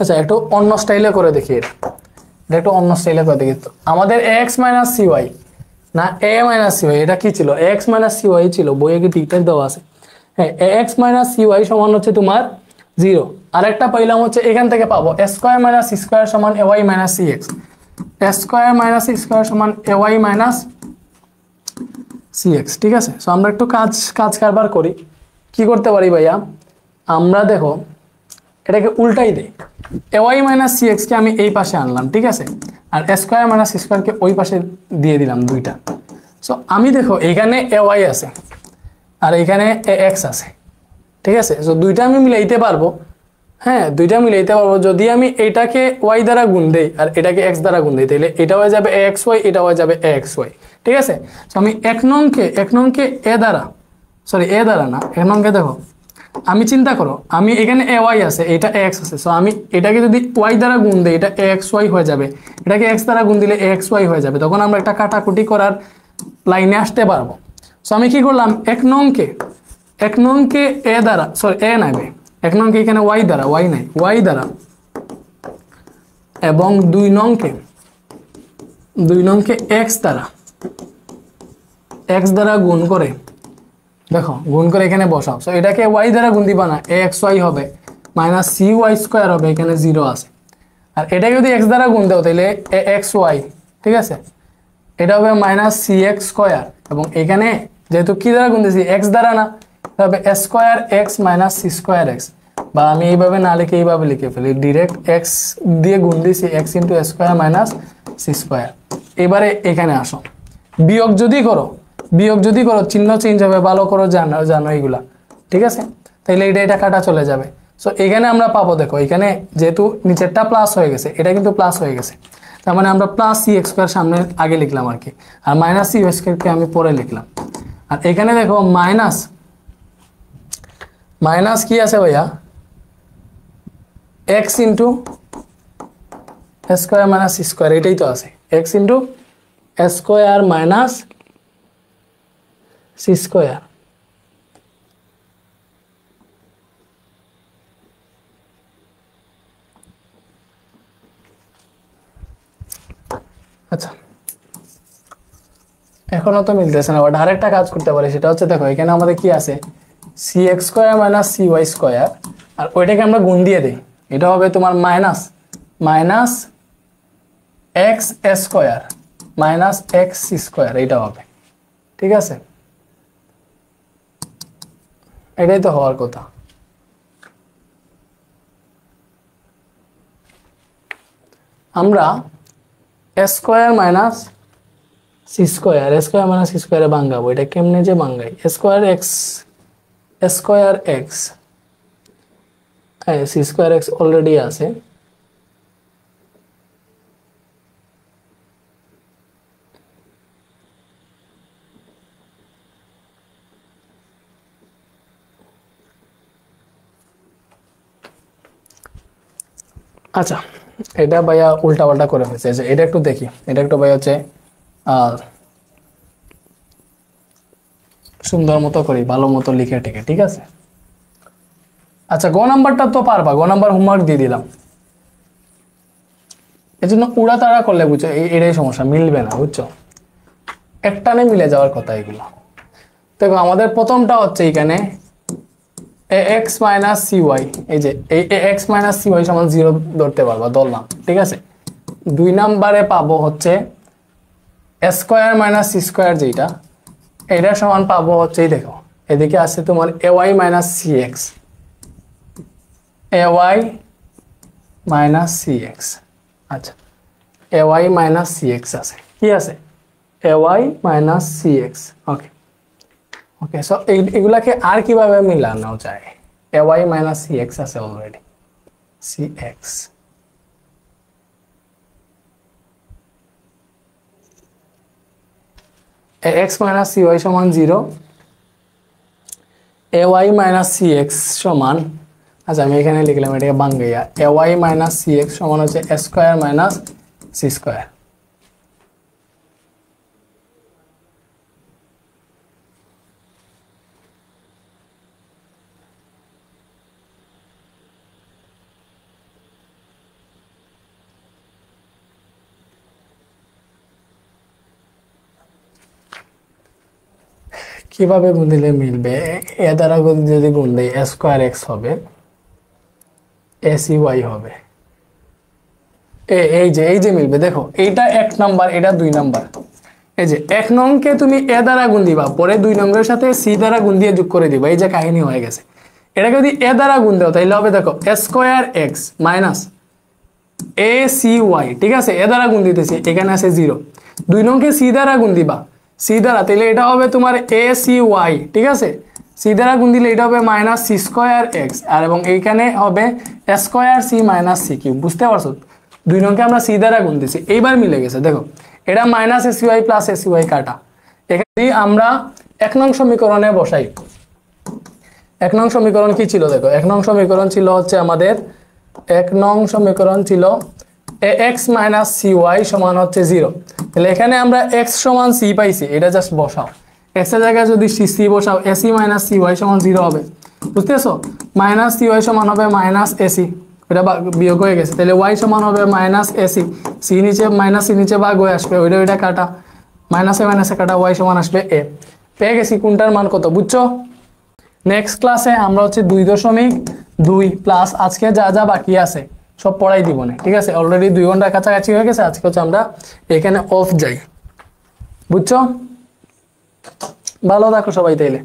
আচ্ছা, একটু অন্য স্টাইলে করে দেখি। এটা একটু অন্য স্টাইলে করে দেখি। তো আমাদের এক্স মাইনাস সি ওয়াই না এ মাইনাস সি ওয়াই, এটা কি ছিল? এক্স মাইনাস সি ওয়াই ছিল, বইয়ে কি ঠিকঠাক দেওয়া আছে? হ্যাঁ, এক্স মাইনাস সি ওয়াই সমান হচ্ছে তোমার 0। আরেকটা পাইলাম হচ্ছে এখান থেকে পাবো এ স্কোয়ার মাইনাস সি স্কোয়ার সমান A Y minus C x. A square minus C square সমান A Y minus C x, ঠিক আছে। সো আমরা একটু কাজ কারবার করি। কি করতে পারি ভাইয়া? আমরা দেখো এটাকে উল্টাই দেই। এ ওয়াই মাইনাস সি এক্সকে আমি এই পাশে আনলাম, ঠিক আছে, আর এ স্কোয়ার মাইনাস সি স্কোয়ারকে ওই পাশে দিয়ে দিলাম দুইটা। সো আমি দেখো এখানে এ ওয়াই আছে আর এখানে এ এক্স আছে, ঠিক আছে। সো দুইটা আমি মিলাইতে পারবো। হ্যাঁ, দুইটা মিলাইতে পারবো যদি আমি এটাকে ওয়াই দ্বারা গুণ দেই আর এটাকে এক্স দ্বারা গুণ দিই, তাহলে এটা হয়ে যাবে এ এক্স ওয়াই, এটা হয়ে যাবে এ এক্স ওয়াই, ঠিক আছে। সো আমি এক নংকে এ দ্বারা, সরি এ দ্বারা না, এক নংকে দেখো আমি চিন্তা করো, আমি এখানে এ ওয়াই আছে, এটা এ এক্স আছে। সো আমি এটাকে যদি ওয়াই দ্বারা গুণ দিই এটা এ এক্স ওয়াই হয়ে যাবে, এটাকে এক্স দ্বারা গুণ দিলে এ এক্স ওয়াই হয়ে যাবে। তখন আমরা একটা কাটাকুটি করার লাইনে আসতে পারবো। সো আমি কি করলাম? এক নংকে এ দ্বারা, সরি এ নাইবে, এক নংকে এখানে ওয়াই দ্বারা, ওয়াই নাই, ওয়াই দ্বারা, এবং দুই নংকে এক্স দ্বারা গুণ করে, দেখো গুণ করে এখানে বসাও। সো এটাকে ওয়াই দ্বারা গুণ দিবা না, এ এক্স ওয়াই হবে মাইনাস সি ওয়াই স্কোয়ার হবে, এখানে 0 আছে। আর এটাকে যদি এক্স দ্বারা গুণ দাও তাহলে এ এক্স ওয়াই, ঠিক আছে, এটা হবে মাইনাস সি এক্স স্কোয়ার, এবং এখানে যেহেতু কি দ্বারা গুণ দিয়েছি, এক্স দ্বারা না, তবে A square x minus C square x, বা আমি এইভাবে না লিখে এইভাবে লিখে ফেলি, ডিরেক্ট এক্স দিয়ে গুণ দিয়েছি এক্স ইন্টু এ স্কোয়ার মাইনাস সি স্কোয়ার। এবারে এখানে আসো, বিয়োগ যদি করো চিহ্ন চেঞ্জ হবে, ভালো করে জানো এইগুলা, ঠিক আছে। তাইলে এটা কাটা চলে যাবে। সো এখানে আমরা পাবো, দেখো এখানে যেহেতু নিচেরটা প্লাস হয়ে গেছে, এটা কিন্তু প্লাস হয়ে গেছে, তার মানে আমরা প্লাস সি এক্স স্কোয়ার সামনে আগে লিখলাম আর কি, আর মাইনাস সি স্কোয়ারকে আমি পরে লিখলাম। আর এখানে দেখো মাইনাস কি আছে ভাইয়া? এক্স ইন্টু এ স্কোয়ার মাইনাস সি স্কোয়ার, এটাই তো আছে, এক্স ইন্টু এ স্কোয়ার মাইনাস সি স্কোয়ার। আচ্ছা, এখনো তো মিলতেছে না, বাট আরেকটা কাজ করতে পারি, সেটা হচ্ছে দেখো এখানে আমাদের কি আছে, C x square minus C y square, আর ওইটাকে আমরা গুণ দিয়ে দিই, এটা হবে তোমার minus x square minus x C square, এইটা হবে, ঠিক আছে। এটাই তো হওয়ার কথা। আমরা এ স্কোয়ার মাইনাস সি স্কোয়ারে ভাঙাবো, এটা কেমনে যে ভাঙাই? Square x C square x already আছে, আচ্ছা এটা ভাইয়া উল্টা পাল্টা করে ফেলছে। এটা একটু দেখি, এটা একটু ভাইয়া হচ্ছে সুন্দর মতো করি, ভালো মতো লিখে টেকে, ঠিক আছে। আচ্ছা, গ নাম্বারটা তো পারবা, গ নাম্বার হোমওয়ার্ক দিয়ে দিলাম। এই জন্য উড়া তাড়া করলে বুঝছো এটাই সমস্যা, মিলবে না, বুঝছো, একটানে মিলে যাওয়ার কথা এগুলো। দেখো আমাদের প্রথমটা হচ্ছে এখানে এক্স মাইনাস সি ওয়াই, এই যে এই এক্স মাইনাস সি ওয়াই সমান 0 ধরতে পারবা, ধরলাম, ঠিক আছে। দুই নাম্বারে পাবো হচ্ছে এ স্কোয়ার মাইনাস সি স্কোয়ার, যেটা এটা সমান পাবো হচ্ছে, এই দেখো এদিকে আছে তোমার A Y minus C x, A Y minus C x. আচ্ছা, A Y minus C x আছে, কি আছে, A Y minus C x. Okay okay, so এগুলাকে আর কিভাবে মিলানো যায়? A Y minus C x আছে অলরেডি, সি এক্স, এ এক্স মাইনাস সি ওয়াই সমান 0, A Y minus C x সমান, আচ্ছা আমি এখানে লিখলাম এটাকে বাঙ্গাইয়া, A Y minus C x সমান হচ্ছে এ স্কোয়ার মাইনাস সি স্কোয়ার। কিভাবে গুণ দিলে মিলবে? এ দ্বারা যদি গুণ দেয় এ স্কোয়ার এক্স হবে, এ সি ওয়াই হবে, এই যে মিলবে। দেখো এইটা 1 নাম্বার, এটা 2 নাম্বার। এই যে 1 নংকে তুমি এ দ্বারা গুণ দিবা, পরে 2 নংয়ের সাথে সি দ্বারা গুণ দিয়ে যোগ করে দিবা, এই যে কাহিনী হয়ে গেছে। এটাকে যদি এ দ্বারা গুণ দাও তাহলে হবে দেখো A square x minus A C y, ঠিক আছে, এ দ্বারা গুণ দিতেছি, এখানে আছে 0। 2 নংকে সি দ্বারা গুণ দিবা, সি দ্বারা, তাহলে এটা হবে তোমার এ সি ওয়াই, ঠিক আছে, সি দ্বারা গুণ দিলে এটা হবে মাইনাস সি স্কোয়ার এক্স, আর এবং এইখানে হবে A square C minus C cube. বুঝতে পারছো? 2 নংকে আমরা সি দ্বারা গুণ দিছি, এইবার মিলে গেছে। দেখো এটা minus A C Y plus A C Y কাটা, এখানে আমরা 1 নং সমীকরণে বসাই। 1 নং সমীকরণ কি ছিল? দেখো 1 নং সমীকরণ ছিল হচ্ছে আমাদের, 1 নং সমীকরণ ছিল এ এক্স মাইনাস সি ওয়াই সমান হচ্ছে 0। তাহলে এখানে আমরা এক্স সমান সি পাইছি, এটা জাস্ট বসাও, এক্স এর জায়গায় যদি সি বসাও, এসি মাইনাস সি ওয়াই সমান 0 হবে। বুঝতেছো? মাইনাস সি ওয়াই সমান হবে মাইনাস এসি, এটা বিয়োগ হয়ে গেছে, তাহলে ওয়াই সমান হবে মাইনাস এসি, সি নিচে মাইনাস সি নিচে ভাগ হয়ে আসবে, ওইটা কাটা, মাইনাসে মাইনাসে কাটা, ওয়াই সমান আসবে এ। পেয়ে গেছি কোনটার মান কত, বুঝছো? নেক্সট ক্লাসে আমরা হচ্ছে 2.2 প্লাস আজকে যা যা বাকি আছে সব পড়াই দিব না, ঠিক আছে? অলরেডি 2 ঘন্টার কাছাকাছি হয়ে গেছে, আজকে হচ্ছে আমরা এখানে অফ যাই, বুঝছো? ভালো থাকো সবাই তাইলে।